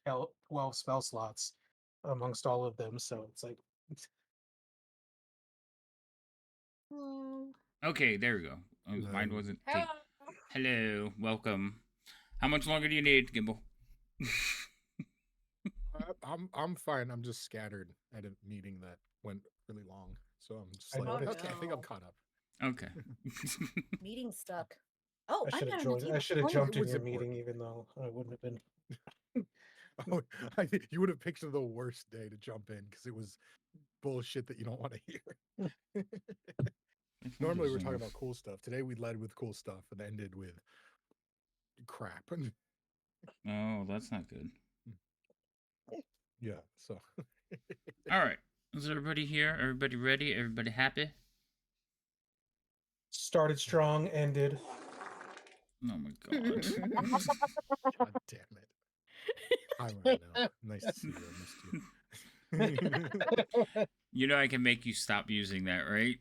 12 spell slots amongst all of them, so it's like Oh. Okay, there we go. Oh, mine Hello. wasn't. Hello, welcome. How much longer do you need, Gimbal? I'm fine. I'm just scattered at a meeting that went really long, so I'm just I like, noticed. okay, I think I'm caught up. Okay. Meeting stuck. Oh, I I'm should have not on the joined. I table. should have Oh, jumped it in was your important. meeting, even though I wouldn't have been. Oh, you would have picked the worst day to jump in because it was bullshit that you don't want to hear. Normally we're talking about cool stuff. Today we led with cool stuff and ended with crap. Oh, that's not good. Yeah, so All right. Is everybody here? Everybody ready? Everybody happy? Started strong, ended. Oh my god. God damn it. Hi, Rhino. Nice to see you. I missed you. You know I can make you stop using that, right?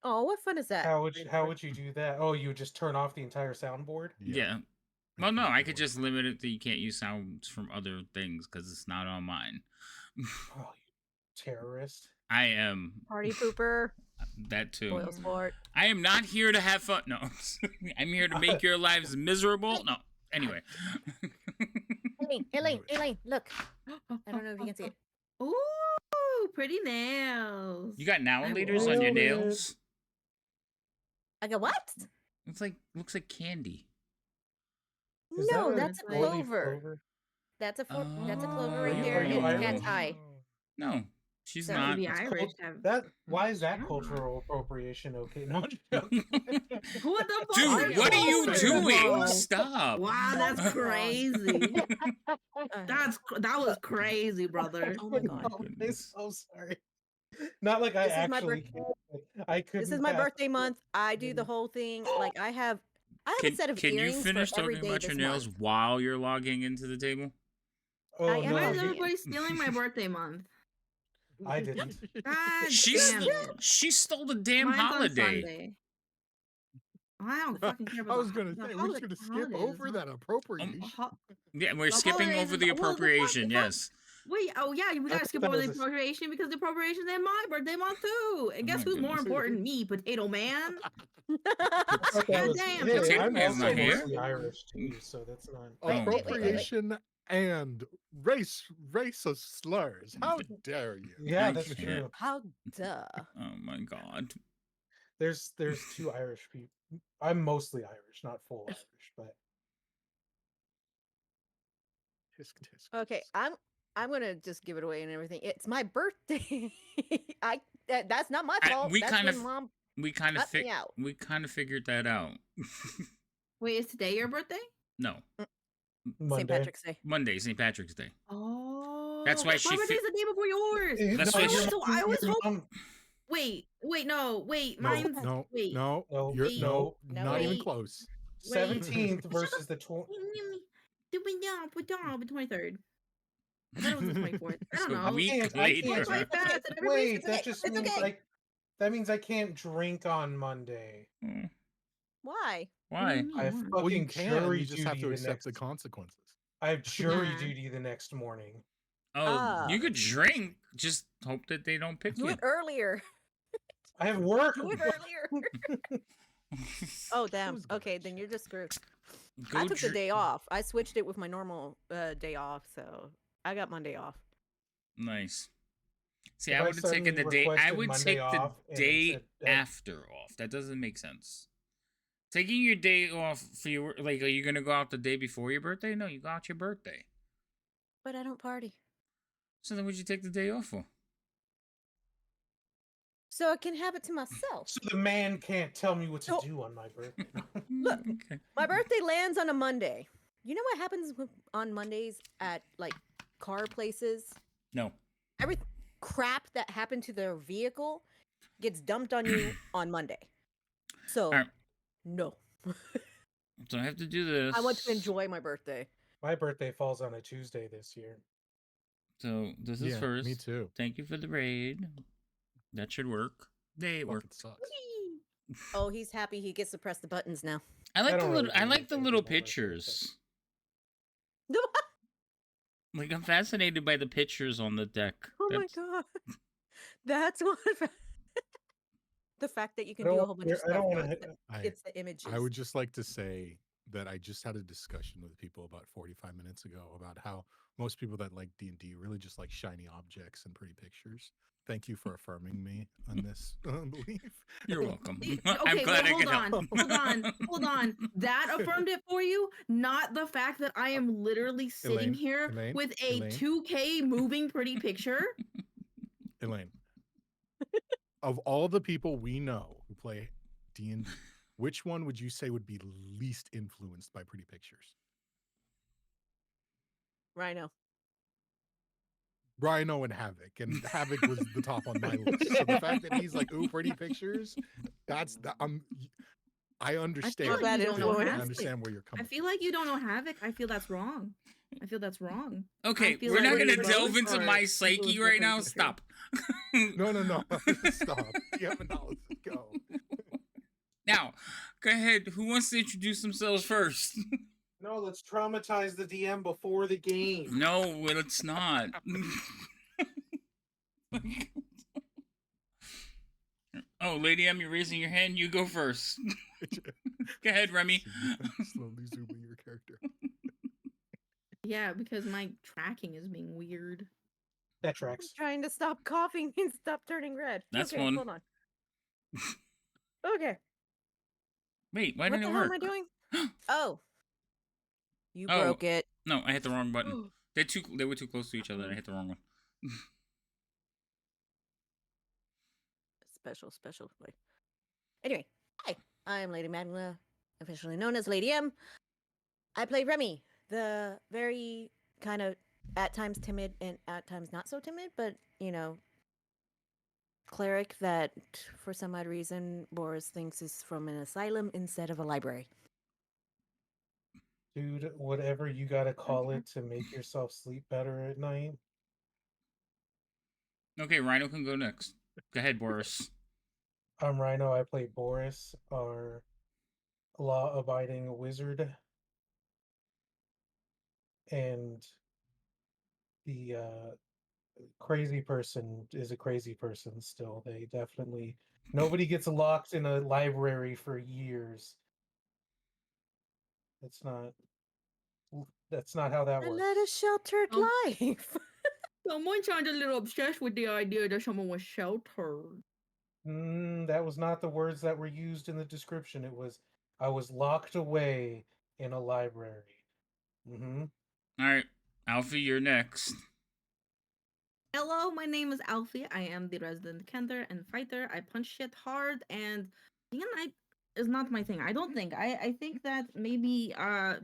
Oh, what fun is that? How would you do that? Oh, you would just turn off the entire soundboard? Yeah. Well, no, I could just limit it that you can't use sounds from other things because it's not on mine. Oh, you terrorist! I am Party pooper. that too. Spoil sport. I am not here to have fun. No, I'm here to make your lives miserable. No, anyway. Elaine, look. I don't know if you can see it. Ooh, pretty nails. You got nail leaders love on your it. nails? I go, what? It's like looks like candy. Is No, that that's a four-leaf clover. That's a clover Are right you- there, are you and Irish? cat's eye. No, she's So not. Maybe It's Irish cult- have. That why is that Yeah. cultural appropriation? Okay, no. I'm joking. What the fuck? Dude, what are you doing? Whoa. Stop. Wow, that's crazy. That was crazy, brother. Oh my god. Oh, I'm so sorry. Not like I This is my actually. I couldn't. This is my pass- birthday month. I do the whole thing. Like I have a set of Can you earrings finish for every talking day about your this nails month. while you're logging into the table? Oh I am no, Why is logging in. everybody stealing my birthday month? I didn't. God She's damn it. she stole the damn Mine's on holiday. Sunday. I don't fucking care I about was the gonna the say we're holiday- just gonna skip holidays. over that appropriation. Yeah, we're The skipping holidays over is- the well, the fuck- appropriation. the fuck- Yes. Wait, oh yeah, we I gotta thought skip that over the was a- appropriation because the appropriation is my birthday month too. And Oh guess my who's more goodness. important? Me, Potato Man. I thought that God was- damn, hey, Potato I'm Man's also not here. mostly Irish too, so that's not. Wait. Appropriation and race slurs. How dare you? Yeah, I that's can't. true. How duh. Oh my god. There's two Irish people. I'm mostly Irish, not full Irish, but Tisk, tisk, Okay, tisk. I'm gonna just give it away and everything. It's my birthday. That's not my I- fault. we That's kind when of- Mom. We kind of Cut me out. we kind of figured that out. Wait, is today your birthday? No, Monday. St. Patrick's Day. Monday, St. Patrick's Day. Oh, That's why she my birthday's fi- the day before yours. That's No, why your she- So mom- I was your hoping. mom- Wait, no, wait. No, Mine's no, wait. no, No, you're, wait. no, No, not even wait. close. 17th versus the 20th. The 23rd. I thought it was the 24th. I don't So know. week can't- I later. can't- Like that, and everybody's Wait, it's that okay, just it's means okay. that means I can't drink on Monday. Hmm, Why? Why? I have Well, Well, you fucking can. jury You just have duty to the accept the next. consequences. I have jury Nah. duty the next morning. Oh, you Oh. could drink. Just hope that they don't pick Do you. it earlier. I have work. Do it earlier. Oh damn. Who's gonna Okay, then shit? you're just screwed. Go I took the dr- day off. I switched it with my normal day off, so I got Monday off. Nice. See, If I I would have taken the suddenly day. I requested would Monday take the off and day said, after off. That doesn't make sense. Taking your day off for your like, are you gonna go out the day before your birthday? No, you go out your birthday. But I don't party. So then, would you take the day off for? So I can have it to myself. So the man can't tell me what to No. do on my birthday. Look. Okay. My birthday lands on a Monday. You know what happens on Mondays at like car places? No. Every crap that happened to their vehicle gets dumped on you on Monday. So, Alright. no. So I have to do this. I want to enjoy my birthday. My birthday falls on a Tuesday this year. So this is Yeah, first. me too. Thank you for the raid. That should work. They Fucking work. sucks. Oh, he's happy he gets to press the buttons now. I like the don't little. really I do like the anything little about my birthday, pictures. Like, I'm fascinated by the pictures on the deck. Oh my That's- god. That's what the fact that you I can don't do a want. whole bunch of I don't stuff. want No, to. it's the images. I would just like to say that I just had a discussion with people about 45 minutes ago about how most people that like D&D really just like shiny objects and pretty pictures. Thank you for affirming me on this belief. You're welcome. Okay, I'm glad I hold could on, help. hold on. That affirmed it for you, not the fact that I am literally sitting Elaine, here Elaine, with a Elaine. 2K moving pretty picture. Elaine, of all the people we know who play D&D, which one would you say would be least influenced by pretty pictures? Rhino. Rhino and Havoc, and Havoc was the top on my list. So the fact that he's like, "Ooh, pretty pictures," I understand. like bad you don't know influence. I Havoc. understand where you're I coming. feel like you don't know Havoc. I feel that's wrong. I feel that's wrong. Okay, feel we're like not we're gonna both delve into are my psyche influenced right by now. pictures. Stop. No. Stop. You have analysis. Go. Now, go ahead. Who wants to introduce themselves first? No, let's traumatize the DM before the game. No, well, it's not. Oh, Lady M, you're raising your hand. You go first. Go ahead, Remy. Slowly zooming your character. Yeah, because my tracking is being weird. That I'm tracks. trying to stop coughing and stop turning red. That's okay, one. Hold on. Okay. Wait, why What didn't the it hell work? am I doing? Oh. You Oh. broke it. No, I hit the wrong button. They were too close to each other. I hit the wrong one. Special. Wait. Anyway, hi. I'm Lady Magna, officially known as Lady M. I play Remy, the very kind of at times timid and at times not so timid, but cleric that for some odd reason Boris thinks is from an asylum instead of a library. Dude, whatever you gotta call it to make yourself sleep better at night. Okay, Rhino can go next. Go ahead, Boris. I'm Rhino. I play Boris, our law-abiding wizard. And the crazy person is a crazy person still. They definitely... Nobody gets locked in a library for years. That's not how that I works. led a sheltered life. Someone sounded a little obsessed with the idea that someone was sheltered. That was not the words that were used in the description. It was, I was locked away in a library. All right, Alfie, you're next. Hello, my name is Alfie. I am the resident Kender and fighter. I punch shit hard, and being a knight is not my thing. I don't think. I think that maybe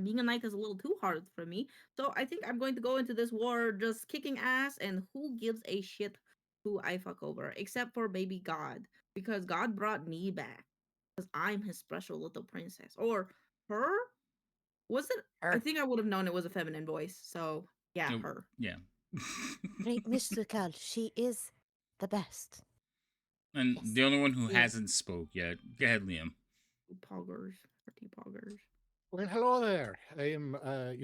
being a knight is a little too hard for me. So I think I'm going to go into this war just kicking ass, and who gives a shit who I fuck over, except for baby God, because God brought me back because I'm his special little princess, or her. Was it? I Her. think I would have known it was a feminine voice. So yeah, Nope. her. Yeah. Great mystical. She is the best. And Yes. the only one who Yeah. hasn't spoke yet. Go ahead, Liam. Poggers, pretty poggers. Well, hello there. I am,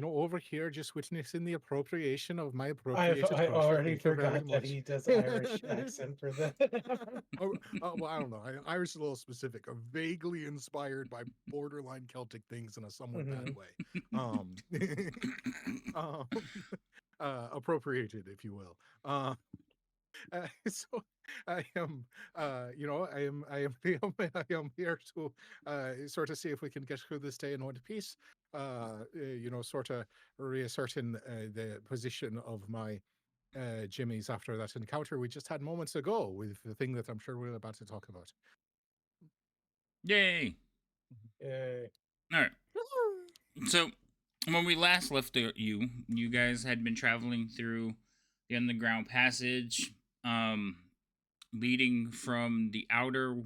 over here just witnessing the appropriation of my I appropriated culture. already Thank you very forgot that much. he does Irish accent for that. Well, I don't know. Irish is a little specific. Vaguely inspired by borderline Celtic things in a somewhat bad way. Appropriated, if you will. So I am, I am here to sort of see if we can get through this day in one piece. Sort of reasserting the position of my Jimmy's after that encounter we just had moments ago with the thing that I'm sure we're about to talk about. Yay. Yay. All right. So, when we last left you guys had been traveling through the underground passage, leading from the outer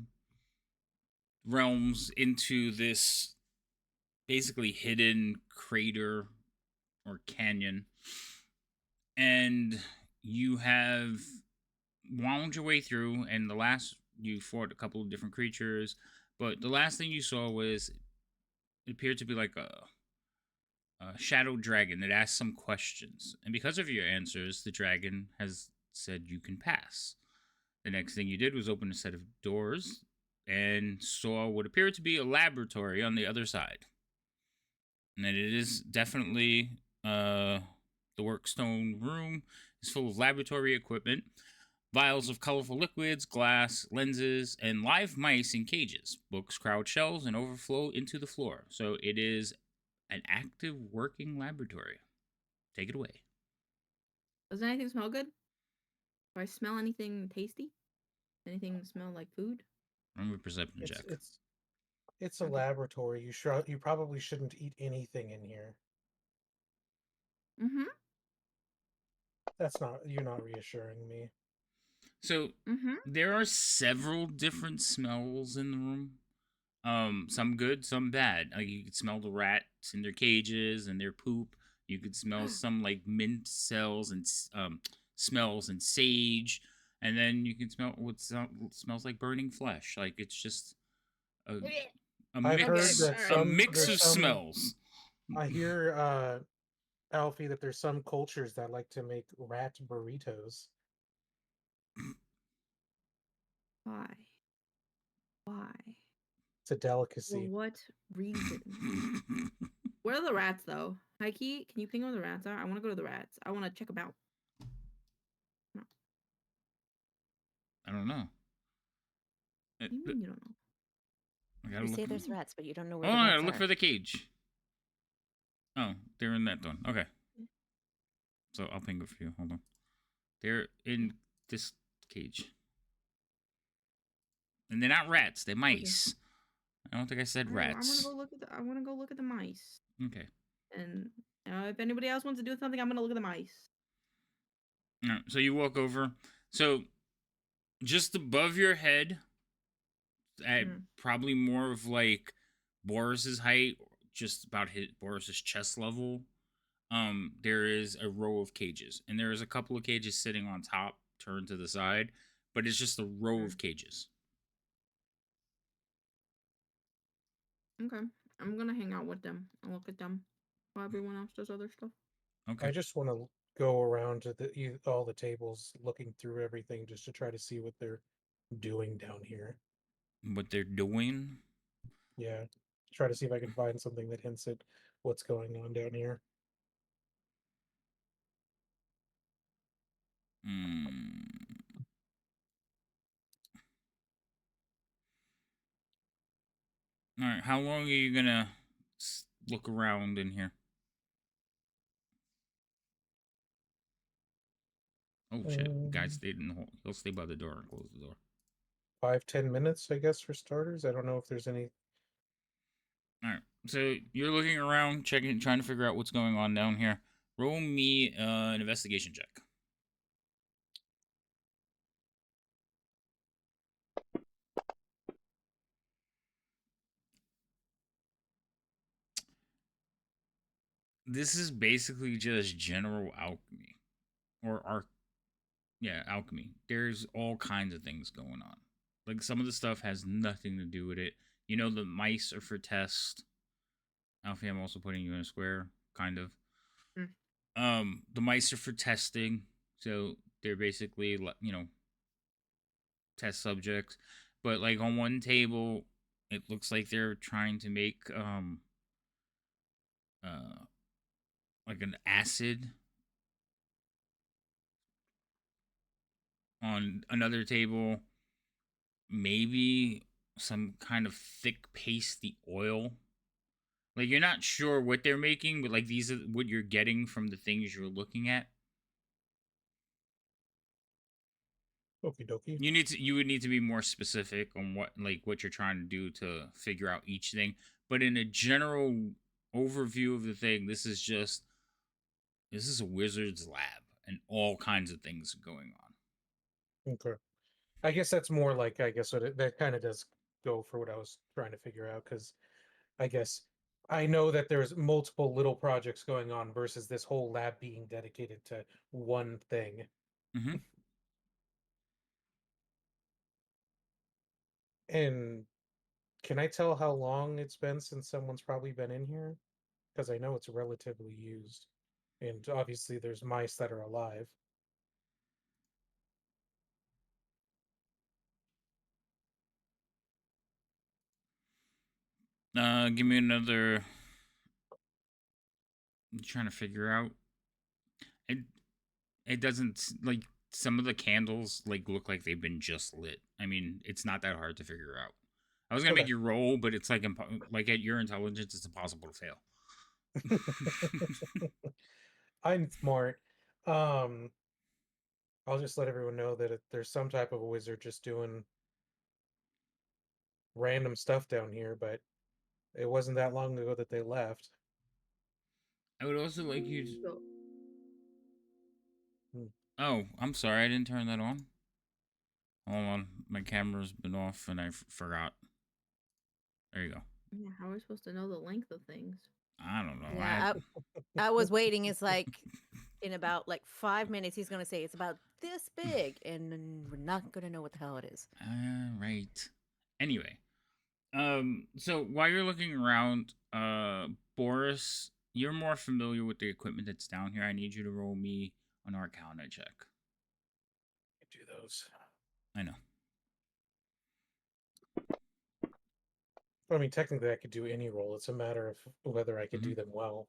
realms into this basically hidden crater or canyon. And you have wound your way through, and you fought a couple of different creatures, but the last thing you saw was, it appeared to be like shadow dragon that asks some questions. And because of your answers, the dragon has said you can pass. The next thing you did was open a set of doors and saw what appeared to be a laboratory on the other side. And it is definitely the workstone room is full of laboratory equipment, vials of colorful liquids, glass, lenses, and live mice in cages. Books crowd shelves and overflow into the floor. So it is an active working laboratory. Take it away. Does anything smell good? Do I smell anything tasty? Anything smell like food? Remember perception It's check. it's a Okay. laboratory. You probably shouldn't eat anything in here. Mm-hmm. You're not reassuring me. So Mm-hmm. there are several different smells in the room. Some good, some bad. Like you could smell the rats in their cages and their poop. You could smell some like mint cells and smells and sage, and then you can smell what smells like burning flesh. Like it's just a I've heard Okay. that a Alright. mix there's of some smells. I hear Alfie that there's some cultures that like to make rat burritos. Why? Why? It's a For delicacy. what reason? Where are the rats, though? Heike, can you ping where the rats are? I want to go to the rats. I want to check them out. I don't know. What do you mean you don't know? I gotta You look. say there's rats, but you don't know where Oh, the I rats gotta look are. for the cage. Oh, they're in that one. Okay. So I'll ping it for you. Hold on. They're in this cage. And they're not rats, they're mice. I don't think I said Alright, well, rats. I want to go look at the mice. Okay. And if anybody else wants to do something, I'm gonna look at the mice. All right, so you walk over. So just above your head, at probably more of like Boris's height, just about Boris's chest level, there is a row of cages. And there is a couple of cages sitting on top, turned to the side, but it's just a row of cages. Okay, I'm gonna hang out with them and look at them while everyone else does other stuff. Okay. I just want to go around to all the tables, looking through everything, just to try to see what they're doing down here. What they're doing? Yeah, try to see if I can find something that hints at what's going on down here. All right, how long are you gonna look around in here? Oh shit, guy stayed in the hole. He'll stay by the door and close the door. 5-10 minutes, I guess, for starters. I don't know if there's any. All right, so you're looking around, trying to figure out what's going on down here. Roll me an investigation check. This is basically just general alchemy, or alchemy. There's all kinds of things going on. Like some of the stuff has nothing to do with it. You know, the mice are for test. Alfie, I'm also putting you in a square, kind of. The mice are for testing, so they're basically, test subjects. But like on one table, it looks like they're trying to make like an acid. On another table, maybe some kind of thick pasty oil. Like you're not sure what they're making, but like these are what you're getting from the things you're looking at. Okie dokie. You would need to be more specific on what you're trying to do to figure out each thing. But in a general overview of the thing, this is a wizard's lab and all kinds of things going on. Okay. I guess that's more like, I guess that kind of does go for what I was trying to figure out, because I guess I know that there's multiple little projects going on versus this whole lab being dedicated to one thing. Mm-hmm. And can I tell how long it's been since someone's probably been in here? because I know it's relatively used, and obviously there's mice that are alive. Give me another. I'm trying to figure out. It it doesn't like some of the candles like look like they've been just lit. I mean, it's not that hard to figure out. I was gonna make Okay. you roll, but it's like like at your intelligence, it's impossible to fail. I'm smart. Um, I'll just let everyone know that there's some type of a wizard just doing random stuff down here, but it wasn't that long ago that they left. I would also like you. So, Oh, I'm sorry, I didn't turn that on. Hold on, my camera's been off and I forgot. There you go. yeah, how are we supposed to know the length of things? I don't know. Yeah, I was waiting. It's like in about like 5 minutes, he's gonna say it's about this big, and then we're not gonna know what the hell it is. Right. Anyway, so while you're looking around, Boris, you're more familiar with the equipment that's down here. I need you to roll me an Arcana check. Do those. I know. I mean, technically, I could do any role. It's a matter of whether I could do Mhm. them well.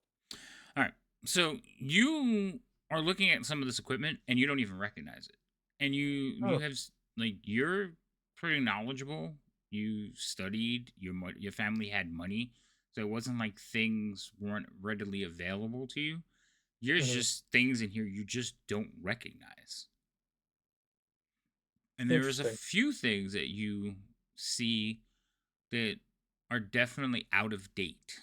All right. So you are looking at some of this equipment and you don't even recognize it. And you Oh. have like you're pretty knowledgeable. You studied, your family had money. So it wasn't like things weren't readily available to you. There's Mhm. just things in here you just don't recognize. And there's a Interesting. few things that you see that are definitely out of date.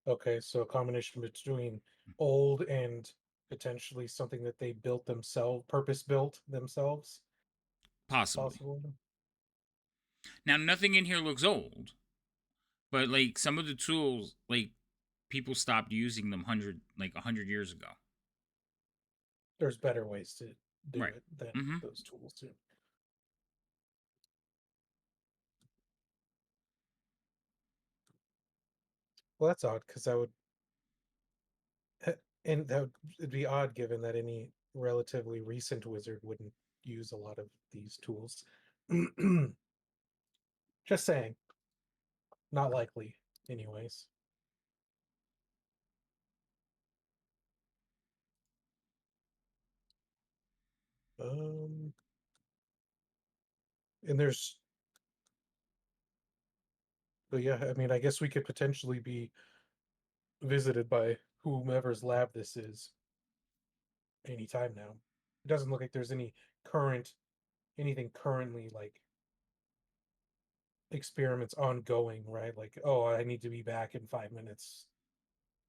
Okay, so a combination between old and potentially something that they built themselves, purpose built themselves. Possibly. Possible. Now, nothing in here looks old, but like some of the tools, like people stopped using them 100 years ago. There's better ways to do Right. it than Mm-hmm. those tools too. Well, that's odd because that would, and that would it'd be odd given that any relatively recent wizard wouldn't use a lot of these tools. Just saying, not likely, anyways. Um, and there's, but yeah, I mean, I guess we could potentially be visited by whomever's lab this is anytime now. It doesn't look like there's anything currently like experiments ongoing, right? Like, oh, I need to be back in 5 minutes.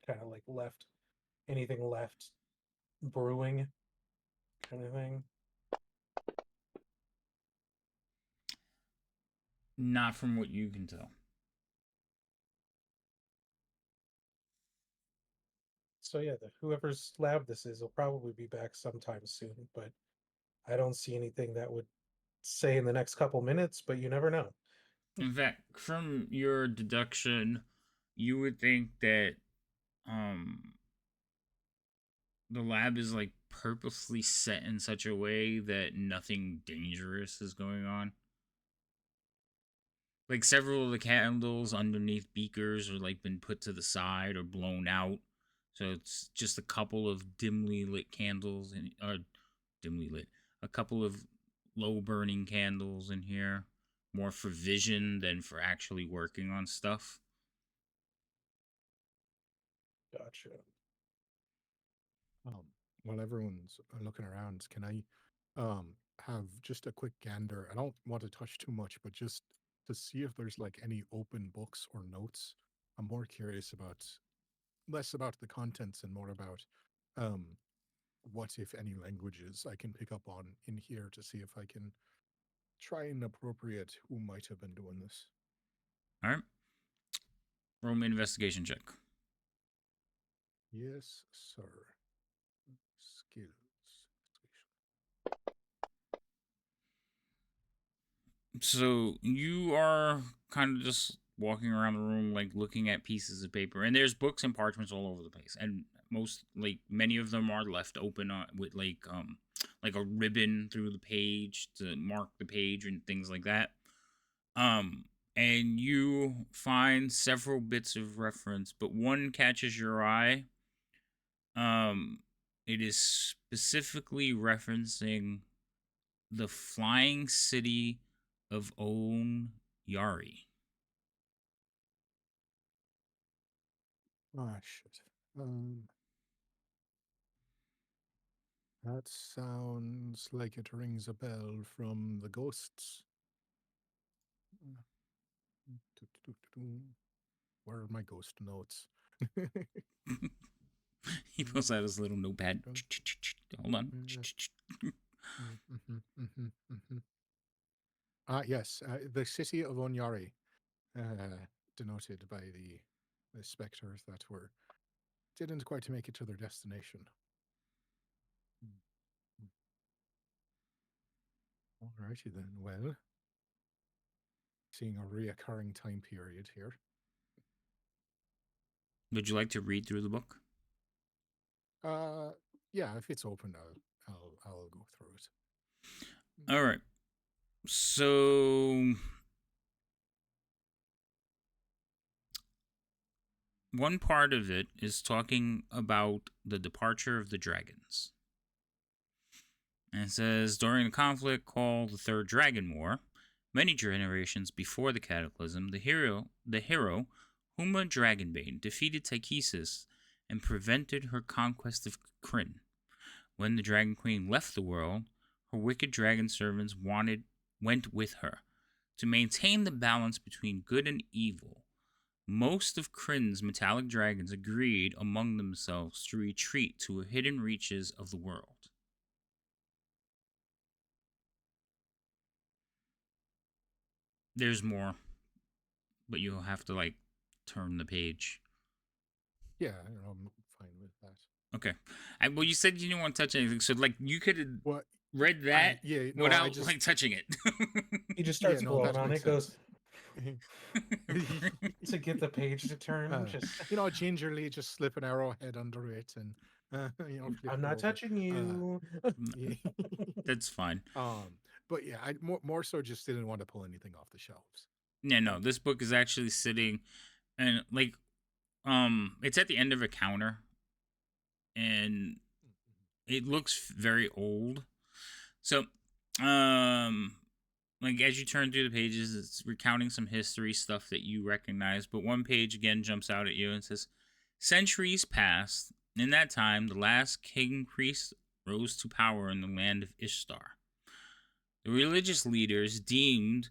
Kind of like anything left brewing kind of thing. Not from what you can tell. So yeah, whoever's lab this is will probably be back sometime soon, but I don't see anything that would say in the next couple minutes, but you never know. In fact, from your deduction, you would think that the lab is like purposely set in such a way that nothing dangerous is going on. Like several of the candles underneath beakers are like been put to the side or blown out. So it's just a couple of dimly lit candles and dimly lit. A couple of low burning candles in here, more for vision than for actually working on stuff. Gotcha. While everyone's looking around, can I have just a quick gander? I don't want to touch too much, but just to see if there's like any open books or notes. I'm more curious about less about the contents and more about um what, if any, languages I can pick up on in here to see if I can try and appropriate who might have been doing this. All right. Roll me an investigation check. Yes, sir. Skills. So you are kind of just walking around the room, like looking at pieces of paper, and there's books and parchments all over the place, and many of them are left open with like a ribbon through the page to mark the page and things like that. And you find several bits of reference, but one catches your eye. It is specifically referencing the flying city of Yari. Ah, shit. That sounds like it rings a bell from the ghosts. Where are my ghost notes? He pulls out his little notepad. Hold on. Yes, the city of Onyari, denoted by the specters that didn't quite make it to their destination. Alrighty then. Well, seeing a reoccurring time period here. Would you like to read through the book? Yeah, if it's open, I'll go through it. All right. So one part of it is talking about the departure of the dragons. And it says, during a conflict called the Third Dragon War, many generations before the Cataclysm, the hero Huma Dragonbane, defeated Tychesis and prevented her conquest of Krynn. When the Dragon Queen left the world, her wicked dragon servants went with her. To maintain the balance between good and evil, most of Krynn's metallic dragons agreed among themselves to retreat to hidden reaches of the world. There's more, but you'll have to turn the page. Yeah, I'm fine with that. Okay. Well, you said you didn't want to touch anything, so you could have read that without touching it. He just starts blowing on it, goes sense. to get the page to turn. Gingerly just slip an arrowhead under it, and flip I'm it not over. touching you. Yeah. That's fine. But yeah, I more so just didn't want to pull anything off the shelves. Yeah, no, this book is actually sitting, and it's at the end of a counter, and it looks very old. So, as you turn through the pages, it's recounting some history stuff that you recognize, but one page again jumps out at you and says, centuries passed. In that time, the last king priest rose to power in the land of Ishtar. The religious leaders deemed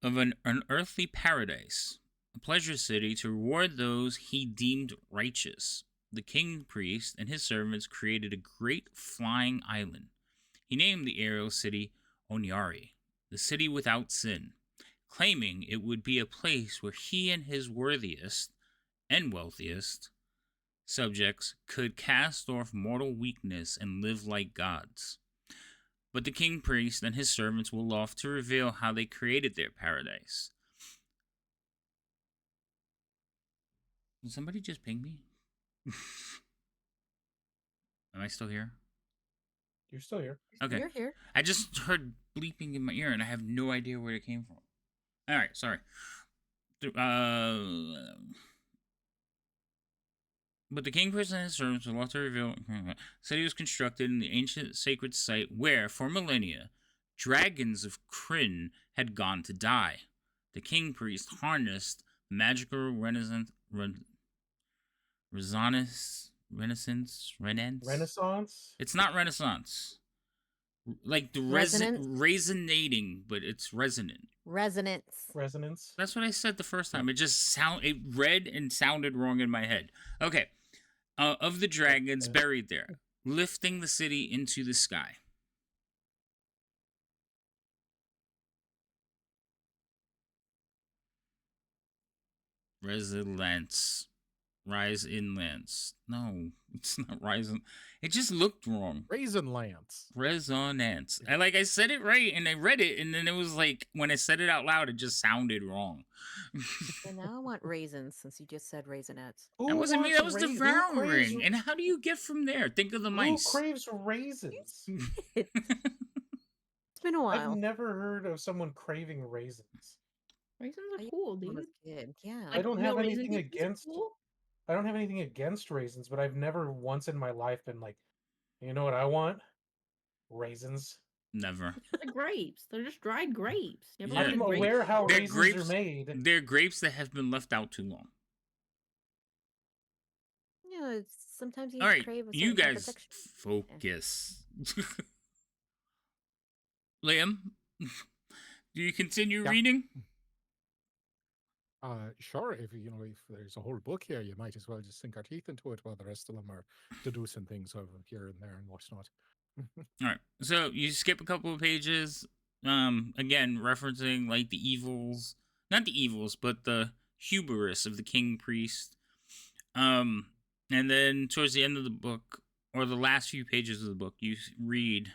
of an unearthly paradise, a pleasure city to reward those he deemed righteous. The king priest and his servants created a great flying island. He named the aerial city Onyari, the city without sin, claiming it would be a place where he and his worthiest and wealthiest subjects could cast off mortal weakness and live like gods. But the king priest and his servants will off to reveal how they created their paradise. Did somebody just ping me? Am I still here? You're still here. Okay. You're here. I just heard bleeping in my ear and I have no idea where it came from. All right, sorry. But the king priest and his servants will to reveal the city was constructed in the ancient sacred site where, for millennia, dragons of Krynn had gone to die. The king priest harnessed magical Renaissance. It's not Renaissance. Like the resonating, but it's resonant. Resonance. That's what I said the first time. It read and sounded wrong in my head. Okay. Of the dragons buried there, lifting the city into the sky. Resilience. Rise Inlands. No, it's not Rise. It just looked wrong. Raisin Lance. Resonance. I said it right, and I read it, and then it was like when I said it out loud, it just sounded wrong. And now I want raisins since you just said raisinets. Who That wasn't me. wants That was who craves, devouring. And how do you get from there? Think of the who mice. craves raisins? It's been a I've while. never heard of someone craving raisins. Raisins I are used cool, to when I dude. was a kid. Yeah. I don't have Raisin anything Cookies are against. cool. I don't have anything against raisins, but I've never once in my life been like, you know what I want? Raisins. Never. They're grapes. They're just dried grapes. You ever Yeah. had I'm a grape? aware how They're raisins grapes. are made. They're grapes that have been left out too long. Yeah, it's, sometimes you All right, crave a you certain type of guys texture. focus. Liam, do you continue Yeah. reading? Sure. If there's a whole book here, you might as well just sink our teeth into it while the rest of them are deducing things over here and there and whatnot. All right. So you skip a couple of pages. Again, referencing like the evils, not the evils, but the hubris of the king priest. And then towards the end of the book, or the last few pages of the book, you read,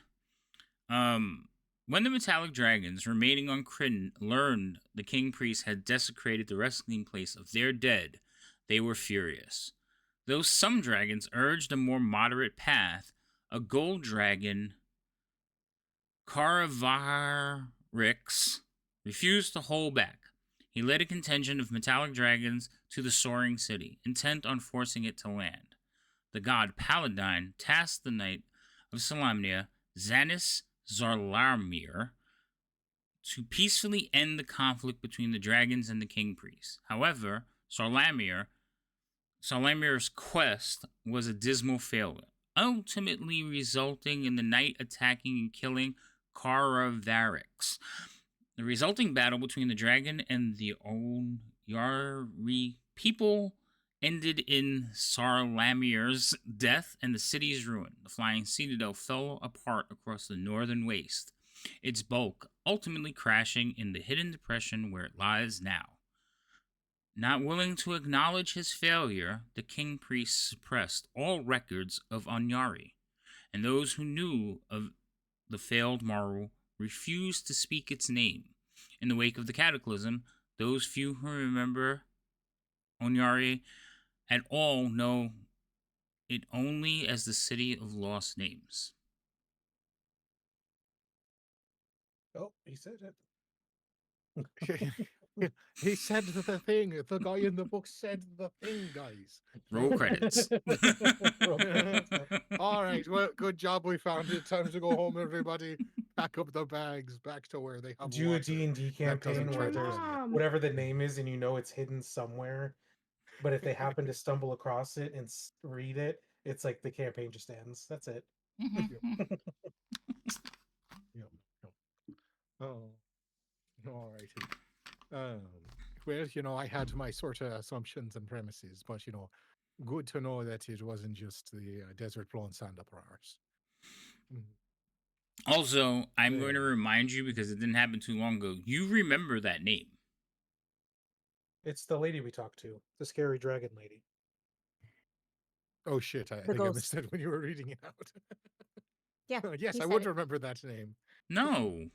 when the metallic dragons remaining on Kryn learned the king priest had desecrated the resting place of their dead, they were furious. Though some dragons urged a more moderate path, a gold dragon, Caravarix, refused to hold back. He led a contingent of metallic dragons to the soaring city, intent on forcing it to land. The god Paladine tasked the knight of Salamnia, Zanis Zarlarmir, to peacefully end the conflict between the dragons and the king priest. However, Salamir's quest was a dismal failure, ultimately resulting in the knight attacking and killing Caravarix. The resulting battle between the dragon and the Onyari people ended in Sarlamir's death and the city's ruin. The flying citadel fell apart across the northern waste, its bulk ultimately crashing in the hidden depression where it lies now. Not willing to acknowledge his failure, the king priest suppressed all records of Onyari, and those who knew of the failed Marl refused to speak its name. In the wake of the cataclysm, those few who remember Onyari at all know it only as the City of Lost Names. Oh, he said it. He said the thing. The guy in the book said the thing, guys. Roll credits. All right. Well, good job. We found it. Time to go home, everybody. Pack up the bags back to where they have Do a water. D&D That campaign doesn't where charge there's us. Mom. whatever the name is and you know it's hidden somewhere, but if they happen to stumble across it and read it, it's like the campaign just ends. That's it. Yep. Oh, all righty. Well, I had my sort of assumptions and premises, but good to know that it wasn't just the desert blown sand up our arse. Also, I'm going to Yeah. remind you because it didn't happen too long ago. You remember that name. It's the lady we talked to, the scary dragon lady. Oh shit! I think I ghost. missed it when you were reading it out. Yeah. Yes, he I said would it. remember that name. No.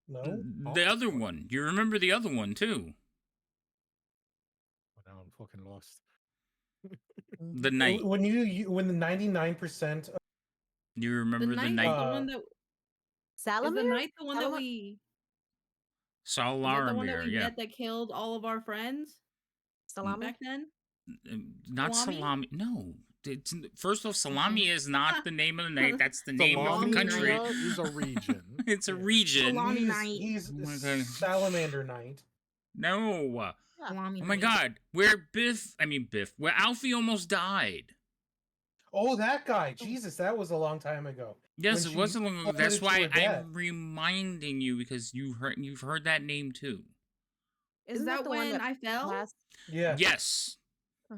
No? The other one. You remember the other one too. Oh, now I'm fucking lost. The knight. When when the 99% You The remember the knight, knight? the one that is the Salamir? knight, the one that Salamir? we is that the one that Salaramir, we yeah. met that killed all of our friends Salami? back then? Not Salami? salami. No. First off, salami is not the name of the knight. That's the The name of the Salami country. Knight. is a region. It's a Yeah. region. Salami Knight. he's Oh my God. Salamander Knight. No. Yeah. Salami Oh my Knight. God. Where Alfie almost died. Oh, that guy. Jesus, that was a long time ago. Yes, When it was she a long ago. floated That's to why her death. I'm reminding you because you've heard that name too. Isn't that the one when that I fell? passed? Yeah. Yes.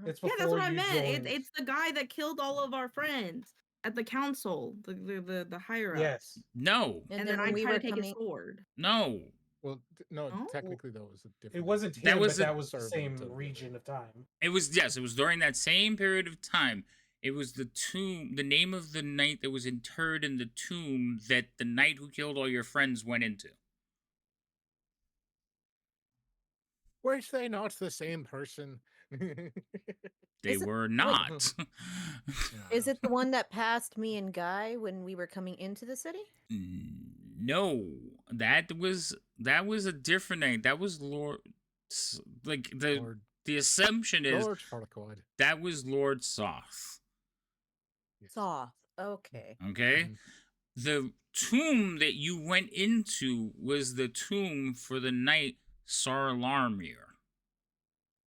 It's Yeah, before that's what I you meant. joined. It's the guy that killed all of our friends at the council, the higher ups. Yes. No. And then then I when we tried were to take coming, his sword. No. Well, no, Oh. technically that was a different. It wasn't That him, was but a that was the servant same of- region of time. It was, yes, it was during that same period of time. It was the tomb, the name of the knight that was interred in the tomb that the knight who killed all your friends went into. Were they not the same person? They Is it, were like- not. Is it the one that passed me and Guy when we were coming into the city? No, that was a different knight. That was Lord. Like Lord, the assumption is Lord Farquaad. that was Lord Soth. Yes. Soth. Okay. Okay. Mhm. The tomb that you went into was the tomb for the knight Sarlarmir.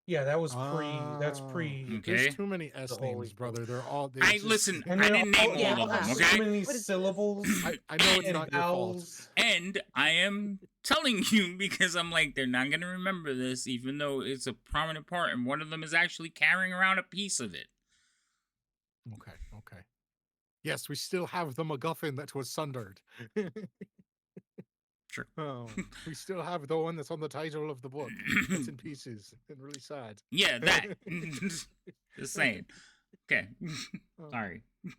Yeah, that was That's Ah. pre. Okay. There's too many S Holy names, brother. They're all. Listen, And I they're didn't name all- yeah, all of them, have So okay? many What is this? syllables I know it's and not your fault. vowels. And I am telling you because I'm like, they're not going to remember this, even though it's a prominent part, and one of them is actually carrying around a piece of it. Okay, okay. Yes, we still have the MacGuffin that was sundered. Sure. Oh, we still have the one that's on the title of the book. It's in pieces and really sad. Yeah, that. Just saying. Okay. Oh. Sorry. Oh,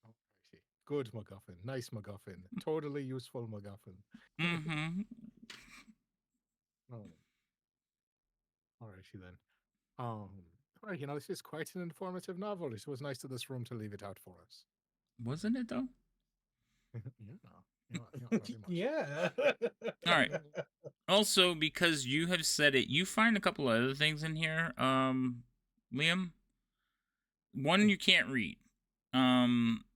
I see. Good MacGuffin. Nice MacGuffin. Totally useful MacGuffin. Mm-hmm. Oh. Alrighty then. Well, this is quite an informative novel. It was nice of this room to leave it out for us. Wasn't it, though? Very much. Yeah. All right. Also, because you have said it, you find a couple of other things in here, Liam. One you can't read.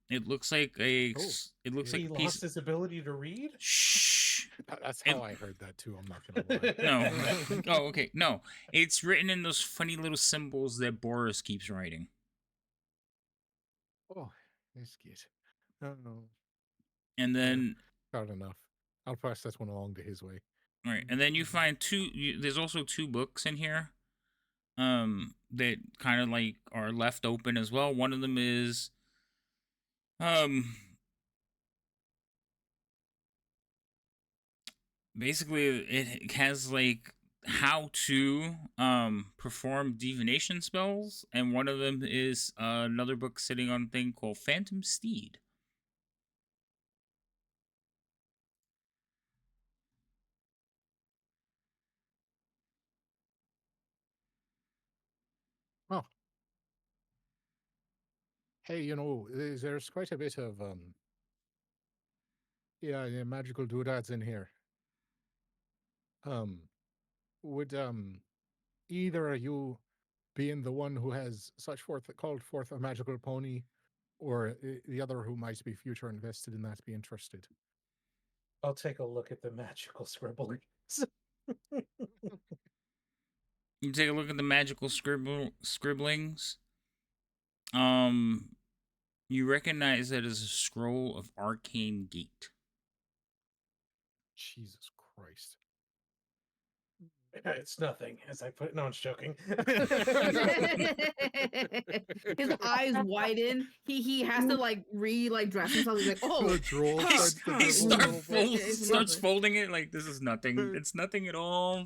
It looks like a. Oh, It looks He like a piece. lost his ability to read. Shh. That's how I heard that too. I'm not gonna lie. No. Oh, okay. No, it's written in those funny little symbols that Boris keeps writing. Oh, that's good. Oh, And then, fair enough. I'll pass that one along to his way. all right, and then you find there's also two books in here, that kind of like are left open as well. One of them is, basically it has like how to perform divination spells, and one of them is another book sitting on a thing called Phantom Steed. Oh. Hey, there's quite a bit of yeah, magical doodads in here. Would either of you being the one who has called forth a magical pony, or the other who might be future invested in that, be interested? I'll take a look at the magical scribblings. You take a look at the magical scribblings. You recognize it as a scroll of arcane gate. Jesus Christ. It's nothing. As I put, no, I'm joking. His eyes widen. He has to dress himself. He's like, oh, The drool huh, starts to He dribble a little bit. It's starts nothing. folding it like this is nothing. It's nothing at all.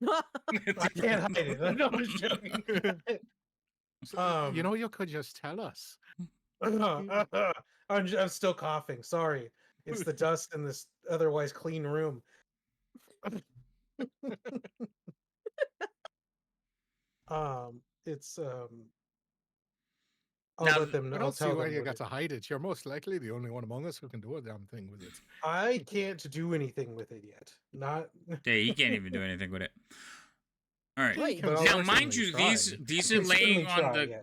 I can't hide it. No, I'm just joking. You could just tell us. I'm still coughing. Sorry. It's the dust in this otherwise clean room. It's I'll Now, let them know. I I'll don't see tell why them you what got it to hide it. You're most likely the only one among us who can do a damn thing with it. I can't do anything with it yet. Not yeah, he can't even do anything with it. All right. Wait, But I'll Now, mind certainly you, try. these I are can laying certainly on try, the yes.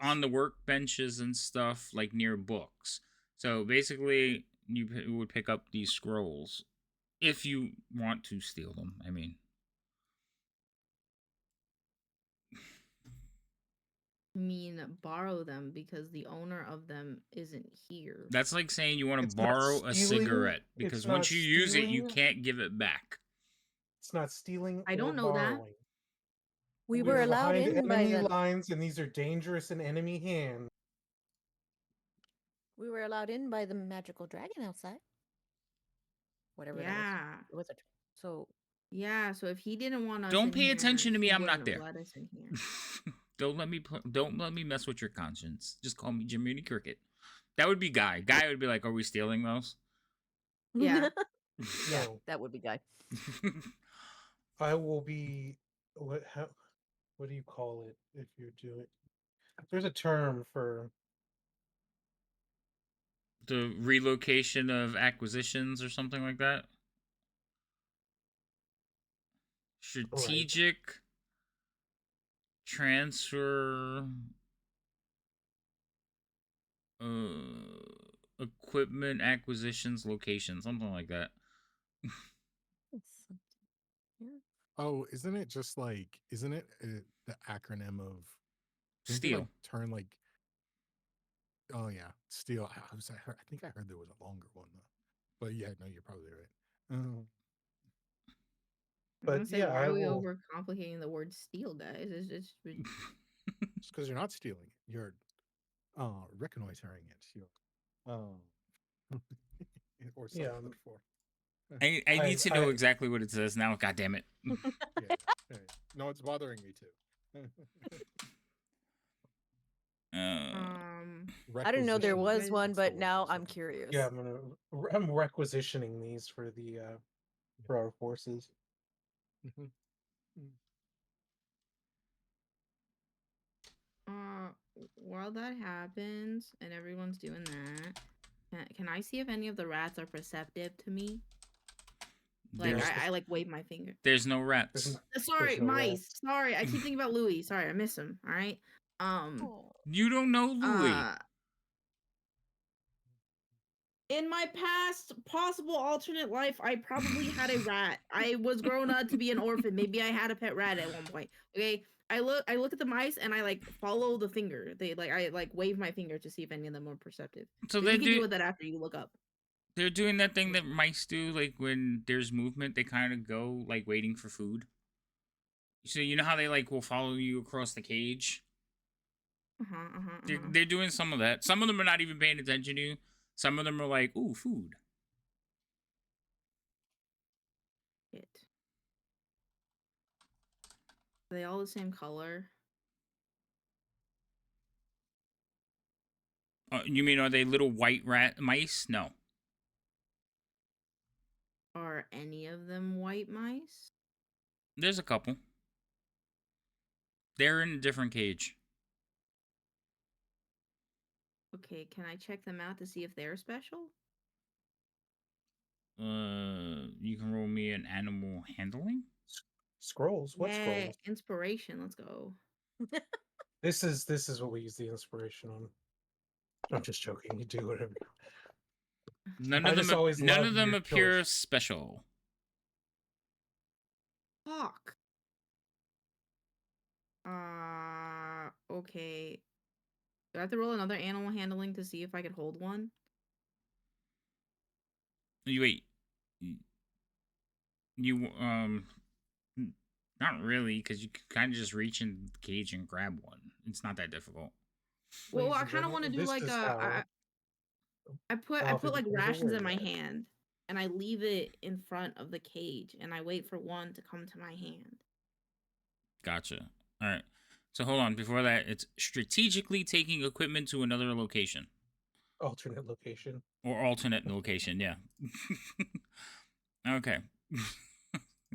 workbenches and stuff, like near books. So basically, you would pick up these scrolls if you want to steal them. I mean, borrow them because the owner of them isn't here. that's like saying you want to It's not borrow a stealing, cigarette it's because not once you use it, you stealing. can't give it back. It's not stealing. I don't or know that. borrowing. We were allowed behind in by enemy the. lines, and these are dangerous in enemy hands. We were allowed in by the magical dragon outside. Whatever that Yeah. was. It was a so Yeah, so if he didn't want us Don't in pay here, attention to me. he I'm not wouldn't there. have let us in here. Don't let me mess with your conscience. Just call me Jiminy Cricket. That would be Guy. Guy would be like, "Are we stealing those?" Yeah. Yeah, No. that would be Guy. I will be what do you call it if you do it? There's a term for The relocation of acquisitions or something like that. Strategic transfer equipment acquisitions location, something like that. Yeah. Oh, isn't it just like, isn't it the acronym of didn't they, Steal. like, turn like, oh yeah, steal. I think I heard there was a longer one though. But yeah, no, you're probably right. I'm gonna but say, yeah, why I are we will overcomplicating the word steal, guys? It's It's because you're not stealing it. You're reconnoitering it. You're or yeah, something for. I need to know exactly what it says now. God damn it. Yeah. No, it's bothering me too. I didn't know there Requisition, was one, that's the but word I now was I'm looking for. curious. yeah, I'm requisitioning these for the for our forces. Mhm. While that happens and everyone's doing that, can I see if any of the rats are perceptive to me? Like There's I like wave my finger. there's no There's rats. n- Sorry, no mice. rats. Sorry, I keep thinking about Louis. Sorry, I miss him. All right. Oh. You don't know Louis. In my past possible alternate life, I probably had a rat. I was grown up to be an orphan. Maybe I had a pet rat at one point. Okay. I look at the mice and I like follow the finger. I like wave my finger to see if any of them are perceptive. So You can deal with that after you look up. they're doing that thing that mice do, like when there's movement, they kind of go like waiting for food. So you know how they like will follow you across the cage? They're doing some of that. Some of them are not even paying attention to you. Some of them are like, "Ooh, food." Shit. Are they all the same color? You mean are they little white rat mice? No. Are any of them white mice? There's a couple. They're in a different cage. Okay, can I check them out to see if they're special? You can roll me an animal handling. Scrolls. What Yeah, scrolls? inspiration. Let's go. This is what we use the inspiration on. I'm just joking. You do whatever. None I of just them. always None love of them your appear choice. special. Fuck. Okay. Do I have to roll another animal handling to see if I could hold one? You wait. You not really, because you can kind of just reach in the cage and grab one. It's not that difficult. Well, Ladies I and kind of want to gentlemen, do this like is how I Alpha put like becomes a rations in my werewolf. hand and I leave it in front of the cage and I wait for one to come to my hand. Gotcha. All right. So hold on. Before that, it's strategically taking equipment to another location Alternate location. or alternate location. Yeah. Okay.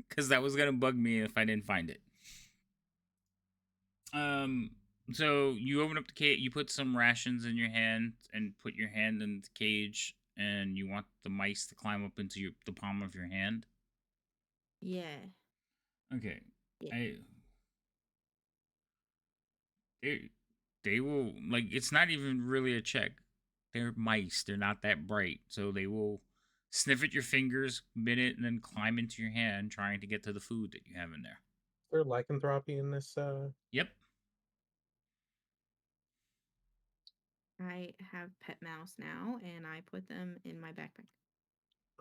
Because that was gonna bug me if I didn't find it. So you open up the cage. You put some rations in your hand and put your hand in the cage, and you want the mice to climb up into the palm of your hand. Yeah. Okay. Yeah. They will, like, it's not even really a check. They're mice. They're not that bright, so they will sniff at your fingers, minute, and then climb into your hand, trying to get to the food that you have in there. Is there lycanthropy in this? Yep. I have pet mouse now and I put them in my backpack.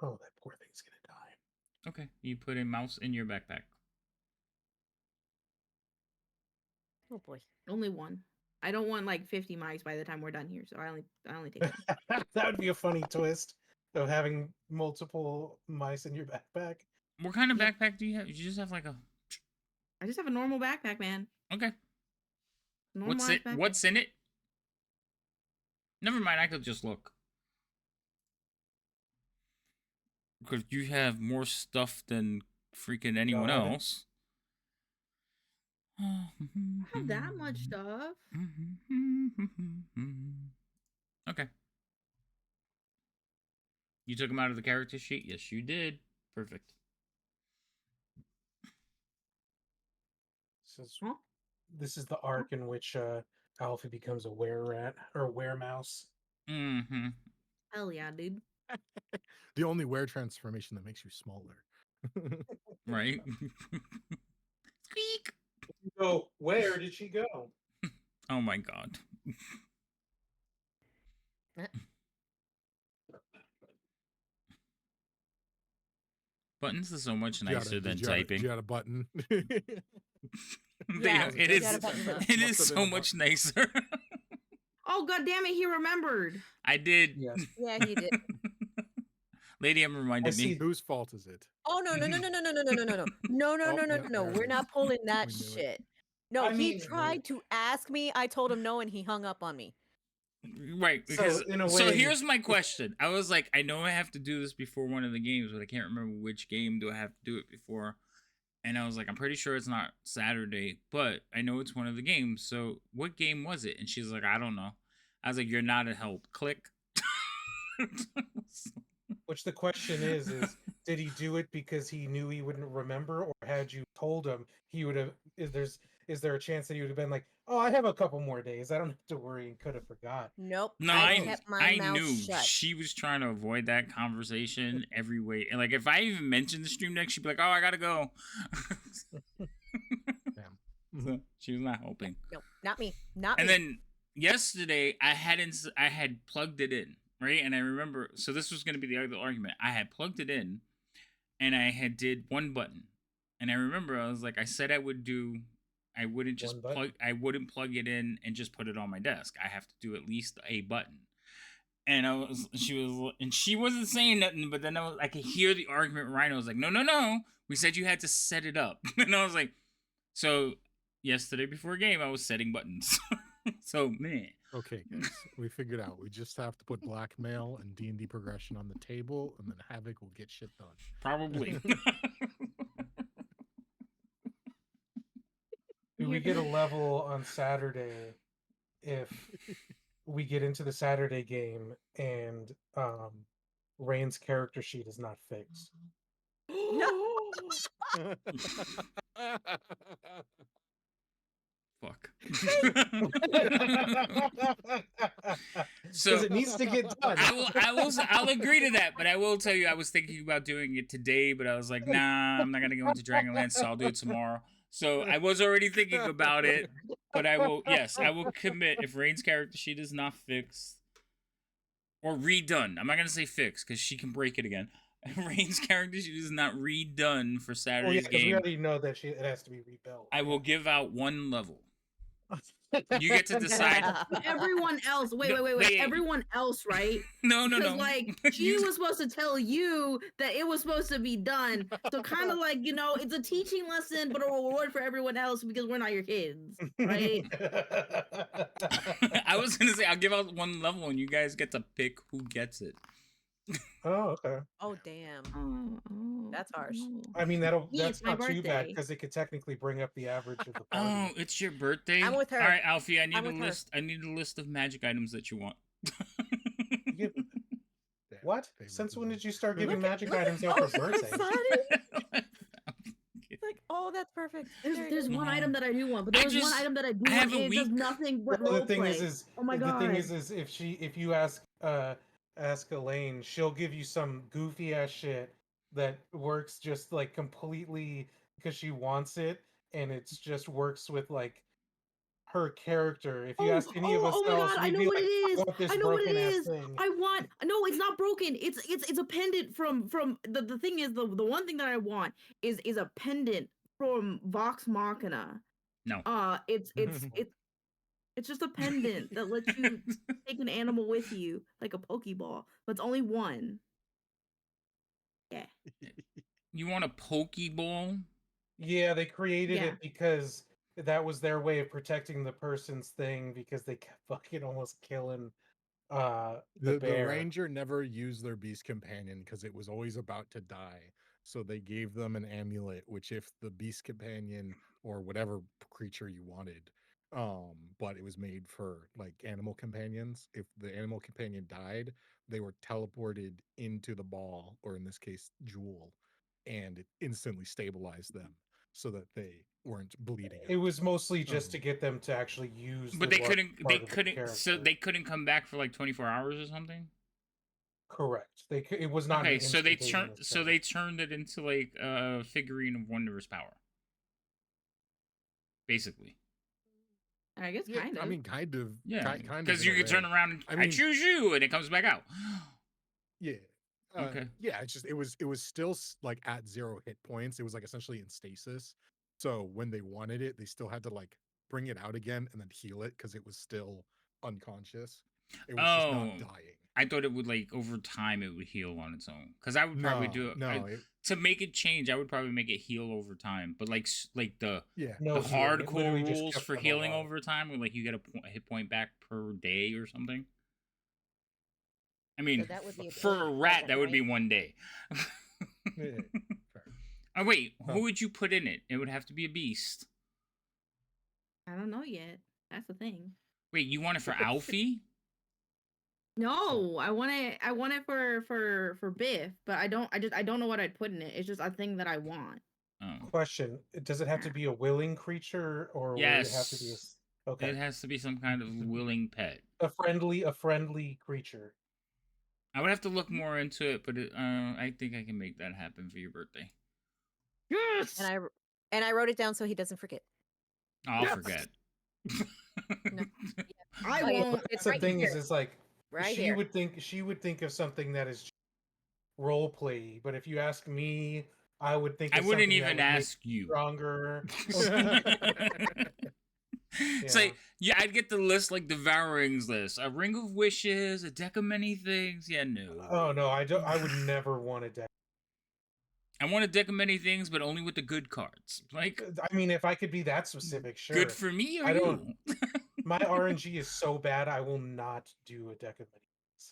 Oh, that poor thing's gonna die. Okay. You put a mouse in your backpack. Oh boy. Only one. I don't want like 50 mics by the time we're done here, so I only take one. That would be a funny twist of having multiple mice in your backpack. What kind of Yep. backpack do you have? You just have like a. I just have a normal backpack, man. Okay. Normalized backpack. What's in it? Never mind. I could just look. Because you have more stuff than freaking anyone God. else. I don't have that much stuff. Okay. You took him out of the character sheet? Yes, you did. Perfect. This is the arc in which Alfie becomes a were-rat or were-mouse. Mm-hmm. Hell yeah, dude. The only wear transformation that makes you smaller. Right? Squeak! So where did she go? Oh my god. Buttons are so much nicer than typing. You got a button. Yeah, It you is. gotta button up. It Must is have so been a much nicer. Oh god damn it, he remembered. I did. Yes. Yeah, he did. Lady M reminded see. me. Whose fault is it? Oh no. We're not pulling that We knew it. shit. No, I he mean- tried to ask me. I told him no, and he hung up on me. Right, So, because in a so way- here's my question. I was like, I know I have to do this before one of the games, but I can't remember which game do I have to do it before. And I was like, I'm pretty sure it's not Saturday, but I know it's one of the games. So what game was it? And she's like, I don't know. I was like, you're not a help. Click. Which the question is did he do it because he knew he wouldn't remember, or had you told him he would have? Is there a chance that he would have been like, oh, I have a couple more days, I don't have to worry, and could have forgot? Nope. No, I kept my I mouth knew shut. she was trying to avoid that conversation every way. And like, if I even mentioned the stream deck, she'd be like, "Oh, I gotta go." Damn. So she was not helping. Nope, not me. Not And me. then yesterday, I had plugged it in, right? And I remember, so this was gonna be the other argument. I had plugged it in, and I had did one button, and I remember I was like, I said I would do. I wouldn't just One button? I wouldn't plug it in and just put it on my desk. I have to do at least a button. And she wasn't saying nothing, but then I could hear the argument. Rhino was like, no. We said you had to set it up. And I was like, so yesterday before a game, I was setting buttons. So, man. Okay, guys, we figured out. We just have to put blackmail and D&D progression on the table, and then Havoc will get shit done. Probably. Do we get a level on Saturday if we get into the Saturday game and Rain's character sheet is not fixed? Fuck. Because it needs to get done. I'll agree to that, but I will tell you, I was thinking about doing it today, but I was like, nah, I'm not gonna go into Dragonlance, so I'll do it tomorrow. So I was already thinking about it, but I will commit if Rain's character sheet is not fixed or redone. I'm not gonna say fixed because she can break it again. Rain's character sheet is not redone for Well, yeah, Saturday's because we game. already know that it has to be rebuilt. I will give out one level. You get to decide. Everyone else, wait. Everyone else, right? No. Because like she was supposed to tell you that it was supposed to be done. So kind of like, it's a teaching lesson, but a reward for everyone else because we're not your kids, right? I was gonna say I'll give out one level and you guys get to pick who gets it. Oh, okay. Oh damn. Oh, That's harsh. I mean, Yeah, that's it's my not too bad birthday. because it could technically bring up the average of the Oh, party. it's your birthday. I'm with her. All right, Alfie. I need I'm a with her. list. I need a list of magic items that you want. You get- Damn, What? favoritism. Since when did you start giving Look at- magic look at items out for so birthday? excited. Like, oh, that's perfect. There's one No. item that I do want, but I there's one just- item that I do I have want. a And it does week. nothing but Well, role the thing play. is Oh my the god. thing is if you ask Elaine, she'll give you some goofy ass shit that works just like completely because she wants it, and it's just works with like her character. If you ask any of us oh my else, god, I we'd know be what like, it is. I want this I know what it broken ass is. thing. I want no, it's not broken. It's a pendant from the thing is the one thing that I want is a pendant from Vox Machina. No. It's It's just a pendant that lets you take an animal with you, like a Pokeball, but it's only one. Yeah. You want a Pokeball? Yeah, they created Yeah. it because that was their way of protecting the person's thing because they kept fucking almost killing the The bear. ranger never used their beast companion because it was always about to die. So they gave them an amulet, which if the beast companion or whatever creature you wanted, but it was made for like animal companions. If the animal companion died, they were teleported into the ball, or in this case, Jewel, and it instantly stabilized them so that they weren't bleeding It out. was mostly just to get them to actually use But the they large couldn't. part They of the couldn't. So character. they couldn't come back for like 24 hours or something. Correct. It was not Okay, an so they instantaneous so thing. they turned it into like a figurine of Wondrous power, basically. I guess Yeah, kind of. I mean, kind of. Yeah, kind of. because in you a can turn way. around and I I mean- choose you, and it comes back out. Yeah. Okay. Yeah, it's just it was still like at 0 hit points. It was like essentially in stasis. So when they wanted it, they still had to like bring it out again and then heal it because it was still unconscious. It was just not dying. I thought it would like over time it would heal on its own. Because I would probably do it. To make it change, I would probably make it heal over time. But like the yeah, No the healing. It hardcore literally just rules kept for them healing alive. over time, where like you get a hit point back per day or something. I mean, that would be a for a daily rat, present, that would be right? 1 day. yeah, fair. Oh wait, Huh. who would you put in it? It would have to be a beast. I don't know yet. That's the thing. Wait, you want it for Alfie? No, I want it. I want it for Biff, but I don't know what I'd put in it. It's just a thing that I want. Oh, Question: does it have to be a willing creature, or would it have to be yes. okay? It has to be some kind of willing pet. A friendly creature. I would have to look more into it, but I think I can make that happen for your birthday. Yes. And I wrote it down so he doesn't forget. I'll Yes! forget. No. I Oh, yeah, won't. it's That's the right thing here. is like Right she here. would think of something that is role play, but if you ask me, I would think I of wouldn't something that even would make ask you. stronger. It's like, yeah, I'd get the list like Devourings list. A Ring of Wishes, a deck of many things. Yeah, no. Oh no, I don't. I would never want a deck. I want a deck of many things, but only with the good cards. Like, I mean, if I could be that specific, sure. good for me or I you? don't- My RNG is so bad, I will not do a deck of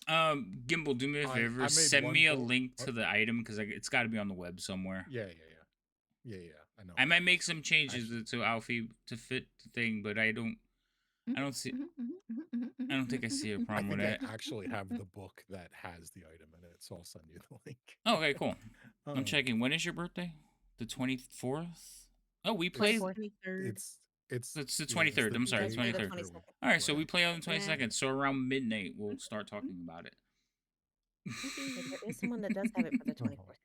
many. Gimbal, do me a favor. made Send one me a pull. link to the item because it's got to be on the web somewhere. Yeah. I know. I might make some changes to Alfie to fit the thing, but I don't see. I don't think I see a I problem with think it. I actually have the book that has the item in it, so I'll send you the link. Oh, okay, cool. I'm Um, checking. When is your birthday? The 24th? Oh, we play. 23rd. It's It's the yeah, 23rd. I'm sorry, Wednesday the 23rd. 22nd. All right, so we play on the Yeah. 22nd. So around midnight, we'll start talking about it. But there is someone that does have it for the 24th.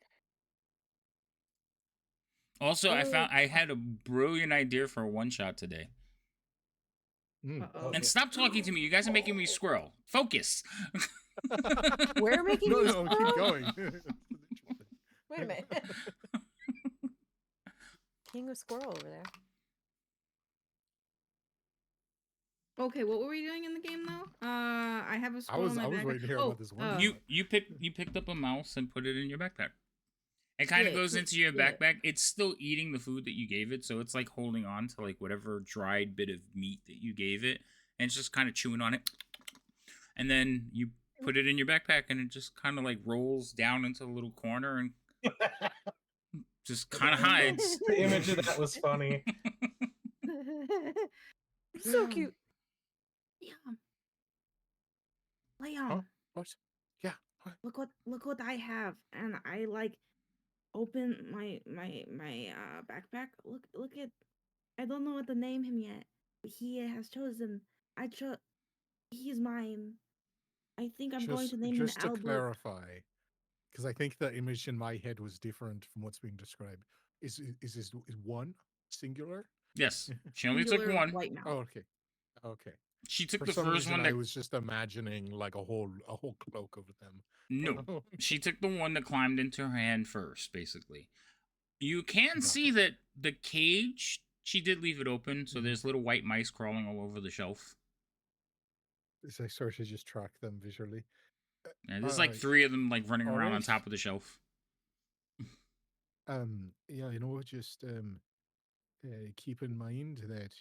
Also, Oh. I had a brilliant idea for a one shot today. Uh-oh. And stop talking to me. You guys are making me squirrel. Focus. We're making no, you no, keep squirrel? going. Wait a minute. King of Squirrel over there. Okay, what were we doing in the game though? I have a scroll was in my backpack. waiting to hear about this one. You picked up a mouse and put it in your backpack. It kind of Spit, goes into your spit. backpack. It's still eating the food that you gave it, so it's like holding on to like whatever dried bit of meat that you gave it, and it's just kind of chewing on it. And then you put it in your backpack, and it just kind of like rolls down into a little corner and just kind of hides. The image of that was funny. So cute. Liam. Liam, Huh? What? Yeah. What? look what I have, and I like open my backpack. Look at. I don't know what to name him yet, but he has chosen. He's mine. I think I'm going to name him just to Albert. clarify, because I think the image in my head was different from what's being described. Is one singular? Yes, she only took Singular one. white mouse. Oh, okay. She took For the some first reason, one I that was just imagining like a whole cloak of them. no, she took the one that climbed into her hand first. Basically, you can Got see it. that the cage. She did leave it open, so there's little white mice crawling all over the shelf. As I sort of just track them visually. Yeah, there's like 3 of them like running around on alright. top of the shelf. Yeah, just keep in mind that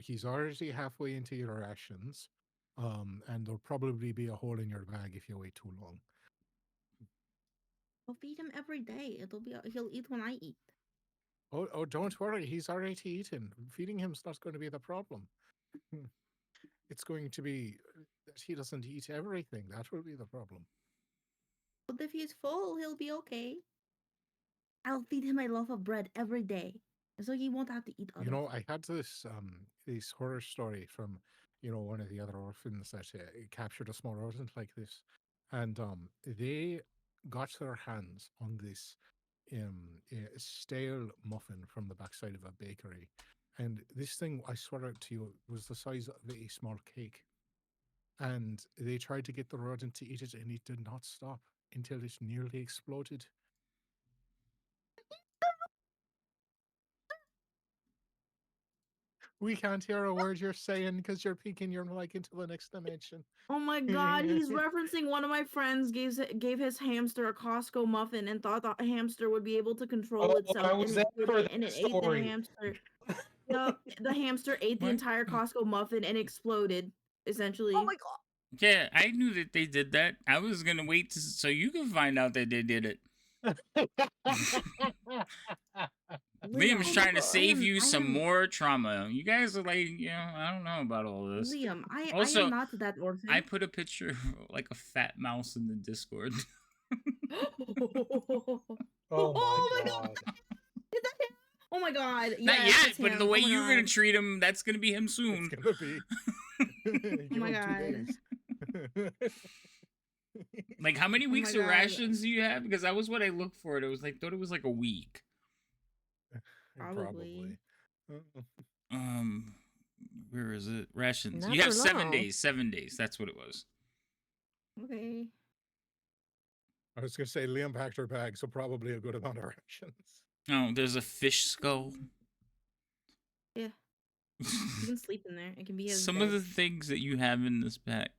he's already halfway into your rations, and there'll probably be a hole in your bag if you wait too long. I'll feed him every day. He'll eat when I eat. Oh, don't worry, he's already eaten. Feeding him's not going to be the problem. It's going to be that he doesn't eat everything. That will be the problem. But if he's full, he'll be okay. I'll feed him a loaf of bread every day, so he won't have to eat other. I had this horror story from one of the other orphans that captured a small rodent like this, and they got their hands on this stale muffin from the backside of a bakery, and this thing, I swear to you, was the size of a small cake. And they tried to get the rodent to eat it, and it did not stop until it nearly exploded. We can't hear a word you're saying because you're peeking your mic into the next dimension. Oh my god, he's referencing one of my friends gave his hamster a Costco muffin and thought the hamster would be able to control itself. I was there for and that it ate the story. hamster. The hamster ate the What? entire Costco muffin and exploded, essentially. Oh my god. Yeah, I knew that they did that. I was gonna wait so you can find out that they did it. Liam's trying to save you some more trauma. You guys are like, I don't know about all this. Liam, I Also, am not that orphan. I put a picture of like a fat mouse in the Discord. Oh my god. Is that him? Oh my god. Not Yes, yet, it's but him. the way Oh my you're gonna god. treat him, that's gonna be him soon. It's gonna be. Oh my god. Like, how many Oh my weeks of God. rations do you have? Because that was what I looked for. It was like, thought it was like a week. Probably. Where is it? Rations. Not You have for 7 long. days. 7 days. That's what it was. Okay. I was gonna say Liam packed her bag, so probably a good amount of rations. Oh, there's a fish skull. Yeah. You can sleep in there. It can be his Some bed. of the things that you have in this pack.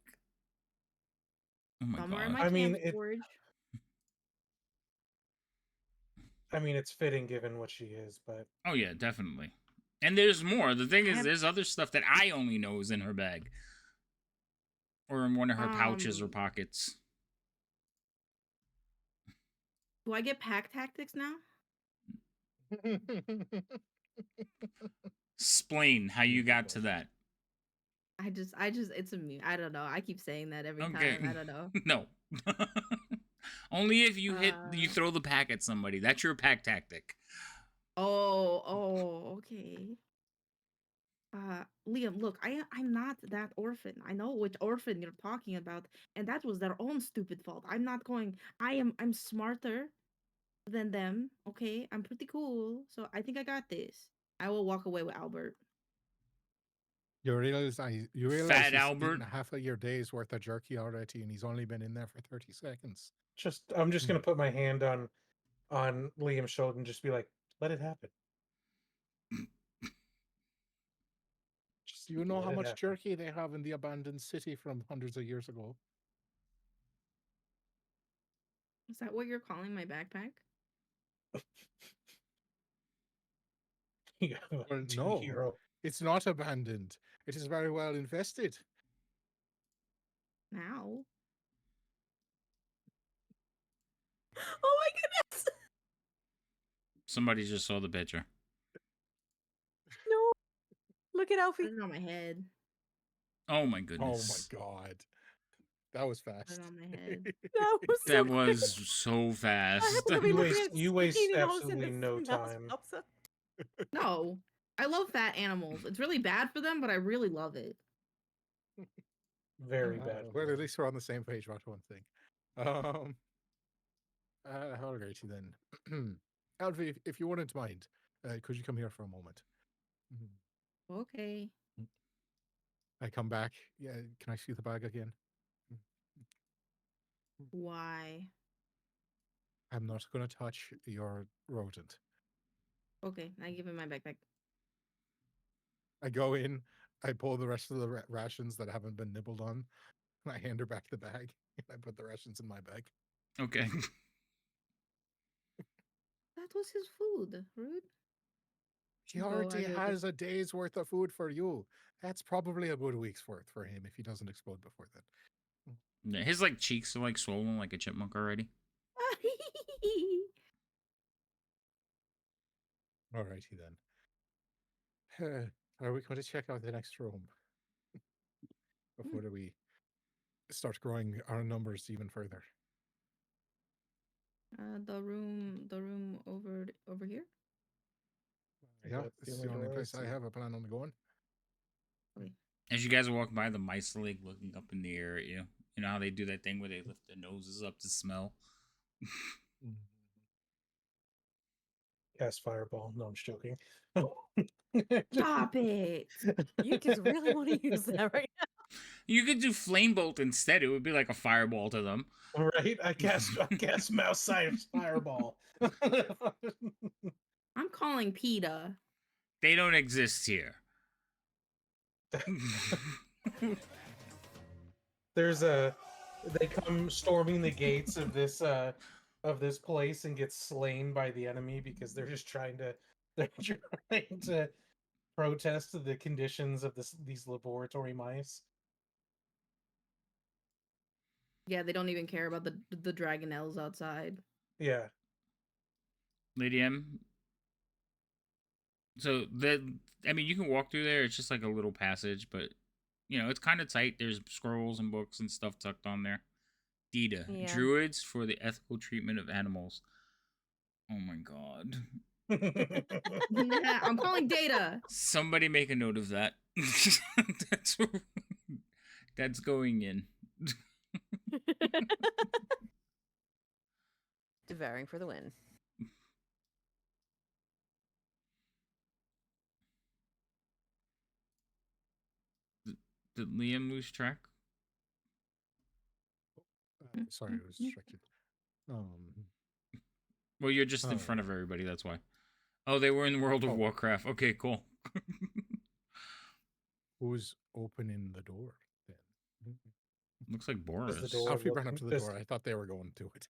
Oh my Somewhere in god. my I mean, camp storage. it's fitting given what she is, but Oh yeah, definitely. And there's more. The thing is, have- there's other stuff that I only know is in her bag. Or in one of her pouches or pockets. Do I get pack tactics now? Explain how you got to that. I just, it's a me. I don't know. I keep saying that every Okay. time. I don't know. No. Only if you you Uh. throw the pack at somebody. That's your pack tactic. Oh, okay. Liam, look, I'm not that orphan. I know which orphan you're talking about, and that was their own stupid fault. I'm smarter than them, okay? I'm pretty cool, so I think I got this. I will walk away with Albert. You realize Fat he's Albert. eaten half of your day's worth of jerky already, and he's only been in there for 30 seconds. I'm just gonna put my hand on Liam's shoulder and just be like, let it happen. Do you know let how it much happen. jerky they have in the abandoned city from hundreds of years ago? Is that what you're calling my backpack? You have a Well, tea no. hero. It's not abandoned. It is very well invested. Now? Oh my goodness. Somebody just saw the picture. No. Look at Put Alfie. it on my head. Oh my Oh goodness. my god. That was Put fast. it on my head. That was so That quick. was so I fast. happened to be You looking waste- at you waste Speedy and all of a sudden absolutely this no mouse time. pops up. No. I love fat animals. It's really bad for them, but I really love it. Very bad. for Well, them. at least we're on the same page about one thing. Alrighty then. Alfie, if you wouldn't mind, could you come here for a moment? Okay. I come back. Yeah, can I see the bag again? Why? I'm not going to touch your rodent. Okay, I give him my backpack. I go in, I pull the rest of the rations that haven't been nibbled on, and I hand her back the bag, and I put the rations in my bag. Okay. That was his food. Rude. He Oh, I already get it. has a day's worth of food for you. That's probably a good week's worth for him if he doesn't explode before then. Yeah, his like cheeks are like swollen like a chipmunk already. Alrighty then. Are we going to check out the next room before we start growing our numbers even further? The room over here. Yeah, That's this is only the only door place I see. have a plan on going. Okay. As you guys are walking by, the mice are like looking up in the air at you. You know how they do that thing where they lift their noses up to smell? Cast fireball. No, I'm just joking. Stop it. You just really want to use that right now. You could do flame bolt instead. It would be like a fireball to them. Right? I cast mouse science fireball. I'm calling PETA. They don't exist here. They come storming the gates of this place and get slain by the enemy because they're trying to protest the conditions of these laboratory mice. Yeah, they don't even care about the dragonelles outside. Yeah. Lady M. So you can walk through there. It's just like a little passage, but it's kind of tight. There's scrolls and books and stuff tucked on there. DETA, Yeah. Druids for the Ethical Treatment of Animals. Oh my god. I'm calling data. Somebody make a note of that. That's going in. Devouring for the win. Did Liam lose track? Sorry, I was distracted. Well, you're just in front of everybody, that's why. Oh, they were in World of Warcraft. Okay, cool. Who's opening the door then? Looks like Boris. Alfie ran up to the door. I thought they were going to it.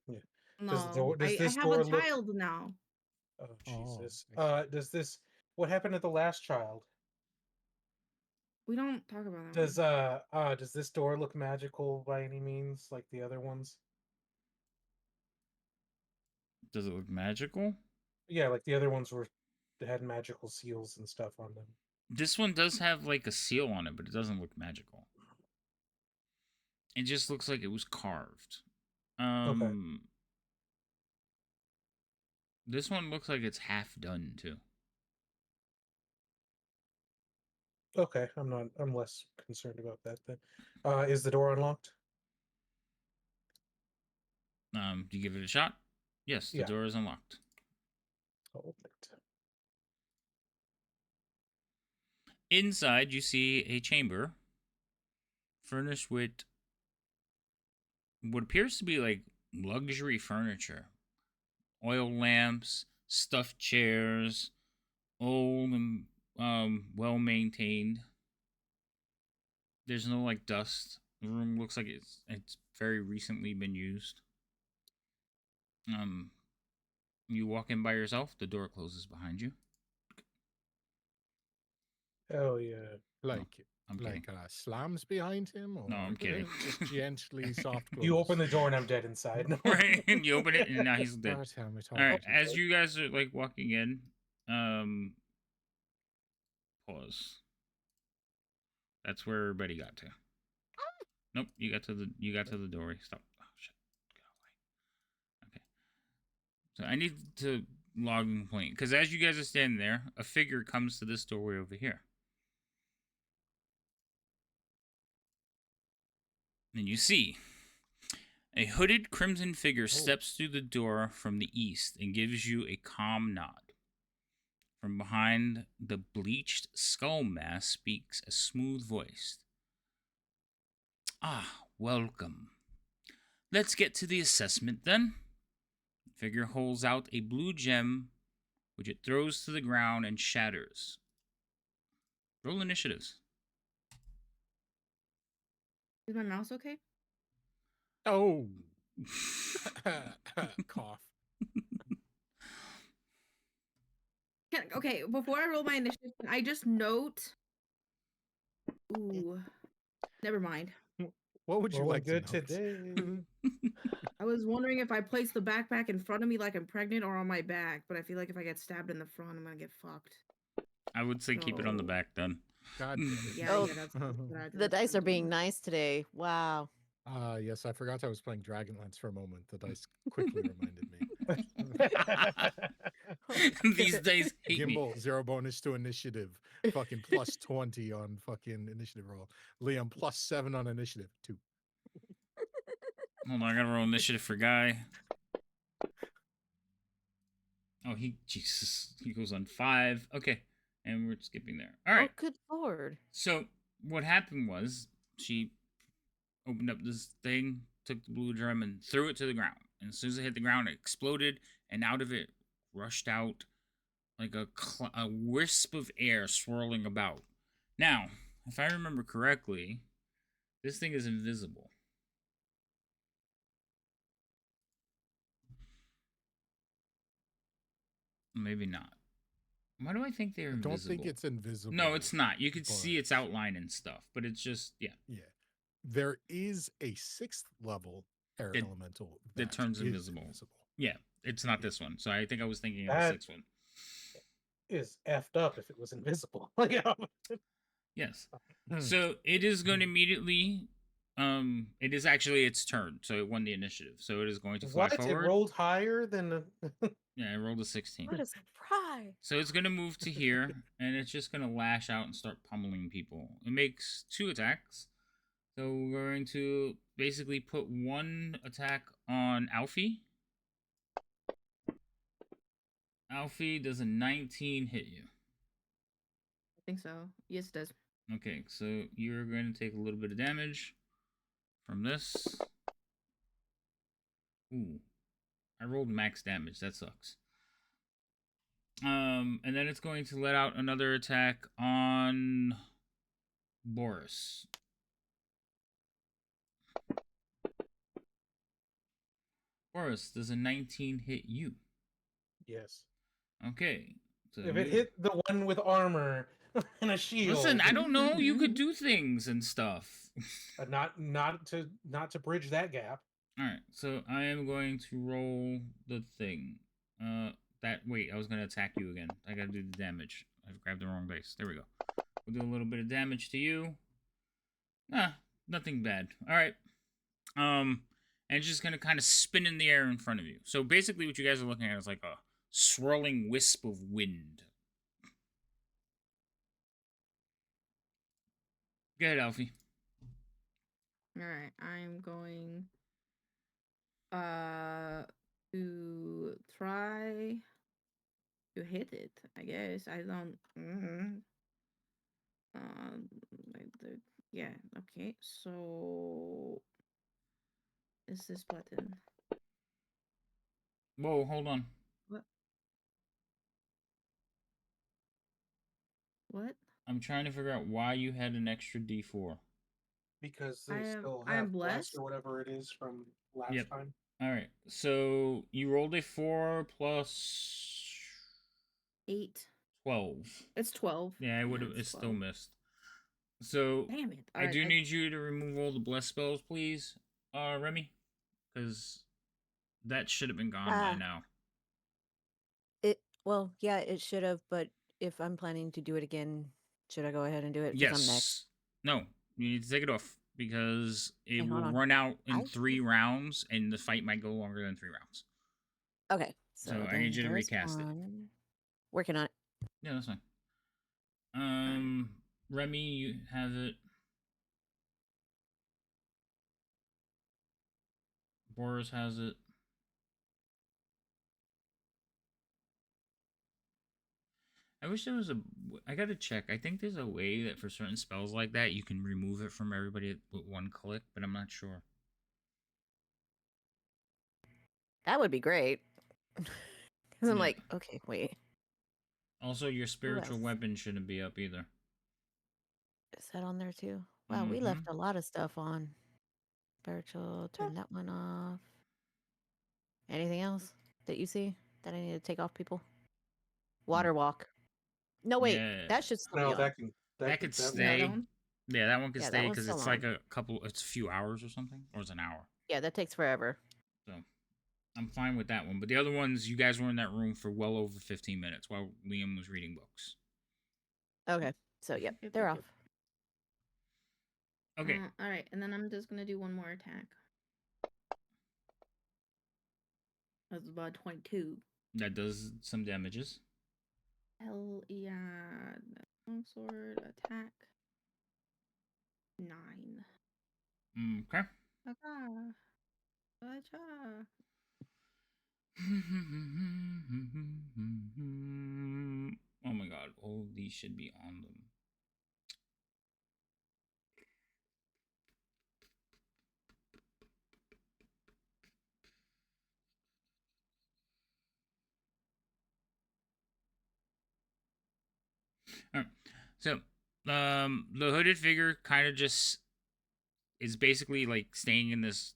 Yeah. No, I have a child now. Oh, Jesus. Oh, what happened to the last child? We don't talk about that. Does this door look magical by any means, like the other ones? Does it look magical? Yeah, like the other ones had magical seals and stuff on them. This one does have like a seal on it, but it doesn't look magical. It just looks like it was carved. Okay. This one looks like it's half done too. Okay, I'm less concerned about that then. Is the door unlocked? Do you give it a shot? Yes, the door is unlocked. I'll open it. Inside, you see a chamber furnished with what appears to be like luxury furniture. Oil lamps, stuffed chairs, old and well maintained. There's no like dust. The room looks like it's very recently been used. You walk in by yourself, the door closes behind you. Oh yeah. I'm kidding. slams behind him? Or No, I'm kidding. Just gently soft close. You open the door and I'm dead inside. No. Right, and you open it and now he's dead. All Alright, as you guys are like walking in, pause. That's where everybody got to. Nope, you got to the doorway. Stop. Oh shit. Get away. Okay. So I need to log in point. Because as you guys are standing there, a figure comes to this doorway over here. And you see a hooded crimson figure steps through the door from the east and gives you a calm nod. From behind the bleached skull mask speaks a smooth voice. Ah, welcome. Let's get to the assessment then. The figure holds out a blue gem, which it throws to the ground and shatters. Roll initiatives. Is my mouse okay? Oh. Cough. Okay, before I roll my initiative, can I just note. Ooh, never mind. What would you Rolling like to good note? today. I was wondering if I place the backpack in front of me like I'm pregnant or on my back, but I feel like if I get stabbed in the front, I'm gonna get fucked. I would say keep it on the So- back then. God damn it. Yeah, Oh, yeah, that's what I The dice are being nice today. Wow. Yes, I forgot I was playing Dragonlance for a moment. The dice quickly reminded me. These days hate me. Gimbal, 0 bonus to initiative. Fucking plus 20 on fucking initiative roll. Liam, plus 7 on initiative. 2. Hold on, I gotta roll initiative for Guy. Oh, he goes on 5. Okay, and we're skipping there. All right. Oh, good lord. So what happened was she opened up this thing, took the blue drum, and threw it to the ground. And as soon as it hit the ground, it exploded, and out of it rushed out like a wisp of air swirling about. Now, if I remember correctly, this thing is invisible. Maybe not. Why do I think they're I invisible? don't think it's invisible. No, it's not. You could see but- its outline and stuff, but it's just, yeah. Yeah. There is a 6th level air That- elemental that turns is invisible. Yeah, it's not this one. So I think I was thinking of the That- 6th one. Is effed up if it was invisible. Like, Yes. Hmm. So it is going to immediately. It is actually its turn, so it won the initiative. So it is going to fly what? It forward. rolled higher than. Yeah, I rolled a 16. What a surprise. So it's going to move to here, and it's just going to lash out and start pummeling people. It makes 2 attacks. So we're going to basically put 1 attack on Alfie. Alfie, does a 19 hit you? I think so. Yes, it does. Okay, so you're going to take a little bit of damage from this. Ooh, I rolled max damage. That sucks. And then it's going to let out another attack on Boris. Boris, does a 19 hit you? Yes. Okay. So If it hit the one with armor and a shield. Listen, I don't know. You could do things and stuff. Not to bridge that gap. All right. So I am going to roll the thing. Wait, I was going to attack you again. I got to do the damage. I've grabbed the wrong dice. There we go. We'll do a little bit of damage to you. Nothing bad. All right. And it's just going to kind of spin in the air in front of you. So basically what you guys are looking at is like a swirling wisp of wind. Go ahead, Alfie. All right, I'm going to try to hit it. I guess I don't. Like yeah. Okay, so is this button? Whoa, hold on. What? I'm trying to figure out why you had an extra D4. Because they I am- still I am have blessed blessed. or whatever it is from last Yep. time. All right. So you rolled a 4 plus 8. 12. It's 12. Yeah, it would have. it's It still 12. missed. So Damn it! I do need you to remove all the bless spells, please, Remy, because that should have been gone by Ah. now. Well, yeah, it should have, but if I'm planning to do it again, should I go ahead and do it? 'Cause I'm next. Yes. No, you need to take it off because it Hey, will hold on. run out in I- 3 rounds, and the fight might go longer than 3 rounds. Okay. So I then need you to there's recast it. one. Working on it. Yeah, that's fine. Remy, you have it. Boris has it. I wish there was a. I gotta check. I think there's a way that for certain spells like that you can remove it from everybody with 1 click, but I'm not sure. That would be great. Because I'm Yeah. like, okay, wait. Also, your spiritual else? weapon shouldn't be up either. Is that on there too? Wow, we Mm-hmm. left a lot of stuff on. Spiritual, turn that one off. Anything else that you see that I need to take off, people? Water walk. No, wait, Yeah, that should still be No, on. that could that Yeah, one. that stay. one. Yeah, that one could Yeah, that stay one's because still it's like on. a couple. It's a few hours or something, or it's an hour. Yeah, that takes forever. So I'm fine with that one. But the other ones, you guys were in that room for well over 15 minutes while Liam was reading books. Okay, so yep, Yep, they're yep, off. yep. Okay, All right, and then I'm just gonna do one more attack. That's about 22. that does some damages. Hell yeah! Longsword attack. 9. Okay. Ah, acha. Oh my god, all these should be on them. All right. So, the hooded figure kind of just is basically like staying in this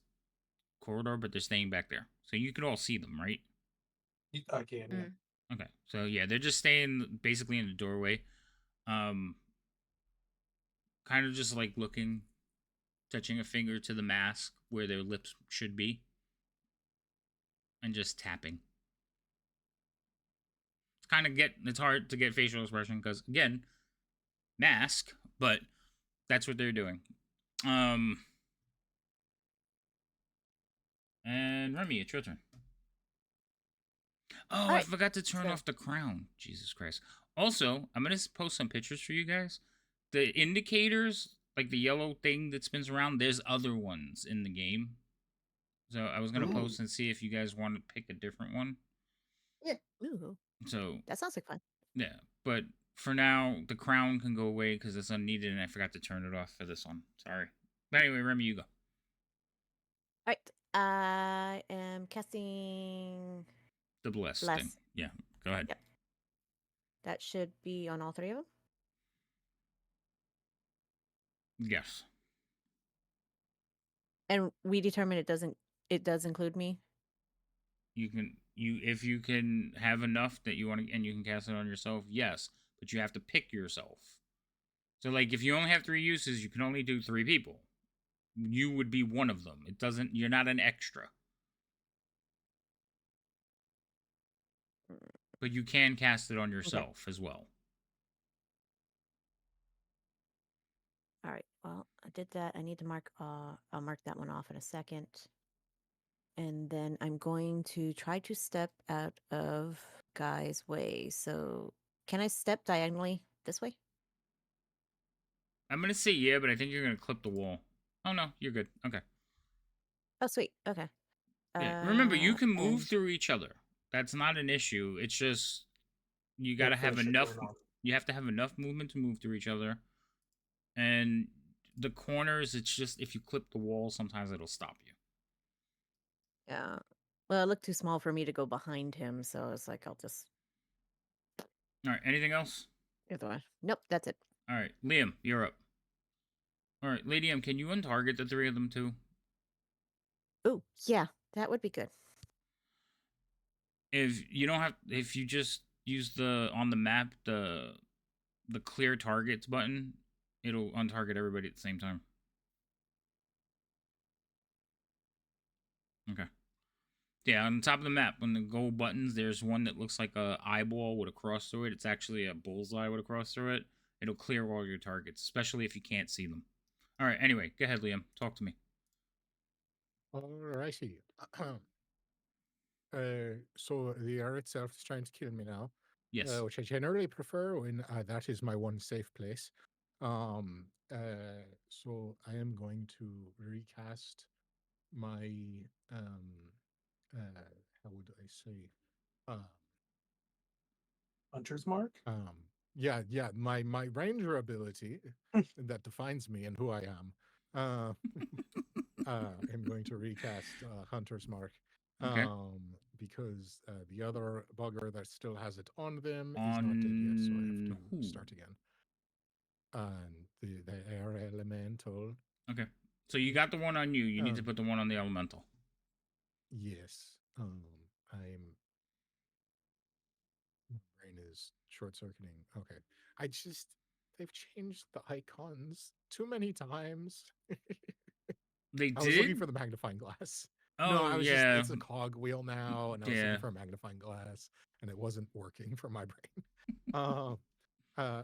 corridor, but they're staying back there. So you can all see them, right? I can. Yeah. Okay. So yeah, they're just staying basically in the doorway. Um, kind of just like looking, touching a finger to the mask where their lips should be, and just tapping. It's hard to get facial expression because again, mask, but that's what they're doing. And Remy, it's your turn. Oh, I Alright, forgot to turn so- off the crown. Jesus Christ. Also, I'm going to post some pictures for you guys. The indicators, like the yellow thing that spins around, there's other ones in the game. So I was going to post and see if you guys want to pick a different one. Yeah. Ooh, So, that sounds like fun. yeah. But for now, the crown can go away because it's unneeded and I forgot to turn it off for this one. Sorry. But anyway, Remy, you go. Alright, I am casting The blessed Bless. thing. Yeah, go ahead. Yep. That should be on all 3 of them. Yes. And we determine it does include me. If you can have enough that you want to and you can cast it on yourself, yes, but you have to pick yourself. So like if you only have 3 uses, you can only do 3 people. You would be one of them. You're not an extra. But you can cast it on yourself as well. All right. Well, I did that. I need to mark. I'll mark that one off in a second. And then I'm going to try to step out of Guy's way. So, can I step diagonally this way? I'm gonna say yeah, but I think you're gonna clip the wall. Oh no, you're good. Okay. Oh, sweet. Okay. Yeah. Remember, you can move and- through each other. That's not an issue. It's just you gotta have finish it enough. going on. You have to have enough movement to move through each other. And the corners, it's just if you clip the wall, sometimes it'll stop you. Yeah. Well, it looked too small for me to go behind him, so it's like I'll just. All right. Anything else? Either way. Nope, that's it. All right, Liam, you're up. All right, Lady M, can you untarget the 3 of them too? Oh, yeah, that would be good. If you just use on the map the clear targets button, it'll untarget everybody at the same time. Okay. Yeah, on the top of the map, on the gold buttons, there's one that looks like a eyeball with a cross through it. It's actually a bullseye with a cross through it. It'll clear all your targets, especially if you can't see them. All right, anyway, go ahead, Liam. Talk to me. Alrighty. So the air itself is trying to kill me now, Yes. which I generally prefer when that is my one safe place. So I am going to recast my how would I say Hunter's mark. yeah, my ranger ability that defines me and who I am. I'm going to recast Hunter's Mark. Okay. Because the other bugger that still has it on them is not dead yet, so I have to who? start again. And the air elemental. Okay. So you got the one on you. You need to put the one on the elemental. Yes. I'm. My brain is short circuiting. Okay. They've changed the icons too many times. They I was looking did? for the magnifying glass. Oh, No, I was yeah. it's a cog wheel now, and I was Yeah. looking for a magnifying glass, and it wasn't working for my brain.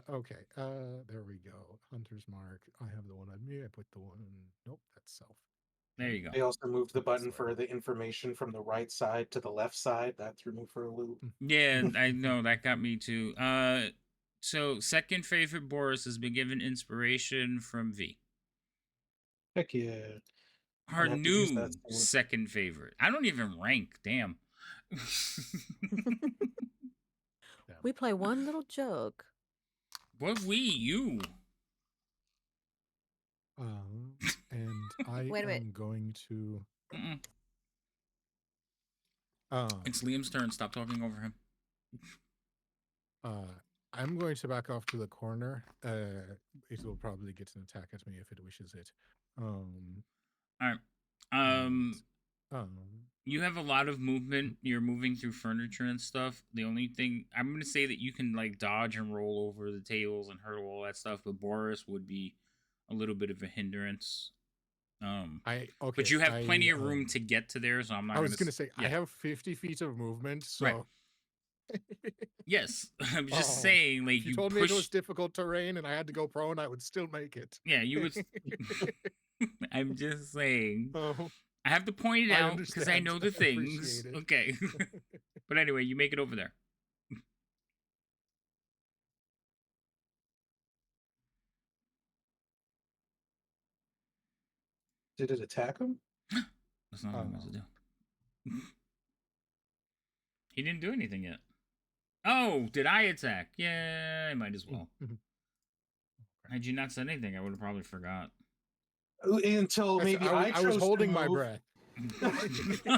Okay. There we go. Hunter's mark. I have the one on me. I put the one. Nope, that's self. There you go. They also moved the Put button slide. for the information from the right side to the left side. That threw me for a loop. Yeah, I know. That got me too. So second favorite Boris has been given inspiration from V. Heck yeah. Her I'm gonna have to use new that soon. second favorite. I don't even rank. Damn. We play one little joke. What you? And I Wait a minute. am going to. Mm-mm. Um, It's Liam's turn. Stop talking over him. I'm going to back off to the corner. It will probably get an attack at me if it wishes it. All right. and, You have a lot of movement. You're moving through furniture and stuff. The only thing I'm gonna say that you can like dodge and roll over the tables and hurdle all that stuff, but Boris would be a little bit of a hindrance. But you have plenty of room to get to there, so I'm not. I was gonna say I have 50 feet of movement, so. Right. Yes, I'm just saying. Like if you told me it was difficult terrain and I had to go prone, I would still make it. Yeah, you would. I'm just saying. Oh, I have to point it I out because I understand. know the I things. appreciate it. Okay. But anyway, you make it over there. Did it attack him? That's not what I'm supposed to do. He didn't do anything yet. Oh, did I attack? Yeah, I might as well. Had you not said anything, I would have probably forgot. Until maybe I was holding my move. breath.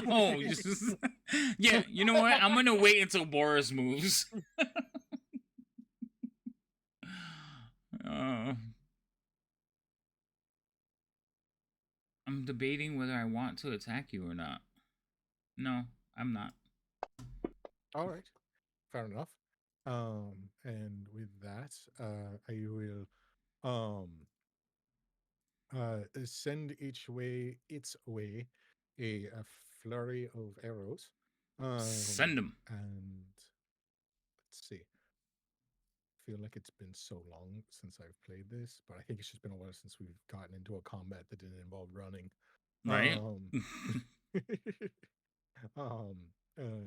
Oh, yeah. You know what? I'm gonna wait until Boris moves. I'm debating whether I want to attack you or not. No, I'm not. All right, fair enough. And with that, I will send its way a flurry of arrows. Send them. And let's see. I feel like it's been so long since I've played this, but I think it's just been a while since we've gotten into a combat that didn't involve running. Right.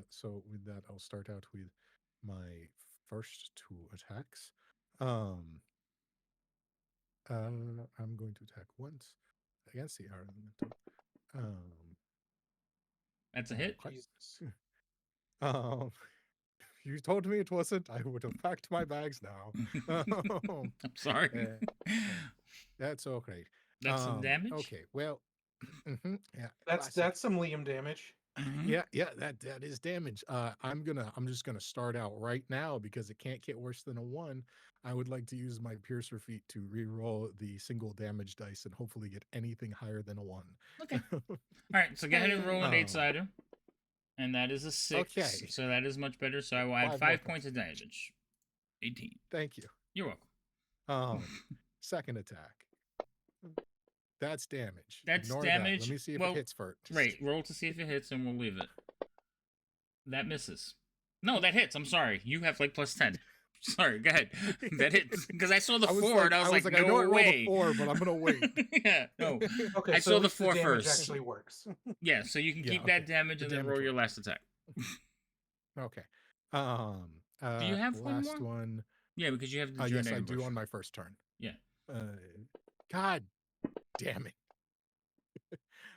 So with that, I'll start out with my first two attacks. I'm going to attack once against the elemental. That's a hit. Jesus. You told me it wasn't. I would have packed my bags now. I'm sorry. That's okay. That's some damage. Okay, well, yeah, That's some Liam damage. yeah, that is damage. I'm just gonna start out right now because it can't get worse than a 1. I would like to use my piercer feat to re-roll the single damage dice and hopefully get anything higher than a 1. Okay. All right, so go ahead and roll an 8-sider. And that is a 6. Okay. So that is much better. So I will add 5 points of damage. 18. Thank you. You're welcome. Second attack. That's damage. That's Ignore damage. That. Let me see if it hits first. Right. Roll to see if it hits, and we'll leave it. That misses. No, that hits. I'm sorry. You have like plus 10. Sorry. Go ahead. That hits because I saw the 4 and I was like, no I know I rolled way. a 4, but I'm gonna wait. Yeah. No. Okay. I so saw at the least 4 damage first. actually works. Yeah. So you can Yeah, keep okay. that damage The and then damage roll your works. last attack. Okay. Do you have one last more? one? Yeah, because you have the Yes, Dread I do Ambush. on my first turn. Yeah. God damn it.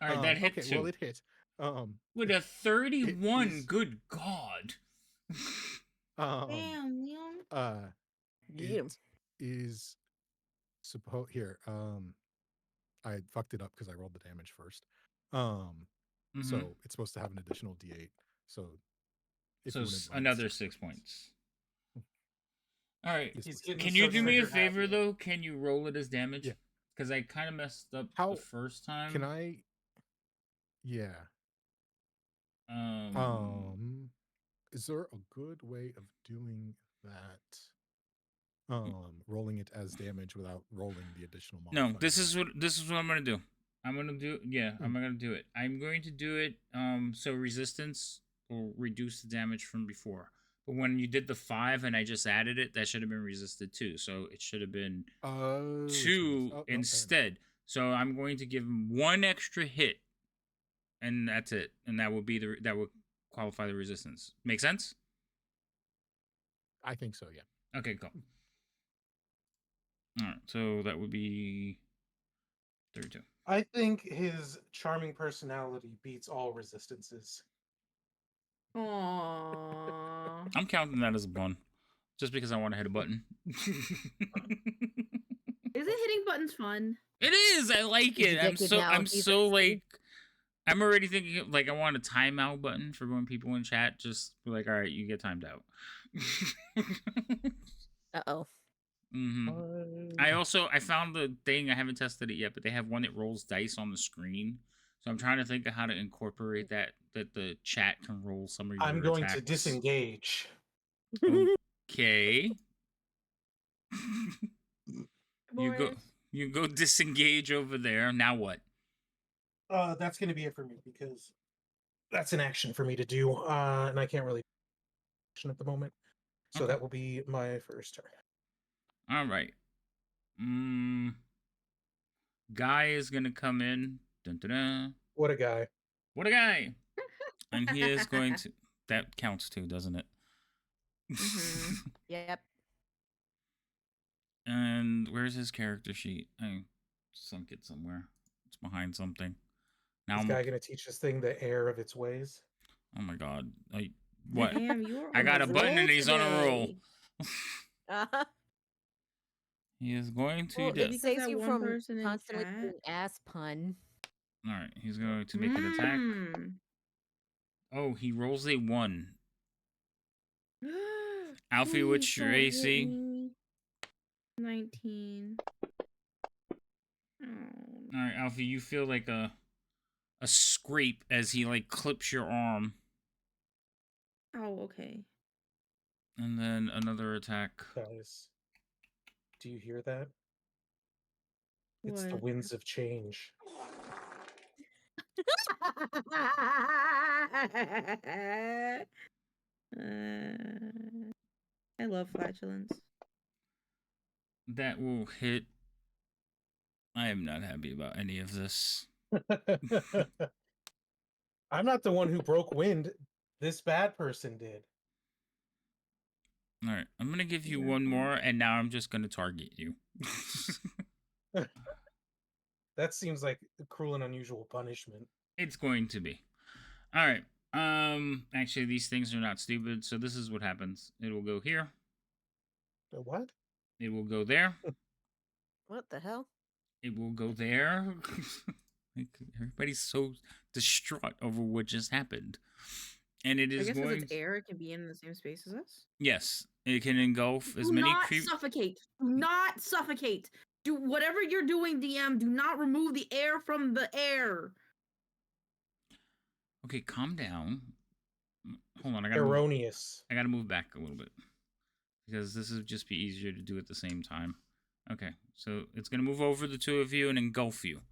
All right, that hit okay, too. well, it hit. With a 31, good God. Damn, Leon. It is supposed here. I fucked it up because I rolled the damage first. So it's supposed to have an additional D8. So another 6 points. All right. Yes, He's please. getting Can so you do me a trigger favor happy. though? Can you roll it as damage? Yeah. Because I kind of messed up How- the first time. Can I? Yeah. Is there a good way of doing that? Rolling it as damage without rolling the additional modifier. No, this is what I'm gonna do. I'm gonna do I'm gonna do it. I'm going to do it so resistance will reduce the damage from before. But when you did the 5 and I just added it, that should have been resisted too. So it should have been 2 instead. So I'm going to give him 1 extra hit, and that's it. And that would qualify the resistance. Make sense? I think so. Yeah. Okay, cool. All right, so that would be 32. I think his charming personality beats all resistances. Aww. I'm counting that as a bun, just because I want to hit a button. Isn't hitting buttons fun? It is. I like He's it. addicted now. I'm He's so addicted. like. I'm already thinking like I want a timeout button for when people in chat just be like, all right, you get timed out. Uh-oh. I found the thing. I haven't tested it yet, but they have one that rolls dice on the screen. So I'm trying to think of how to incorporate that the chat can roll some of your I'm going attacks. to disengage. Okay. Boris. You go disengage over there. Now what? That's going to be it for me because that's an action for me to do, and I can't really action at the moment. So Okay. that will be my first turn. All right. Guy is gonna come in. Dun, dun, dun. What a guy! What a guy! And he is going to. That counts too, doesn't it? Yep. And where's his character sheet? I sunk it somewhere. It's behind something. Now Is I'm. guy going to teach this thing the error of its ways? Oh my god! What? Damn, you are I got a on button roll and he's on a roll. today. Uh-huh. He is going to. Well, do- it Because saves that you one from person in constantly chat- doing ass pun. All right, he's going to make an attack. Oh, he rolls a 1. Alfie, Please what's your don't hit AC? me. 19. Oh. All right, Alfie, you feel like a scrape as he like clips your arm, Oh, okay. and then another attack. Guys, do you hear that? It's the What? winds of change. I love flatulence. That will hit. I am not happy about any of this. I'm not the one who broke wind. This bad person did. All right, I'm gonna give you Yeah. one more, and now I'm just gonna target you. That seems like a cruel and unusual punishment. It's going to be. All right. Actually, these things are not stupid. So this is what happens. It will go here. What? It will go there. What the hell? It will go there. Like, everybody's so distraught over what just happened. And it I is guess because going. it's air, it can be in the same space as us. Yes, it can engulf as Do many not creep. suffocate. Do not suffocate. Do whatever you're doing, DM. Do not remove the air from the air. Okay, calm down. Hold on, I gotta move, Erroneous. I gotta move back a little bit because this would just be easier to do at the same time. Okay, so it's gonna move over the two of you and engulf you.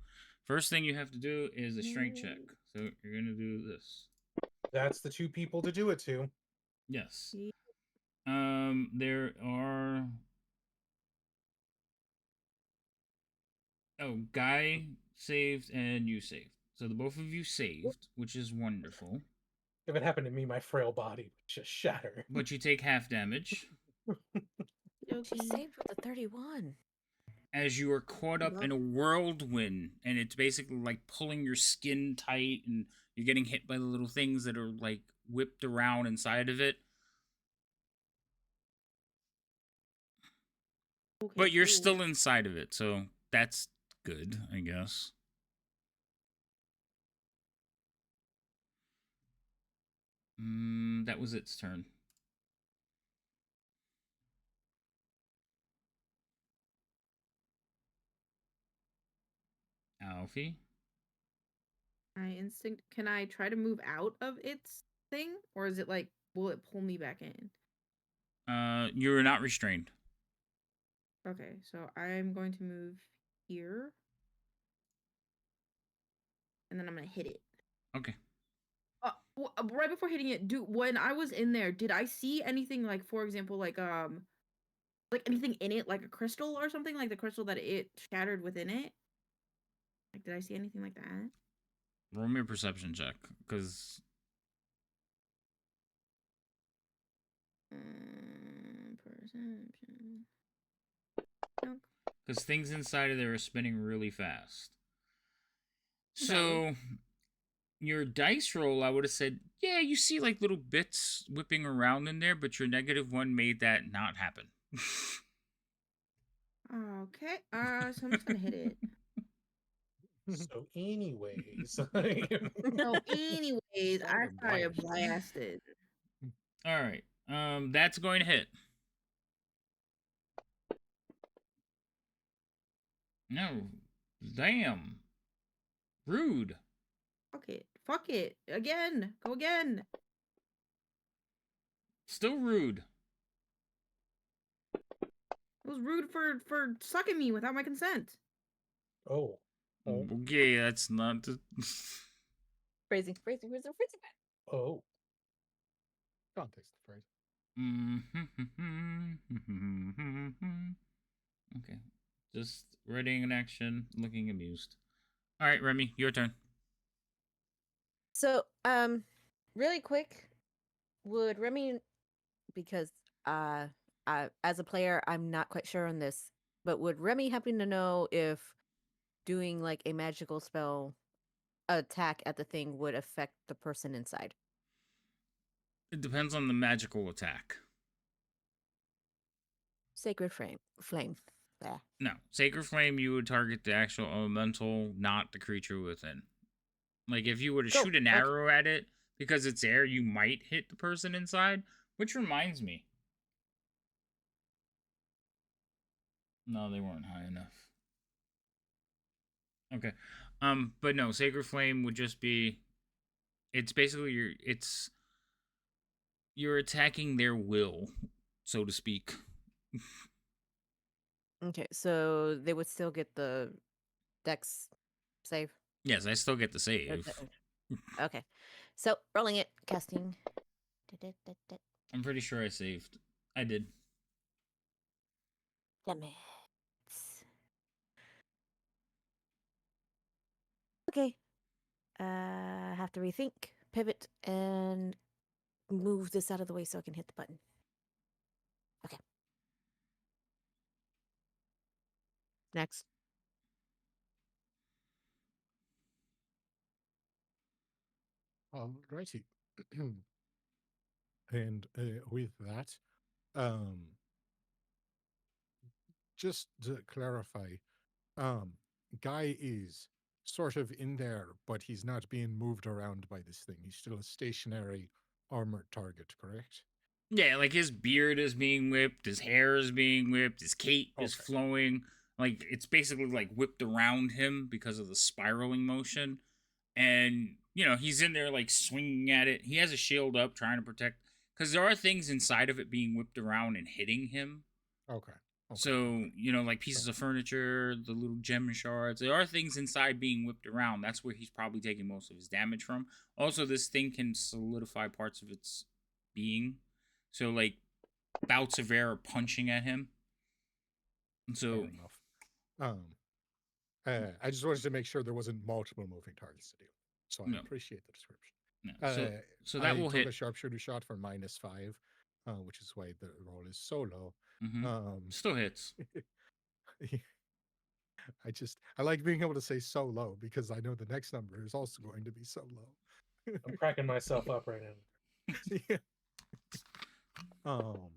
First thing you have to do is a strength check. So you're gonna do this. That's the two people to do it to. Yes. Ye- There are. Oh, Guy saved and you saved. So the both of you saved, which is wonderful. If it happened to me, my frail body would just shatter. But you take half damage She Yoki. saved with a 31. as you are caught up in a whirlwind, and it's basically like pulling your skin tight, and you're getting hit by the little things that are like whipped around inside of it. Okay, But you're cool. still inside of it, so that's good, I guess. That was its turn. Alfie. My instinct. Can I try to move out of its thing, or is it like, will it pull me back in? You're not restrained. Okay, so I'm going to move here, and then I'm gonna hit it. Okay. Right before hitting it, when I was in there, did I see anything like, for example, like anything in it, like a crystal or something, like the crystal that it shattered within it? Like, did I see anything like that? Roll me a perception check, because Perception. because things inside of there are spinning really fast. So your dice roll, I would have said, yeah, you see like little bits whipping around in there, but your -1 made that not happen. Okay. So I'm just gonna hit it. So, anyways, So, anyways, I Sounded got it biased. blasted. All right. That's going to hit. No. Damn. Rude. Fuck it. Fuck it. Again. Go again. Still rude. It was rude for sucking me without my consent. oh, Okay, that's not. Phrasing. oh, Context the phrase. Okay. Just readying an action, looking amused. All right, Remy, your turn. So, really quick, would Remy, because as a player, I'm not quite sure on this, but would Remy happen to know if doing like a magical spell attack at the thing would affect the person inside? It depends on the magical attack. Sacred flame. Yeah. No, Sacred Flame, you would target the actual elemental, not the creature within. Like, if you were to Cool, shoot an okay. arrow at it, because it's air, you might hit the person inside. Which reminds me. No, they weren't high enough. Okay. But no, Sacred Flame would just be... It's basically you're attacking their will, so to speak. Okay, so they would still get the dex save. Yes, I still get the Or save. Okay, so rolling it, casting. I'm pretty sure I saved. I did. Damn it. Okay. I have to rethink, pivot, and move this out of the way so I can hit the button. Okay. Next. Righty. And with that, just to clarify, Guy is sort of in there, but he's not being moved around by this thing. He's still a stationary armored target, correct? Yeah, like his beard is being whipped, his hair is being whipped, his cape is Okay. flowing. Like, it's basically like whipped around him because of the spiraling motion. And, he's in there like swinging at it. He has a shield up trying to protect. Because there are things inside of it being whipped around and hitting him. Okay. So, like pieces of furniture, the little gem shards, there are things inside being whipped around. That's where he's probably taking most of his damage from. Also, this thing can solidify parts of its being. So, like, bouts of air are punching at him. And so, fair enough. I just wanted to make sure there wasn't multiple moving targets to deal with. So I appreciate the description. no. So that will took hit. a sharpshooter shot for -5, which is why the roll is so low. Still hits. I like being able to say so low because I know the next number is also going to be so low. I'm cracking myself up right now. Yeah. All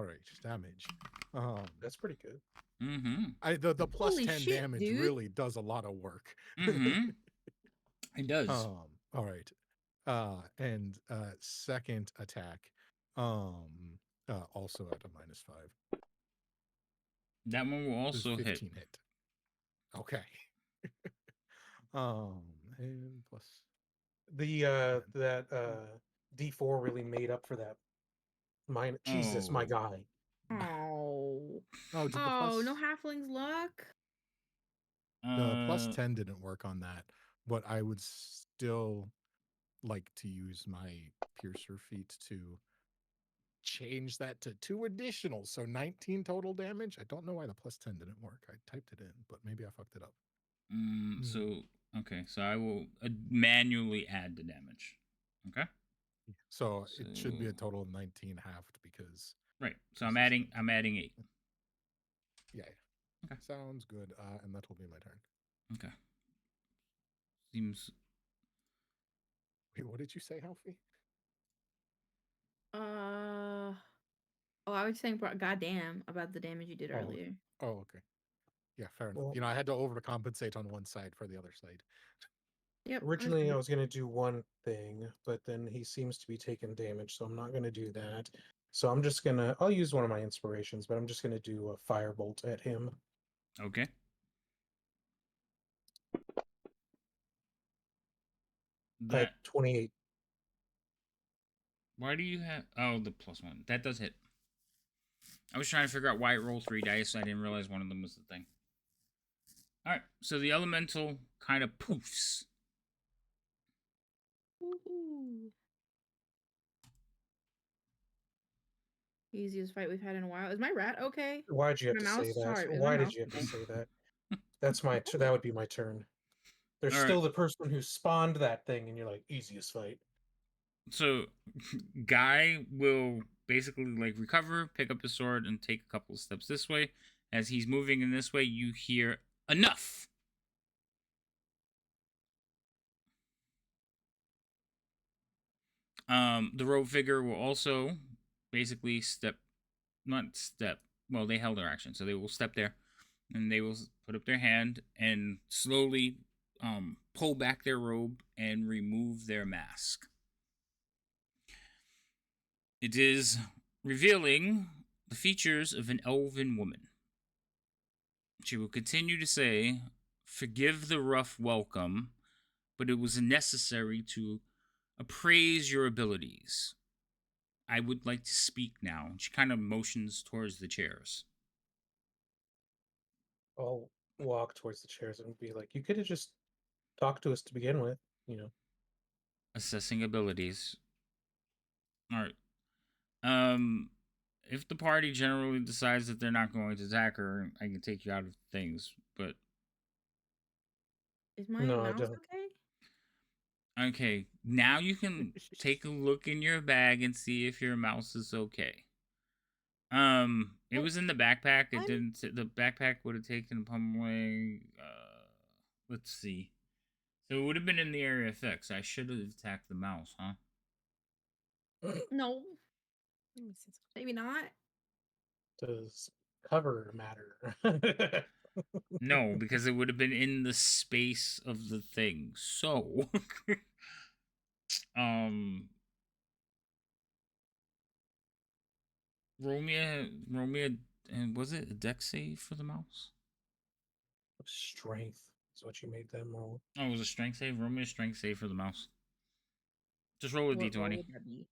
right, damage. That's pretty good. The plus Holy 10 shit, damage dude. really does a lot of work. It does. All right. And second attack, also at a -5. That one will also 15 hit. Okay. And plus The that D4 really made up for that. Mine, Jesus, my Oh. guy. Oh. oh, did Oh, no halflings luck? the plus Uh, 10 didn't work on that, but I would still like to use my piercer feat to change that to 2 additional, so 19 total damage. I don't know why the plus 10 didn't work. I typed it in, but maybe I fucked it up. so okay, so I will manually add the damage. Okay. So So it should be a total of 19 halved because right. So this I'm is adding 8. yeah. Okay. Sounds good. And that will be my turn. Okay. Seems Wait, what did you say, Halfie? Oh, I was saying goddamn about the damage you did Oh, earlier. Oh, okay. Yeah, fair enough. Well, You know, I had to overcompensate on one side for the other side. Yep. originally, I was going to do one thing, but then he seems to be taking damage, so I'm not going to do that. So I'm just going to, I'll use one of my inspirations, but I'm just going to do a firebolt at him. okay. At That 28. why do you have the +1? That does hit. I was trying to figure out why it rolled 3 dice. I didn't realize one of them was the thing. All right, so the elemental kind of poofs. Woohoo. Easiest fight we've had in a while. Is my rat okay? Why'd you have My to mouse? say that? Sorry, is my Why did mouse you have to okay? say that? That would be my turn. There's All right. still the person who spawned that thing, and you're like, easiest fight. So, Guy will basically like recover, pick up the sword, and take a couple of steps this way. As he's moving in this way, you hear enough. The rogue figure will also basically not step. Well, they held their action, so they will step there, and they will put up their hand and slowly pull back their robe and remove their mask. It is revealing the features of an elven woman. She will continue to say, "Forgive the rough welcome, but it was necessary to appraise your abilities. I would like to speak now." She kind of motions towards the chairs. I'll walk towards the chairs and be like, you could have just talked to us to begin with, you know. Assessing abilities. Alright. If the party generally decides that they're not going to attack her, I can take you out of things, but Is my No, I mouse don't. okay? okay. Now you can take a look in your bag and see if your mouse is okay. It was in the backpack. It I'm- didn't. The backpack would have taken pummeling. Let's see. So it would have been in the area effects. I should have attacked the mouse, huh? No, Let me see something. maybe not. Does cover matter? No, because it would have been in the space of the thing. So, um, Romeo, and was it a deck save for the mouse? Strength is what you made them roll. Oh, it was a strength save. Romeo strength save for the mouse. Just roll a What d20. would that be?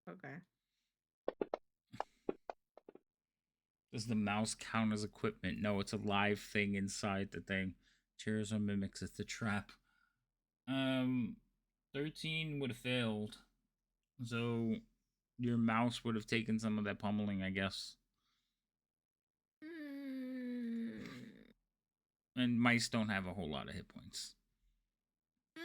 Okay. Does the mouse count as equipment? No, it's a live thing inside the thing. Chairs are mimics. It's a trap. 13 would have failed. So your mouse would have taken some of that pummeling, I guess. Mm. And mice don't have a whole lot of hit points. Mm.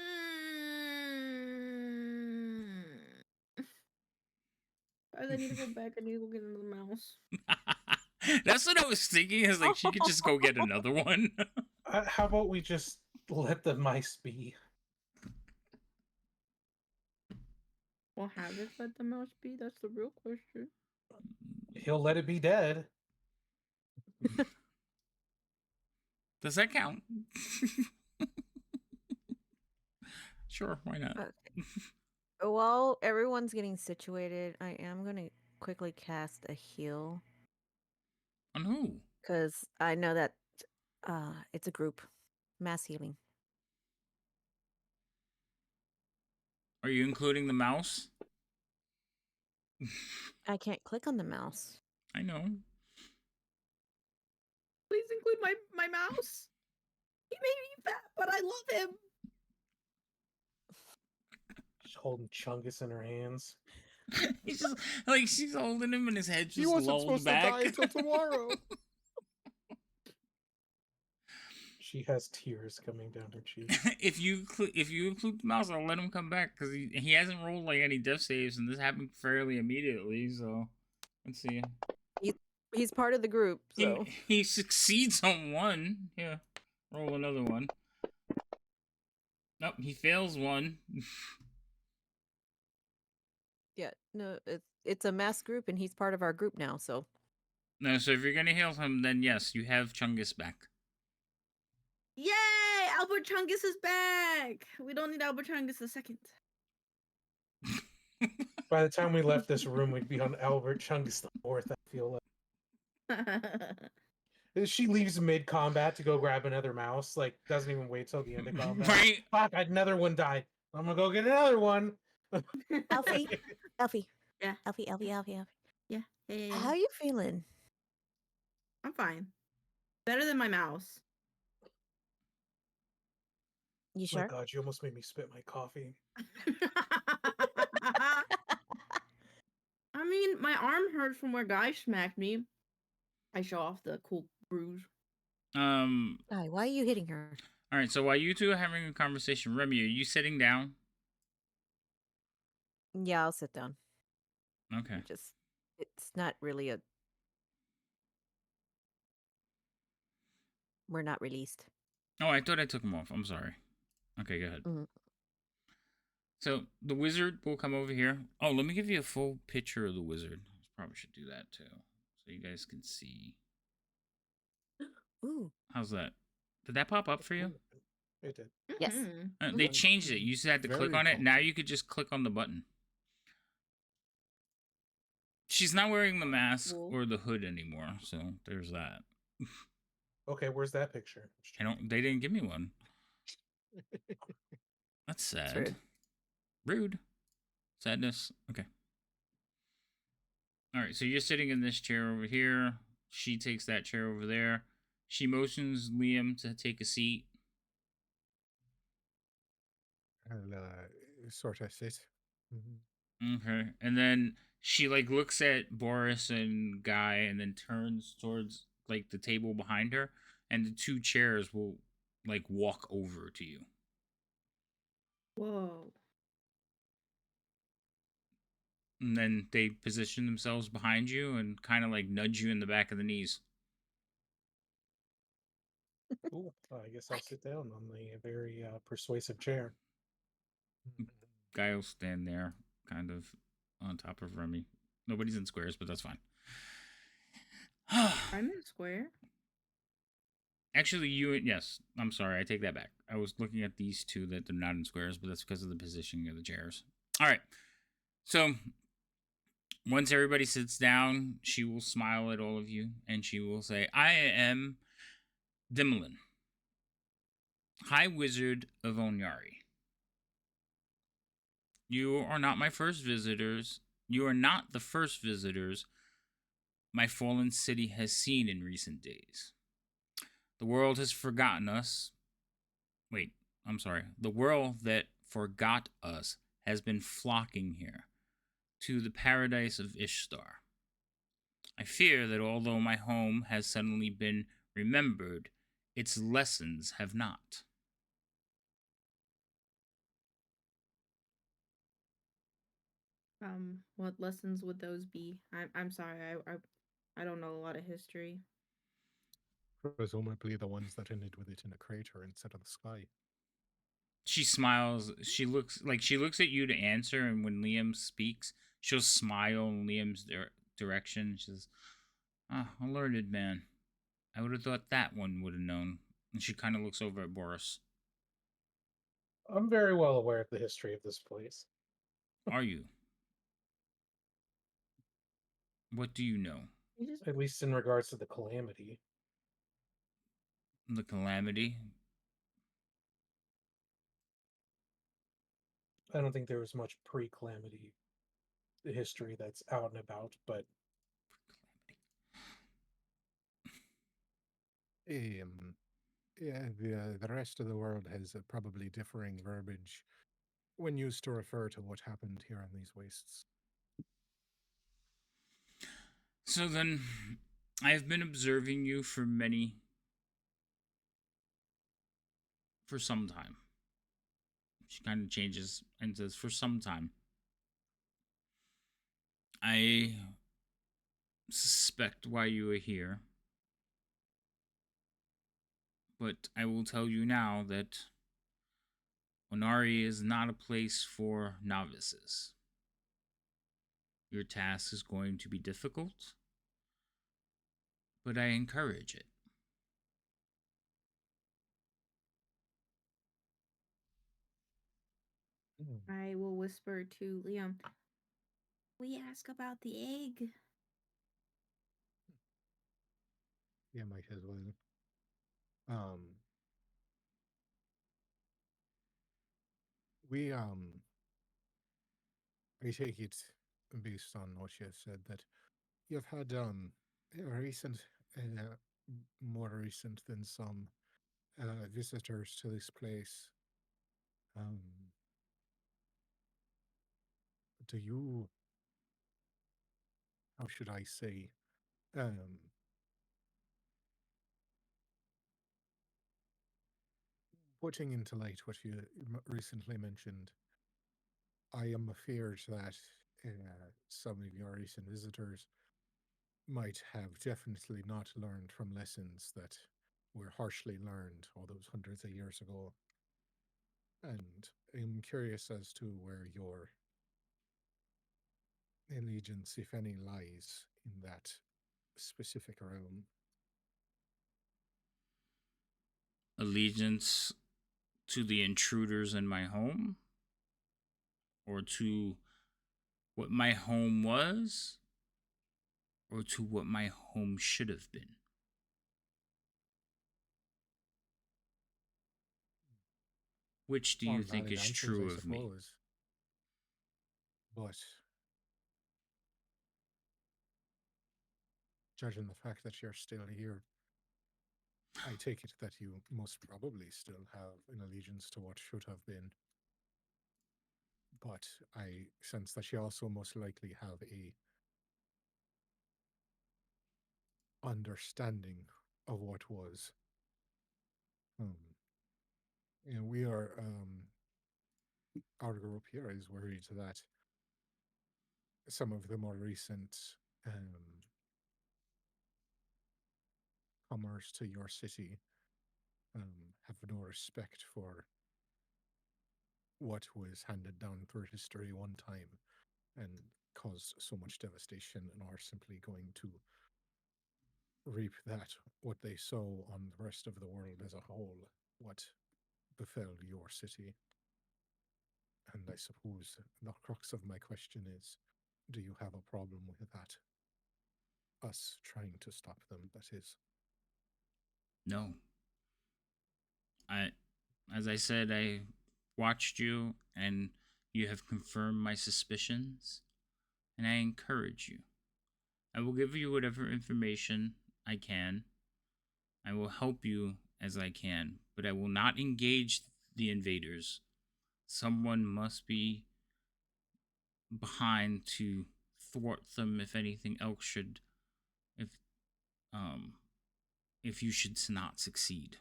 I need to go back. I need to go get another mouse. That's what I was thinking. Is like she could just go get another one. How about we just let the mice be? Well, have it let the mouse be? That's the real question. He'll let it be dead. Does that count? Sure, why not? Okay. While everyone's getting situated, I am going to quickly cast a heal On who? because I know that it's a group. mass healing. Are you including the mouse? I can't click on the mouse. I know. Please include my mouse. He made me fat, but I love him. She's holding Chungus in her hands. He's just like she's holding him and his head He just wasn't lulled supposed back. to die until tomorrow. She has tears coming down her cheeks. if you include the mouse, I'll let him come back because he hasn't rolled like any death saves, and this happened fairly immediately. So let's see. He's part of the group, so He succeeds on one. Yeah, roll another one. Nope, he fails one. yeah. No, it's a mass group, and he's part of our group now. So No, so if you're gonna heal him, then yes, you have Chungus back. Yay! Albert Chungus is back. We don't need Albert Chungus a second. By the time we left this room, we'd be on Albert Chungus the Fourth. I feel like she leaves mid combat to go grab another mouse. Like doesn't even wait till the end of combat. Right? Fuck! Another one died. I'm gonna go get another one. Alfie, Alfie, Yeah. Alfie. Yeah. Hey. How you feeling? I'm fine. Better than my mouse. You My sure? God, you almost made me spit my coffee. I mean, my arm hurt from where Guy smacked me. I show off the cool bruise. Guy, why are you hitting her? All right. So while you two are having a conversation, Remy, are you sitting down? Yeah, I'll sit down. Okay. It's not really a. We're not released. Oh, I thought I took him off. I'm sorry. Okay, go ahead. Mhm. So the wizard will come over here. Oh, let me give you a full picture of the wizard. Probably should do that too, so you guys can see. Ooh. How's that? Did that pop up for you? It did. Yes. Mhm. They changed it. You just had to click Very on it. cool. Now you could just click on the button. She's not wearing the mask Cool. or the hood anymore, so there's that. Okay, where's that picture? They didn't give me one. That's sad. rude. Rude. Sadness. Okay. All right, so you're sitting in this chair over here. She takes that chair over there. She motions Liam to take a seat. I'll sort of sit. Okay. And then she like looks at Boris and Guy and then turns towards like the table behind her, and the two chairs will like walk over to you. Whoa. And then they position themselves behind you and kind of like nudge you in the back of the knees. Cool. I guess I'll sit down on the very persuasive chair. Guy will stand there, kind of on top of Remy. Nobody's in squares, but that's fine. I'm in square. Actually, yes. I'm sorry. I take that back. I was looking at these two that they're not in squares, but that's because of the positioning of the chairs. All right. So once everybody sits down, she will smile at all of you and she will say, I am Dimlin, High Wizard of Onyari. You are not my first visitors. You are not the first visitors my fallen city has seen in recent days. The world has forgotten us. Wait, I'm sorry. The world that forgot us has been flocking here to the paradise of Ishtar. I fear that although my home has suddenly been remembered, its lessons have not. What lessons would those be? I'm sorry. I don't know a lot of history. Presumably the ones that ended with it in a crater instead of the sky. She smiles. She looks at you to answer, and when Liam speaks, she'll smile in Liam's direction. She says, "Ah, a learned man. I would have thought that one would have known." And she kind of looks over at Boris. I'm very well aware of the history of this place. Are you? What do you know? At least in regards to the calamity. The calamity? I don't think there was much pre-calamity history that's out and about, but Yeah, the rest of the world has probably differing verbiage when used to refer to what happened here on these wastes. So then, I've been observing you for some time. She kind of changes and says, for some time. I suspect why you are here. But I will tell you now that Onari is not a place for novices. Your task is going to be difficult, but I encourage it. I will whisper to Liam. We ask about the egg. Yeah, might as well. Um, we I take it based on what you have said that you've had a recent, uh, more recent than some visitors to this place. Um, do you? How should I say? Um, Putting into light what you recently mentioned, I am afeared that some of your recent visitors might have definitely not learned from lessons that were harshly learned all those hundreds of years ago. And I'm curious as to where your allegiance, if any, lies in that specific realm. Allegiance to the intruders in my home, or to what my home was, or to what my home should have been. Which do All you think valid is answers, I true of me? suppose. But judging the fact that you're still here, I take it that you most probably still have an allegiance to what should have been. But I sense that you also most likely have a understanding of what was. And we are, our group here is worried that some of the more recent comers to your city have no respect for what was handed down through history one time and caused so much devastation and are simply going to reap that what they sow on the rest of the world as a whole, what befell your city. And I suppose the crux of my question is, do you have a problem with that? Us trying to stop them, that is. No. I, as I said, I watched you and you have confirmed my suspicions, and I encourage you. I will give you whatever information I can. I will help you as I can, but I will not engage the invaders. Someone must be behind to thwart them if anything else should if um if you should not succeed.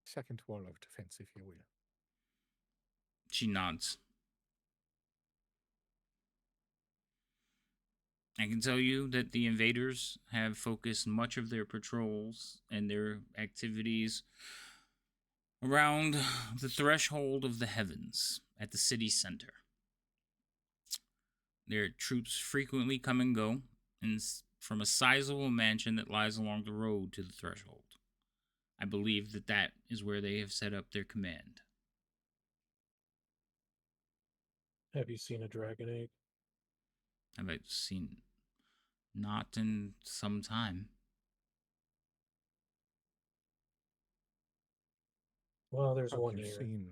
Second wall of defense, if you will. She nods. I can tell you that the invaders have focused much of their patrols and their activities around the threshold of the heavens at the city center. Their troops frequently come and go, and from a sizable mansion that lies along the road to the threshold. I believe that that is where they have set up their command. have you seen a dragon egg? Have I seen? Not in some time. Well, there's Have one you here. seen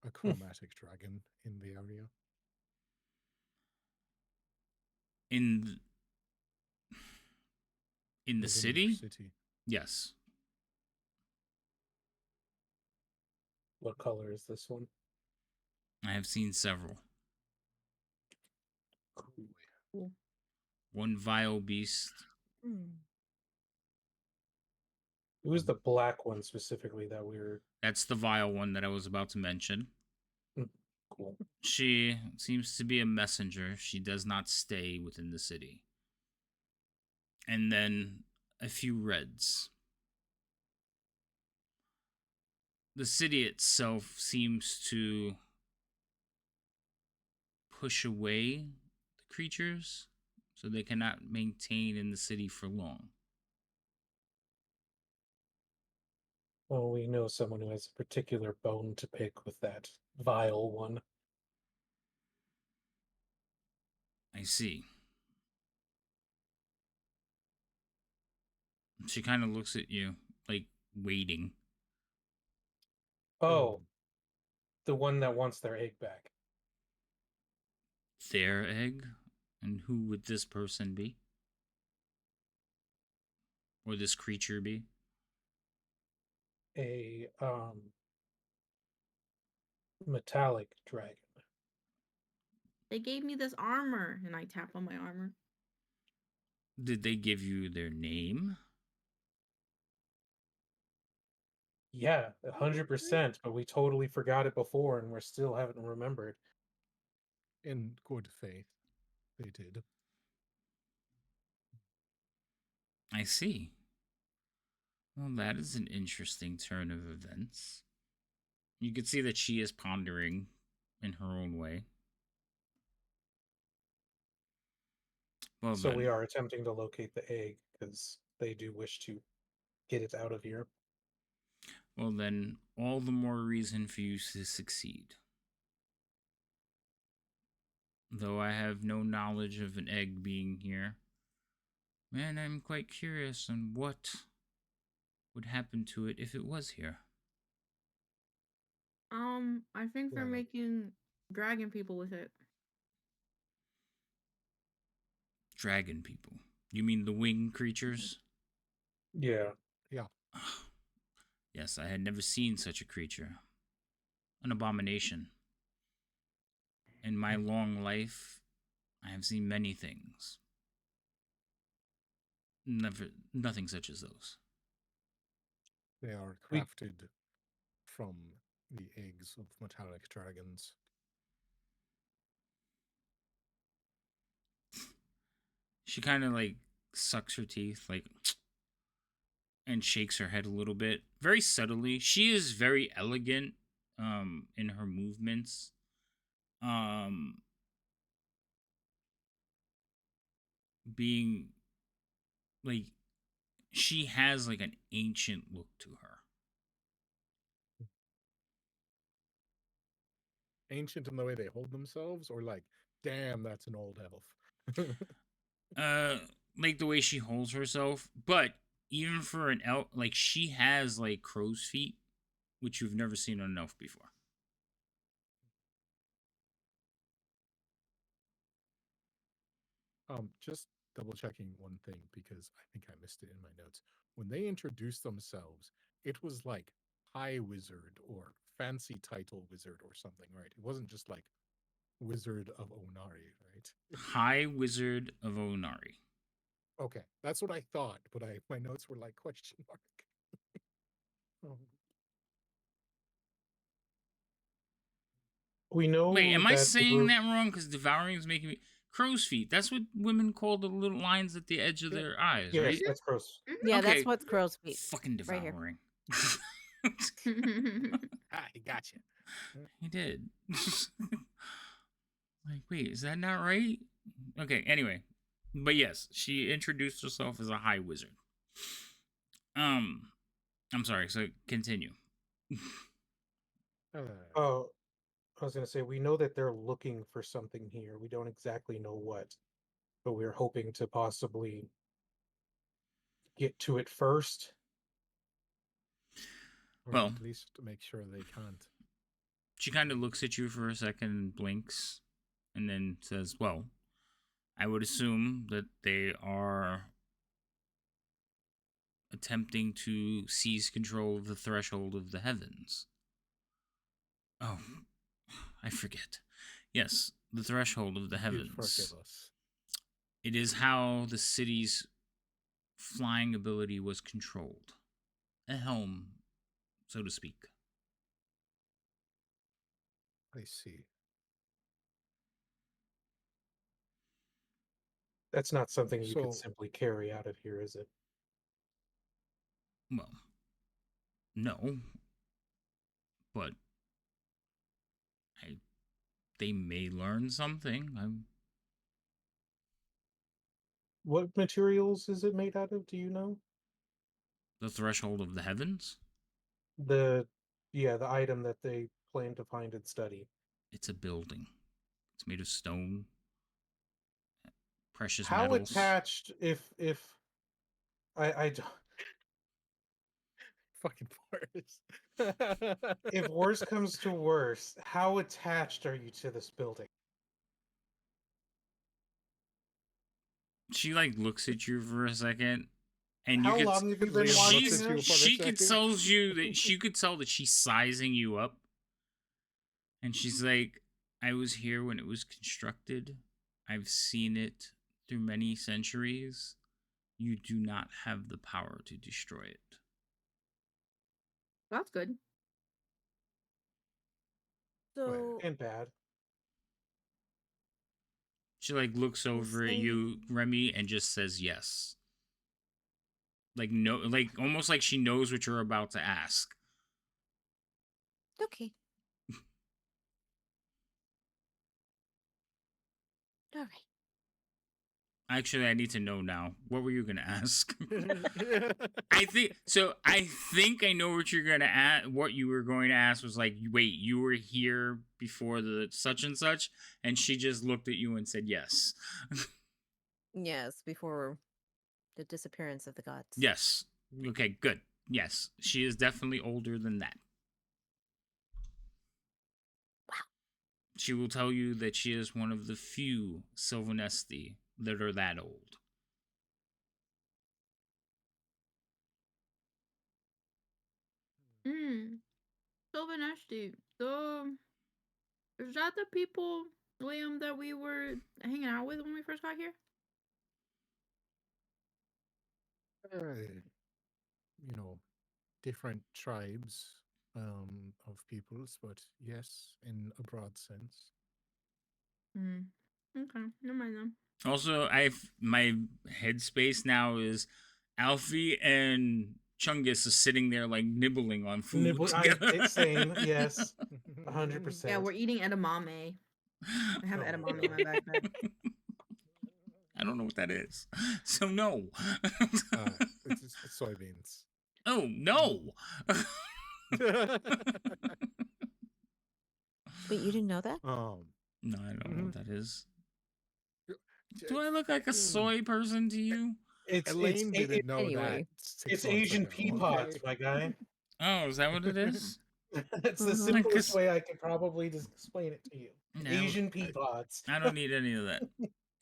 a chromatic dragon in the area? In the Within your city? city? Yes. What color is this one? I have seen several. Cool. One vile beast. Hmm. It was the black one specifically that we were That's the vile one that I was about to mention. cool. She seems to be a messenger. She does not stay within the city. And then a few reds. The city itself seems to push away the creatures so they cannot maintain in the city for long. Well, we know someone who has a particular bone to pick with that vile one. I see. She kind of looks at you, like waiting. Oh, the one that wants their egg back. Their egg? And who would this person be? Or this creature be? A metallic dragon. They gave me this armor, and I tap on my armor. Did they give you their name? Yeah, 100%. But we totally forgot it before, and we still haven't remembered. In good faith, they did. I see. Well, that is an interesting turn of events. You can see that she is pondering in her own way. Well, So then, we are attempting to locate the egg because they do wish to get it out of here. well then, all the more reason for you to succeed. Though I have no knowledge of an egg being here, and I'm quite curious on what would happen to it if it was here. I think they're Well, making dragon people with it. Dragon people. You mean the winged creatures? Yeah. Yes, I had never seen such a creature. An abomination. In my long life, I have seen many things. Nothing such as those. They are We- crafted from the eggs of metallic dragons. She kind of like sucks her teeth, like, and shakes her head a little bit, very subtly. She is very elegant, in her movements. Being like, she has like an ancient look to her. Ancient in the way they hold themselves, or like, damn, that's an old elf. Like the way she holds herself, but even for an elf, like she has like crow's feet, which you've never seen on an elf before. Just double checking one thing because I think I missed it in my notes. When they introduced themselves, it was like High Wizard or Fancy Title Wizard or something, right? It wasn't just like Wizard of Onari, right? High Wizard of Onari. Okay, that's what I thought, but my notes were like question mark. Oh, We know Wait, am I that the saying group. that wrong? Because devouring is making me crow's feet. That's what women call the little lines at the edge of Yeah. their eyes, Yes, right? that's gross. Yeah, Okay. that's what's crow's feet. Fucking Right here. devouring. he got you. He did. Like, wait, is that not right? Okay, anyway. But yes, she introduced herself as a high wizard. I'm sorry, so continue. Oh, I was going to say, we know that they're looking for something here. We don't exactly know what, but we're hoping to possibly get to it first. Or Well, at least to make sure they can't. she kind of looks at you for a second and blinks, and then says, "Well, I would assume that they are attempting to seize control of the threshold of the heavens." Oh, I forget. Yes, the threshold of the You heavens. forgive us. It is how the city's flying ability was controlled. A helm, so to speak. I see. That's not something you could So- simply carry out of here, is it? Well, no. But they may learn something. What materials is it made out of? Do you know? The threshold of the heavens? The item that they plan to find and study. It's a building. It's made of stone, precious How metals. attached if I don't Fucking Forrest. if worse comes to worse, how attached are you to this building? She looks at you for a second, and How you could. long have you been Liam watching looks at her? you for a She could second. tell you that she could tell that she's sizing you up, and she's like, "I was here when it was constructed. I've seen it through many centuries. You do not have the power to destroy it." That's good. So And bad. She looks over at you, Remy, and just says yes. No, almost like she knows what you're about to ask. okay. All right. Actually, I need to know now. What were you gonna ask? I think I know what you're gonna ask. What you were going to ask was wait, you were here before the such and such, and she just looked at you and said yes. Yes, before the disappearance of the gods. Yes. Okay, good. Yes, she is definitely older than that. Wow. She will tell you that she is one of the few Sylvanesti that are that old. Sylvanesti. So, is that the people, Liam, that we were hanging out with when we first got here? You know, different tribes of peoples, but yes, in a broad sense. Okay, never mind then. Also, my headspace now is Alfie and Chungus is sitting there nibbling on food together. Same, yes. Yeah, 100%. we're eating edamame. I have Oh my edamame in my God. backpack. I don't know what that is. So no. It's soybeans. Oh no. Wait, you didn't know that? No, I don't know what that is. Do I look like a soy person to you? Elaine didn't know anyway. that. It's Asian pea pods, my guy. Oh, is that what it is? That's the Mhm. simplest way I could probably just explain it to you. No, Asian pea pods. I don't need any of that.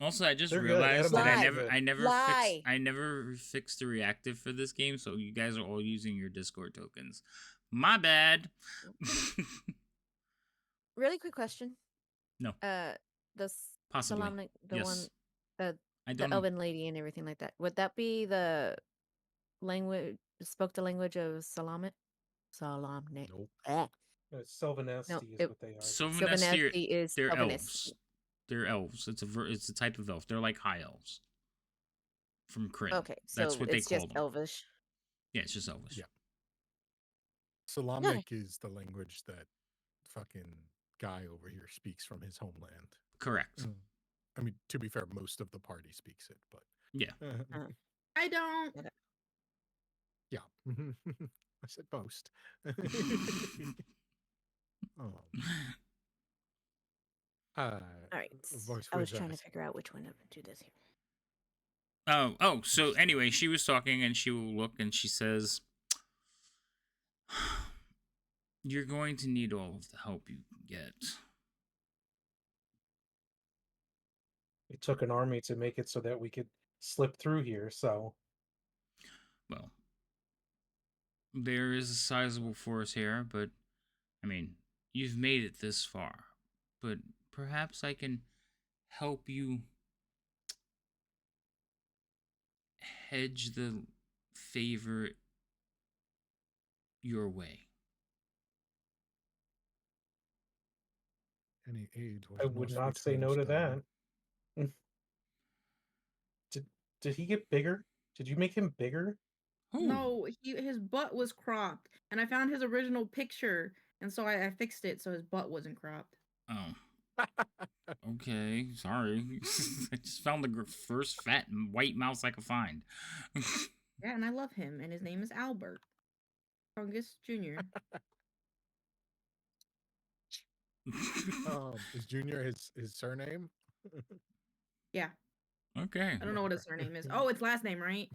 Also, I just They're good. realized that Edamame is good. I never fixed the reactive for this game, so you guys are all using your Discord tokens. My bad. Really quick question. No. The Possibly. Solomonic, the Yes. one, the I don't know. elven lady and everything like that. Would that be the language? Spoke the language of Solomonic? Solomonic. Nope. Sylvanesti No, is it- what they are. Sylvanesti is they're Sylvanist. elves. They're elves. It's a type of elf. They're like high elves from Kryn. Okay, so That's what they it's call just them. Elvish. Yeah, it's just elvish. Yeah. Solomonic is the language that fucking guy over here speaks from his homeland. Correct. I mean, to be fair, most of the party speaks it, but Yeah. I don't. Yeah. I said most. All right. Voice I was whiz trying to ass. figure out which one to do this here. So anyway, she was talking and she will look and she says, You're going to need all of the help you can get. It took an army to make it so that we could slip through here, so Well, there is a sizable force here, but I mean, you've made it this far. But perhaps I can help you hedge the favor your way. Any aid was I would most not say no to returned, that. Did he get bigger? Did you make him bigger? Who? No, his butt was cropped, and I found his original picture, and so I fixed it so his butt wasn't cropped. Oh. Okay, sorry. I just found the first fat and white mouse I could find. Yeah, and I love him, and his name is Albert Fungus Jr. Is Junior his surname? Yeah, Okay. I don't know what his surname is. Oh, it's last name, right?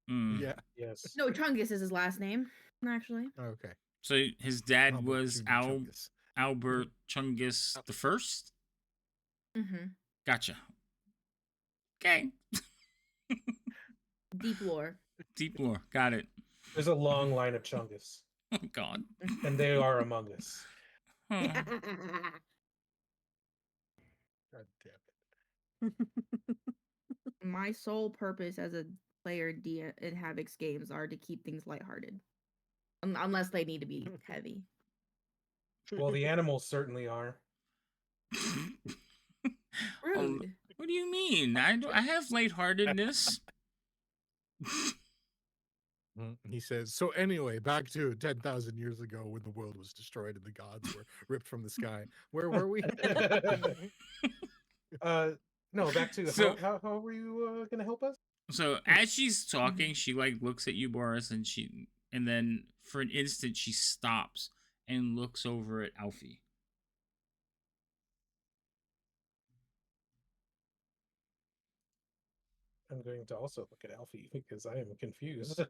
Mm. Yeah. Yes. No, Chungus is his last name, actually. Okay. So his dad Albert was Junior Chungus. Albert Chungus the First? Mm-hmm. Gotcha. Okay. Deep lore. Deep lore. Got it. There's a long line of Chungus, Oh, God. and they are among us. Huh. God damn it. My sole purpose as a player in Havoc's games are to keep things lighthearted. Unless they need to be heavy. Well, the animals certainly are. Rude. What do you mean? I have lightheartedness. He says, so anyway, back to 10,000 years ago when the world was destroyed and the gods were ripped from the sky. Where were we? No, back to So- how were you gonna help us? So as she's talking, she like looks at you, Boris, and then for an instant she stops and looks over at Alfie. I'm going to also look at Alfie because I am confused.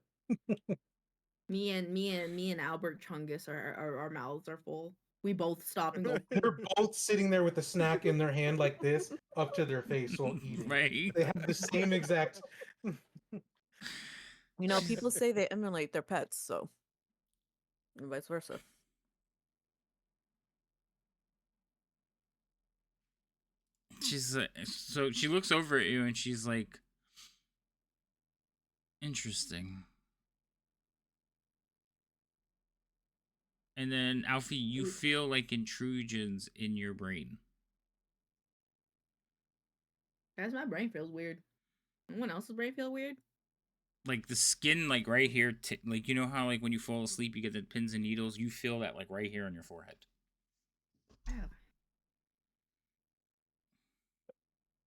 Me and Albert Chungus our mouths are full. We both stop and go. They're both sitting there with a snack in their hand like this, up to their face while eating. Right? They have the same exact. You know, people say they emulate their pets, so and vice versa. She's so she looks over at you and she's like, interesting. And then Alfie, you feel like intrusions in your brain. Guys, my brain feels weird. Anyone else's brain feel weird? Like the skin, like right here, like you know how like when you fall asleep you get the pins and needles. You feel that like right here on your forehead. Wow.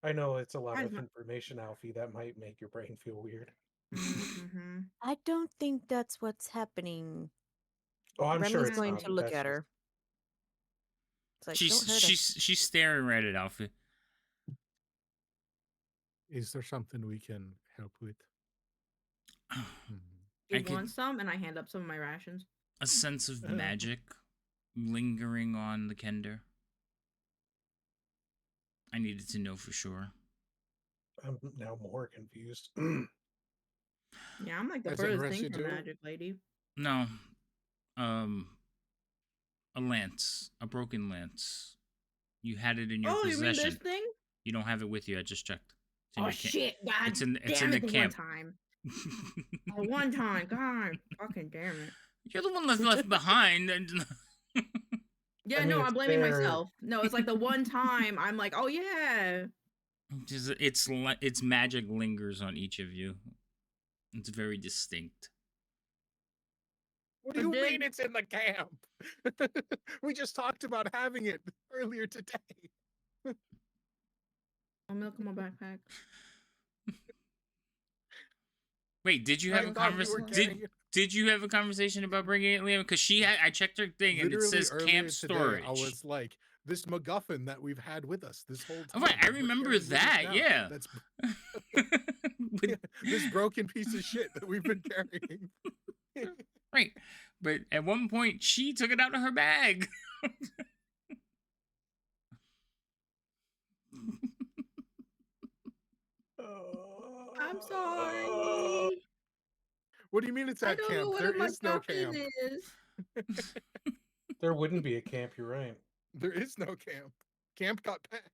I know it's a lot Guys, of my- information, Alfie. That might make your brain feel weird. Mm-hmm. I don't think that's what's happening. Oh, I'm sure Remy's it's going not, to look that's at just- her. It's like, don't hurt us. She's staring right at Alfie. Is there something we can help with? Hmm. You I want could- some? And I hand up some of my rations. A sense of magic lingering on the Kender. I needed to know for sure. I'm now more confused. Yeah, I'm like the Has it furthest impressed thing you from too? magic, lady. No. A lance. A broken lance. You had it in your Oh, you mean possession. this thing? You don't have it with you. I just checked. It's in Oh your ca- shit! God It's in damn the it! camp. One time. Oh, one time. God, fucking damn it. You're the one that's left behind. And Yeah, I mean, no, it's I'm blaming fair. myself. No, it's like the one time I'm like, oh yeah. it's magic lingers on each of you. It's very distinct. What do you But mean then- it's in the camp? We just talked about having it earlier today. Oh, milk in my backpack. Wait, did you have a I thought you were conversation? carrying it. Did you have a conversation about bringing it, Liam? Because I checked her thing and it Literally says earlier camp today, storage. I was like, this MacGuffin that we've had with us this whole Oh, time. right, I we're remember carrying with us that, now. yeah. That's But- this broken piece of shit that we've been carrying. right, but at one point she took it out of her bag. I'm sorry. What do you mean it's I at don't know camp? what There a is no camp. MacGuffin is. There wouldn't be a camp, you're right. There is no camp. Camp got packed.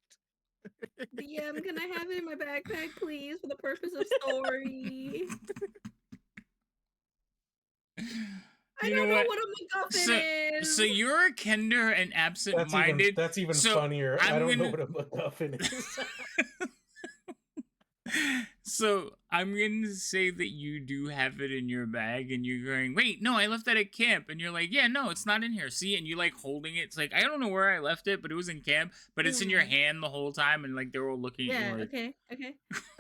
DM, can I have it in my backpack, please, for the purpose of story? I You don't know know what? what a MacGuffin is. So you're a Kender and absent-minded. That's even so funnier. I don't know gonna- what a MacGuffin is. So I'm going to say that you do have it in your bag, and you're going, wait, no, I left that at camp. And you're like, yeah, no, it's not in here. See, and you like holding it. It's like, I don't know where I left it, but it was in camp. But it's in your Yeah. hand the whole time, and like they're all looking at Yeah, you like, okay.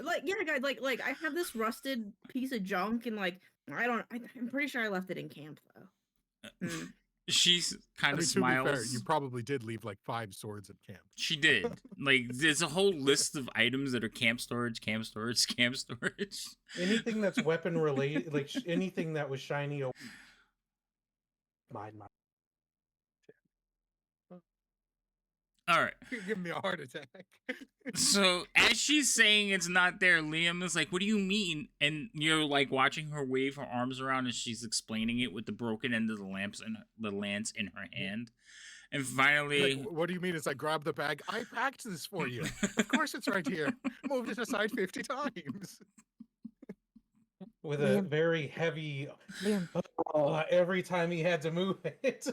Like, yeah, guys, like I have this rusted piece of junk, and like I'm pretty sure I left it in camp though. Mm. she kind of To be smiles. fair, you probably did leave like 5 swords at camp. She did. Like, there's a whole list of items that are camp storage, camp storage, camp storage. Anything that's weapon related, like anything that was shiny. Mine. All right. You're giving me a heart attack. So as she's saying it's not there, Liam is like, what do you mean? And you're like watching her wave her arms around as she's explaining it with the broken end of the lance in her hand. And finally, Like, what do you mean? It's like, grab the bag. I packed this for you. Of course it's right here. Moved it aside 50 times. With a Liam. very heavy. Liam. Every time he had to move it.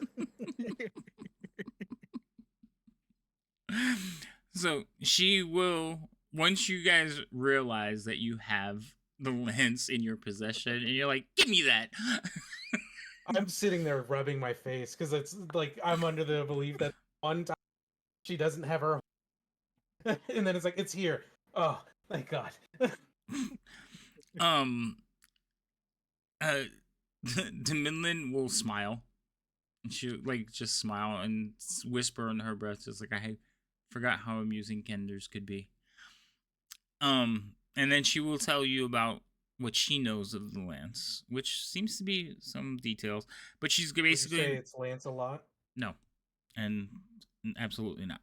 so she will, once you guys realize that you have the lance in your possession, and you're like, give me that. I'm sitting there rubbing my face because it's like I'm under the belief that one time she doesn't have her, and then it's like it's here. Oh, thank God. Dominion will smile. And she like just smile and whisper under her breath, just like, I forgot how amusing Kenders could be. And then she will tell you about what she knows of the lance, which seems to be some details. But she's basically Would you say it's Lancelot. No, and absolutely not.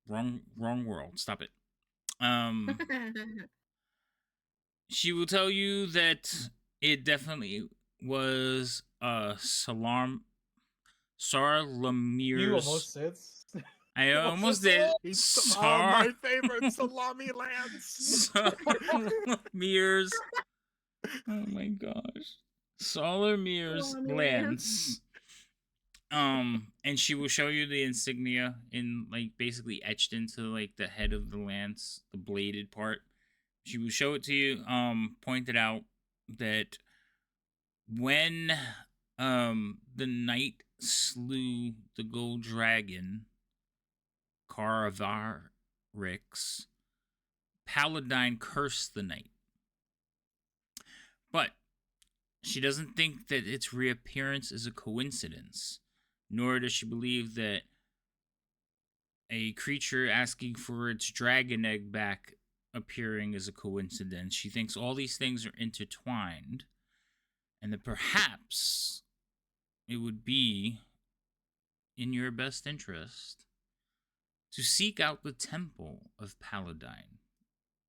Wrong world. Stop it. She will tell you that it definitely was Sarlamir's. You almost said. I almost did. My favorite salami lance. Sarlamir's. Oh my gosh. Sarlamir's Salami lance. And she will show you the insignia in like basically etched into like the head of the lance, the bladed part. She will show it to you. Pointed out that when the knight slew the gold dragon Caravarix, Paladine cursed the knight. But she doesn't think that its reappearance is a coincidence, nor does she believe that a creature asking for its dragon egg back appearing is a coincidence. She thinks all these things are intertwined, and that perhaps it would be in your best interest to seek out the Temple of Paladine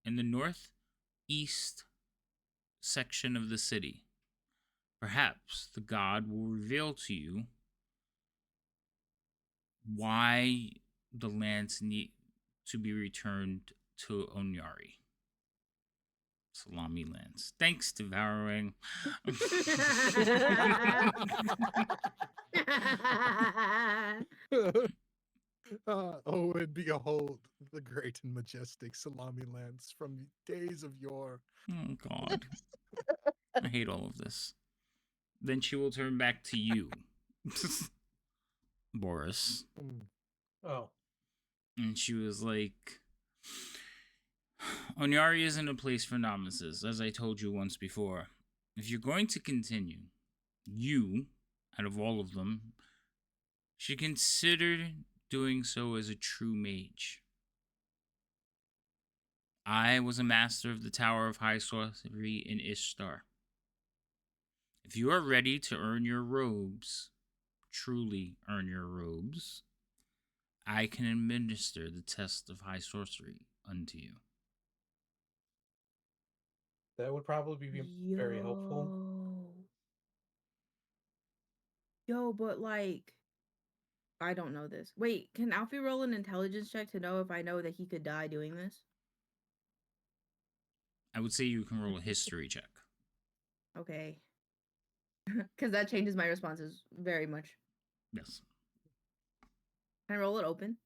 in the northeast section of the city. Perhaps the god will reveal to you why the lands need to be returned to Onyari. Salami lands. Thanks, Devouring. Oh, and behold the great and majestic salami lance from days of yore. Oh, God. I hate all of this. Then she will turn back to you, Boris. Oh. And she was like, Onyari isn't a place for novices, as I told you once before. If you're going to continue, you, out of all of them, should consider doing so as a true mage. I was a master of the Tower of High Sorcery in Ishtar. If you are ready to earn your robes, truly earn your robes, I can administer the test of high sorcery unto you. That would probably be very helpful. Yo, but like, I don't know this. Wait, can Alfie roll an intelligence check to know if I know that he could die doing this? I would say you can roll a history check. Okay. Because that changes my responses very much. Yes. Can I roll it open?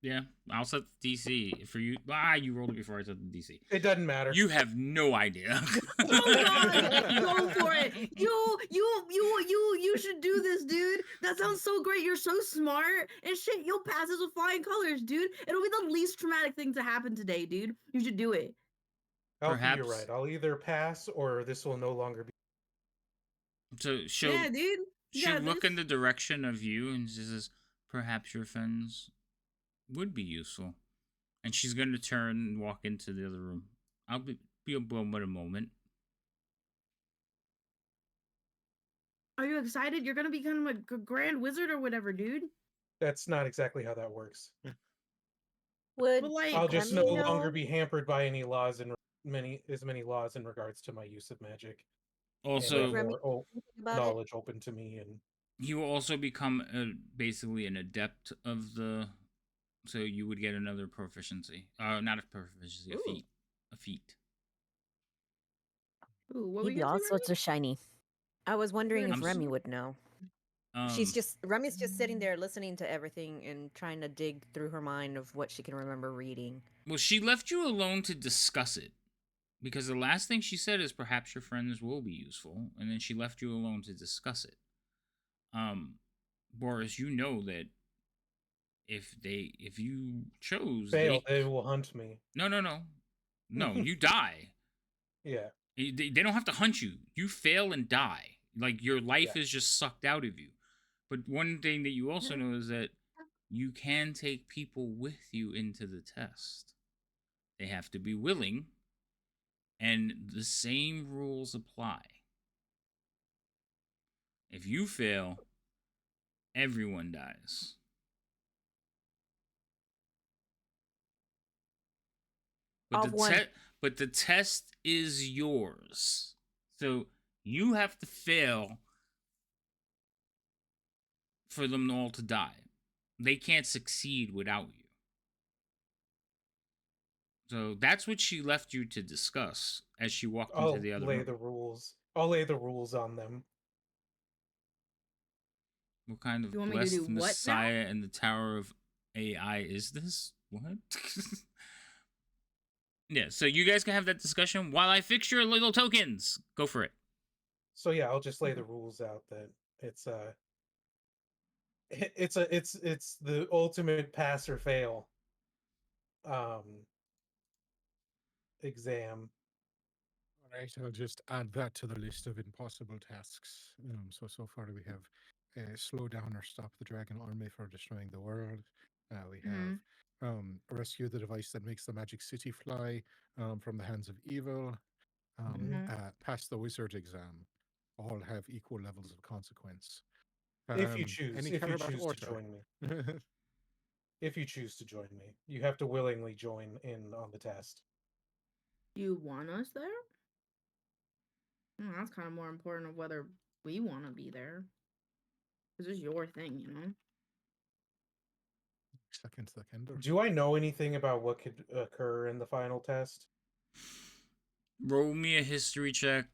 Yeah, I'll set the DC for you. You rolled it before I set the DC. It doesn't matter. You have no idea. Oh god, go for it! You should do this, dude. That sounds so great. You're so smart and shit. You'll pass this with flying colors, dude. It'll be the least traumatic thing to happen today, dude. You should do it. Alfie, you're Perhaps- right. I'll either pass or this will no longer be. So Yeah, dude. she'll look in the direction of you and she says, "Perhaps your friends would be useful." And she's going to turn and walk into the other room. I'll be a moment. Are you excited? You're gonna become a grand wizard or whatever, dude. That's not exactly how that works. Would But like, I'll just Remy no longer know? be hampered by any laws and many laws in regards to my use of magic. Also, and Remy more about it? knowledge open to me, and he will also become basically an adept of the. So you would get another proficiency. Not a proficiency, a Ooh. feat. A feat. ooh, what He'd we be gonna all say, sorts of shiny. I was wondering I'm if s- Remy would know. Remy's just sitting there listening to everything and trying to dig through her mind of what she can remember reading. Well, she left you alone to discuss it. Because the last thing she said is perhaps your friends will be useful, and then she left you alone to discuss it. Boris, you know that if you chose fail, they will hunt me. No, you die. Yeah, They don't have to hunt you. You fail and die. Like your life Yeah. is just sucked out of you. But one thing that you also know is that you can take people with you into the test. They have to be willing, and the same rules apply. If you fail, everyone dies. Of one. But the test is yours. So you have to fail for them all to die. They can't succeed without you. So that's what she left you to discuss as she walked into the other room. I'll lay the rules on them. What kind of You want me to do blessed what now? messiah in the Tower of AI is this? What? Yeah, so you guys can have that discussion while I fix your little tokens. Go for it. So yeah, I'll just lay the rules out that it's the ultimate pass or fail exam. All right, I'll just add that to the list of impossible tasks. So far we have slow down or stop the dragon army from destroying the world. We have rescue the device that makes the magic city fly from the hands of evil. Pass the wizard exam. All have equal levels of consequence. If you choose, any if care you about choose to order? join me, if you choose to join me, you have to willingly join in on the test. You want us there? That's kind of more important of whether we want to be there. This is your thing, you know? Second. Do I know anything about what could occur in the final test? Roll me a history check.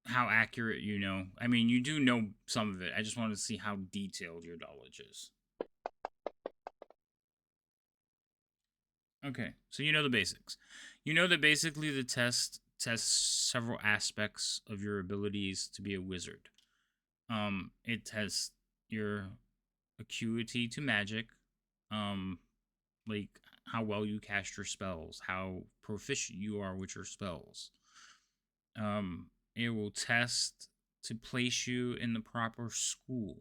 How accurate you know. I mean, you do know some of it. I just wanted to see how detailed your knowledge is. Okay, so you know the basics. You know that basically the test tests several aspects of your abilities to be a wizard. It tests your acuity to magic, like how well you cast your spells, how proficient you are with your spells. It will test to place you in the proper school.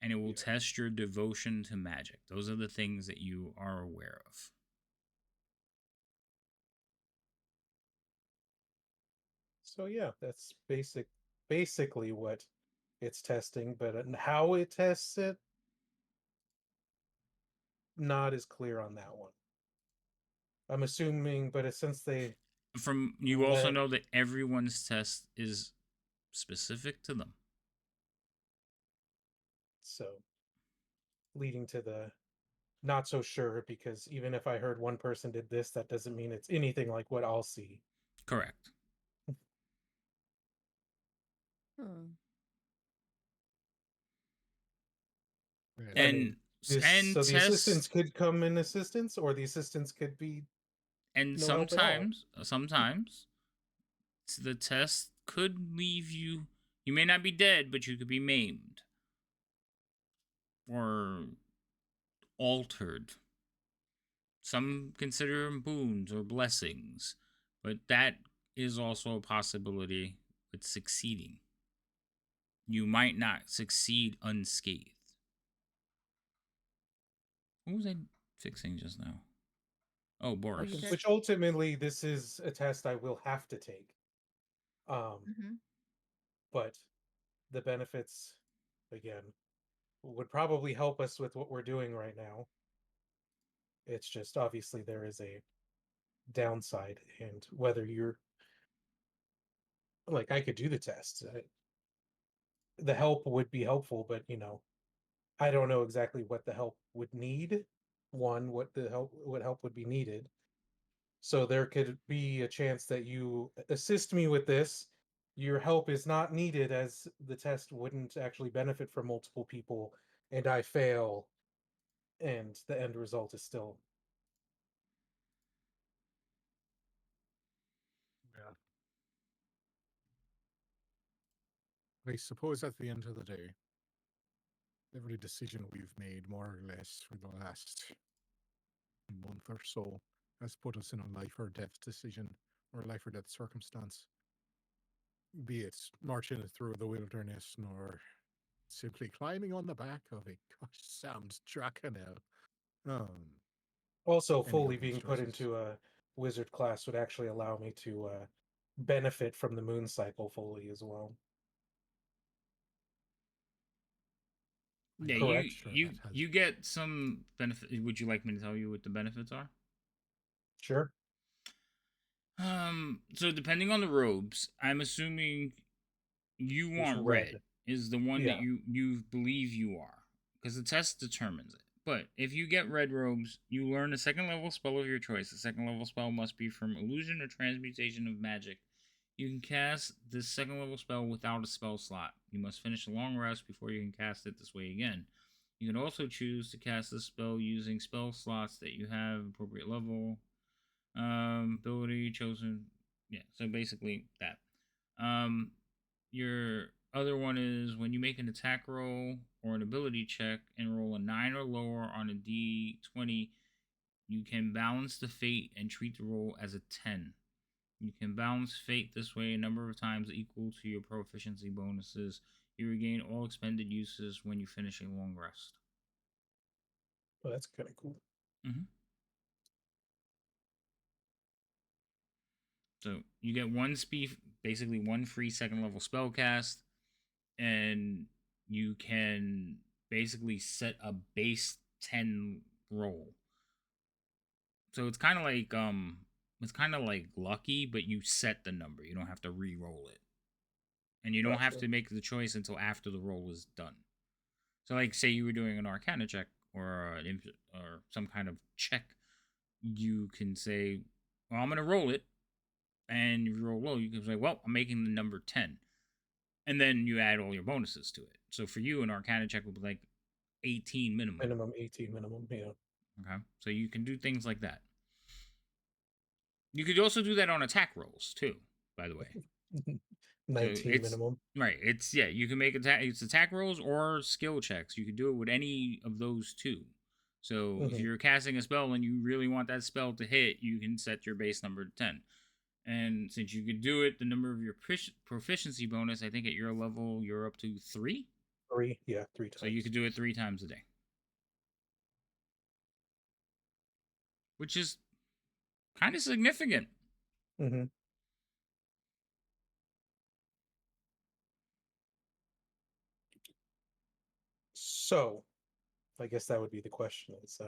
And it will test your devotion to magic. Those are the things that you are aware of. So yeah, that's basically what it's testing, but how it tests it, not as clear on that one. I'm assuming, but since they From you also know that everyone's test is specific to them. So leading to the not so sure, because even if I heard one person did this, that doesn't mean it's anything like what I'll see. Correct. Hmm. Yeah. I mean, And so the assistants test could come in assistance, or the assistants could be and no help at all. sometimes the test could leave you. You may not be dead, but you could be maimed or altered. Some consider them boons or blessings, but that is also a possibility with succeeding. You might not succeed unscathed. What was I fixing just now? Oh, Boris. Okay. Which ultimately, this is a test I will have to take. Mm-hmm. But the benefits, again, would probably help us with what we're doing right now. It's just obviously there is a downside, and whether you're like, I could do the test. The help would be helpful, but I don't know exactly what the help would need. One, what help would be needed. So there could be a chance that you assist me with this. Your help is not needed, as the test wouldn't actually benefit from multiple people, and I fail, and the end result is still. Yeah. I suppose at the end of the day, every decision we've made, more or less, for the last month or so, has put us in a life or death decision, or life or death circumstance. Be it marching through the wilderness, nor simply climbing on the back of a gosh sounds Draconel. Also, Any fully of these being put choices. into a wizard class would actually allow me to benefit from the moon cycle fully as well. Yeah, Correct? Sure, you that has. you get some benefit. Would you like me to tell you what the benefits are? Sure. So depending on the robes, I'm assuming you There's want red red. is the one that Yeah. you believe you are, because the test determines it. But if you get red robes, you learn a second level spell of your choice. The second level spell must be from illusion or transmutation of magic. You can cast this second level spell without a spell slot. You must finish a long rest before you can cast it this way again. You can also choose to cast this spell using spell slots that you have appropriate level. Ability chosen. Yeah, so basically that. Um, your other one is when you make an attack roll or an ability check and roll a 9 or lower on a d20, you can balance the fate and treat the roll as a 10. You can balance fate this way a number of times equal to your proficiency bonuses. You regain all expended uses when you finish a long rest. Well, that's kind of cool. Mm-hmm. So you get basically one free second level spell cast, and you can basically set a base 10 roll. So it's kind of like lucky, but you set the number. You don't have to re-roll it. And you don't have Gotcha. to make the choice until after the roll is done. So like say you were doing an arcana check or or some kind of check, you can say, "Well, I'm going to roll it." And if you roll low, you can say, "Well, I'm making the number 10." And then you add all your bonuses to it. So for you, an arcana check would be like 18 minimum. Minimum 18 minimum, yeah. Okay. So you can do things like that. You could also do that on attack rolls too, by the way. 19 it's minimum. right. It's you can make attack rolls or skill checks. You could do it with any of those two. So if you're casting a spell and you really want that spell to hit, you can set your base number to 10. And since you could do it, the number of your proficiency bonus, I think at your level, you're up to 3. 3, yeah, 3 times. So you could do it 3 times a day. Which is kind of significant. Mm-hmm. So, I guess that would be the question is,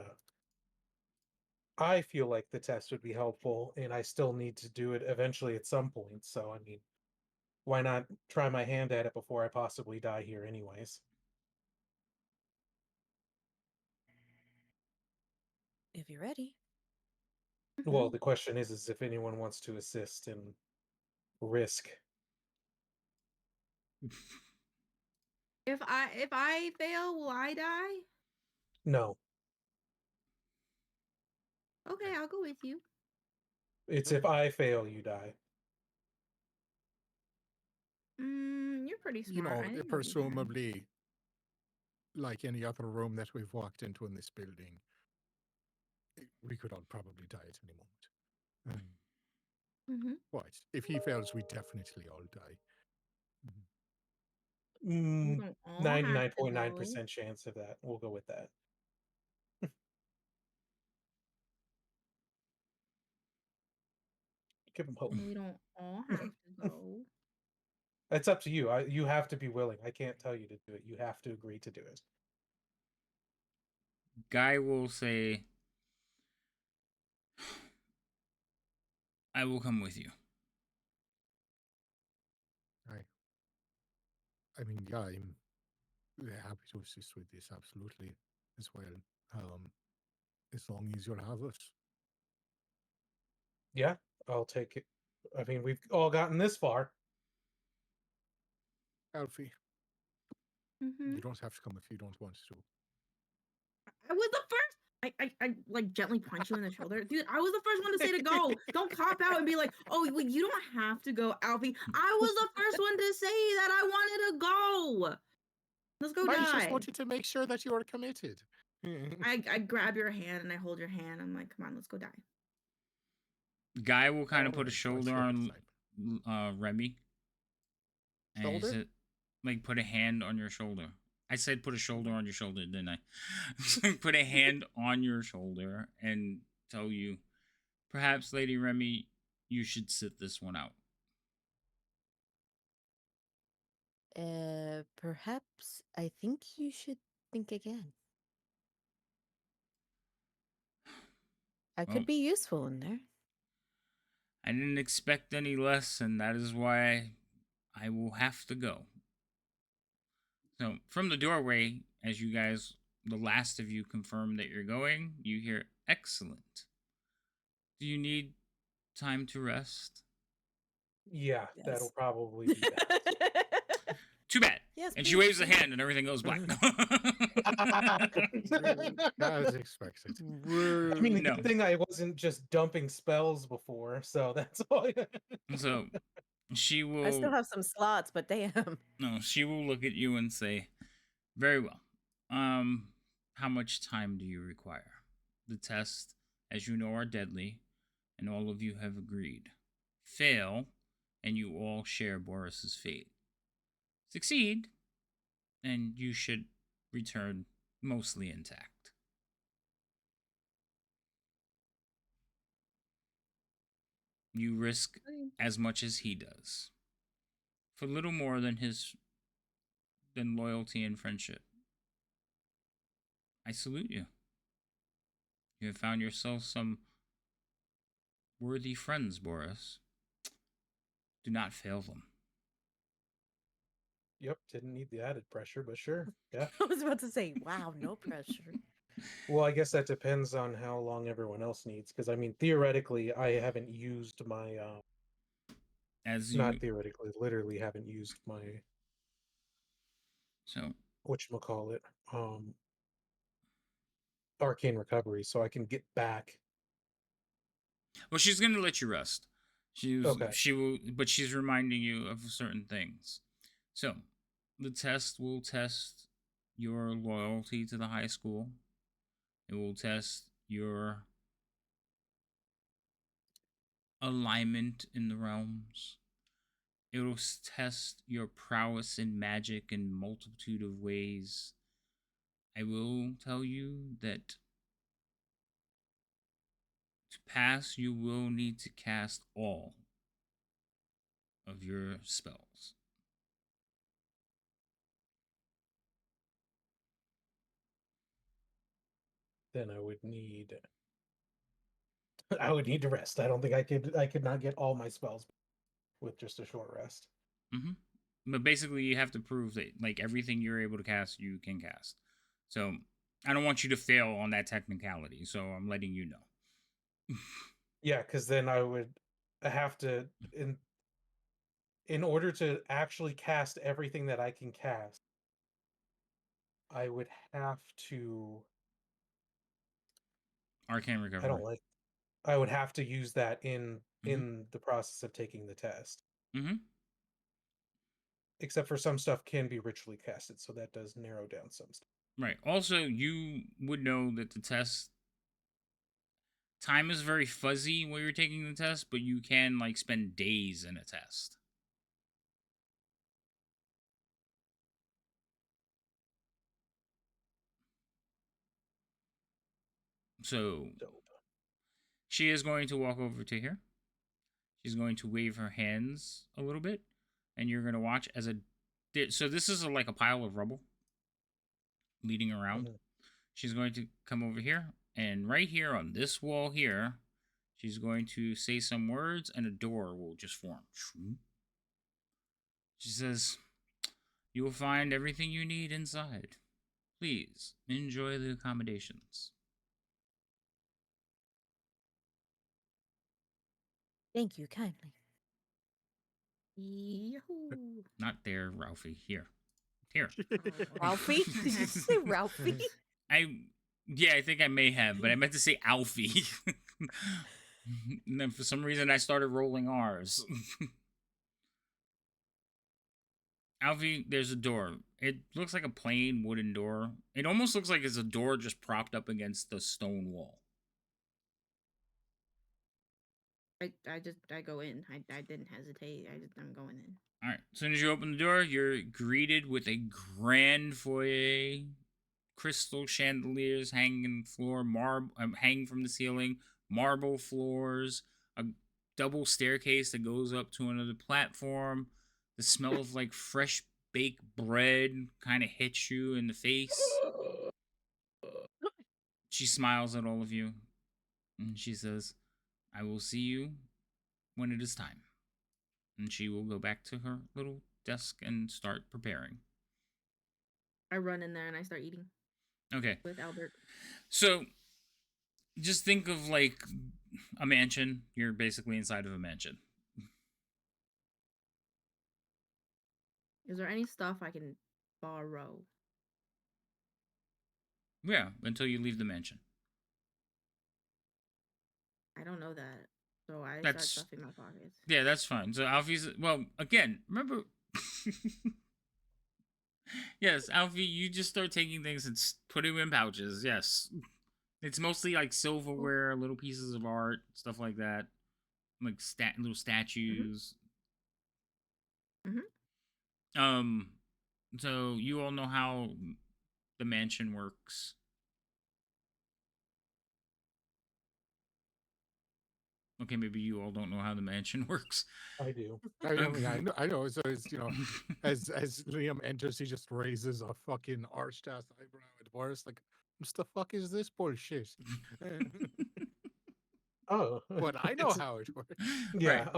I feel like the test would be helpful, and I still need to do it eventually at some point. So, I mean, why not try my hand at it before I possibly die here, anyways? If you're ready. Well, the question is if anyone wants to assist and risk. If I fail, will I die? No, Okay, I'll go with you. it's if I fail, you die. You're pretty You smart. know, I didn't know you had. presumably, like any other room that we've walked into in this building, we could all probably die at any moment. Right. If he fails, we definitely all die. We Mm, don't all have to go. 99.9% chance of that. We'll go with that. Give him hope. We don't all have to go. It's up to you. You have to be willing. I can't tell you to do it. You have to agree to do it. Guy will say, I will come with you. I mean, yeah, I'm happy to assist with this, absolutely, as well. As long as you'll have us. Yeah, I'll take it. I mean, we've all gotten this far. Alfie, you don't have to come if you don't want to. I was the first. I like gently punch you in the shoulder, dude. I was the first one to say to go. Don't cop out and be like, oh, well, you don't have to go, Alfie. I was the first one to say that I wanted to go. Let's go I die. just wanted to make sure that you are committed. I grab your hand and I hold your hand. I'm like, come on, let's go die. Guy will kind of put a Alright, shoulder let's on Remy. And he Shoulder? said, like, put a hand on your shoulder. I said put a shoulder on your shoulder, didn't I? Put a hand on your shoulder and tell you, perhaps, Lady Remy, you should sit this one out. Perhaps I think you should think again. I could Well, be useful in there. I didn't expect any less, and that is why I will have to go. So, from the doorway, as you guys, the last of you, confirm that you're going, you hear, excellent. Do you need time to rest? Yeah, Yes. that'll probably be best. Too bad. Yes, And she please. waves a hand and everything goes black. As expected. I mean, the No. good thing I wasn't just dumping spells before, so that's all. So she will. I still have some slots, but damn. No, she will look at you and say, "Very well. How much time do you require? The tests, as you know, are deadly, and all of you have agreed. Fail, and you all share Boris's fate. Succeed, and you should return mostly intact." You risk as much as he does, for little more than loyalty and friendship. I salute you. You have found yourself some worthy friends, Boris. Do not fail them. Yep, didn't need the added pressure, but sure. Yeah. I was about to say, wow, no pressure. Well, I guess that depends on how long everyone else needs, because I mean, theoretically, I haven't used my. As you Not theoretically, literally haven't used my. So Whatchamacallit, arcane recovery, so I can get back. well, she's gonna let you rest. Okay. She will, but she's reminding you of certain things. So, the test will test your loyalty to the high school. It will test your alignment in the realms. It will test your prowess in magic in multitude of ways. I will tell you that to pass, you will need to cast all of your spells. then I would need to rest. I don't think I could not get all my spells with just a short rest. Mm-hmm. But basically, you have to prove that like everything you're able to cast, you can cast. So I don't want you to fail on that technicality. So I'm letting you know. Yeah, because then I would have to in order to actually cast everything that I can cast, I would have to. Arcane I recovery. don't like. I would have to use that Mm-hmm. in the process of taking the test. Mm-hmm. Except for some stuff can be ritually casted, so that does narrow down some stuff. Right. Also, you would know that the test time is very fuzzy when you're taking the test, but you can like spend days in a test. So Dope. she is going to walk over to here. She's going to wave her hands a little bit, and you're going to watch as a. So this is like a pile of rubble leading around. Mhm. She's going to come over here, and right here on this wall here, she's going to say some words, and a door will just form. She says, "You will find everything you need inside. Please enjoy the accommodations." Thank you kindly. Yahoo! Not there, Ralphie. Here. Here. Ralphie? Did you say Ralphie? Yeah, I think I may have, but I meant to say Alfie. And then for some reason I started rolling R's. Alfie, there's a door. It looks like a plain wooden door. It almost looks like it's a door just propped up against the stone wall. I go in. I didn't hesitate. I'm going in. All right. As soon as you open the door, you're greeted with a grand foyer, crystal chandeliers hanging floor, hanging from the ceiling, marble floors, a double staircase that goes up to another platform. The smell of like fresh baked bread kind of hits you in the face. She smiles at all of you, and she says, "I will see you when it is time." And she will go back to her little desk and start preparing. I run in there and I start eating Okay. with Albert. So just think of like a mansion. You're basically inside of a mansion. Is there any stuff I can borrow? Yeah, until you leave the mansion. I don't know that. So I That's- start stuffing my pockets. Yeah, that's fine. So Alfie's, well, again, remember. Yes, Alfie, you just start taking things and putting them in pouches. Yes. It's mostly like silverware, little pieces of art, stuff like that. Like little statues. Mhm. So you all know how the mansion works. Okay, maybe you all don't know how the mansion works. I do. I mean, I know. So it's, as Liam enters, he just raises a fucking arched ass eyebrow at Boris, like, "What the fuck is this bullshit?" Oh, But I know it's- how it works. Yeah, Right.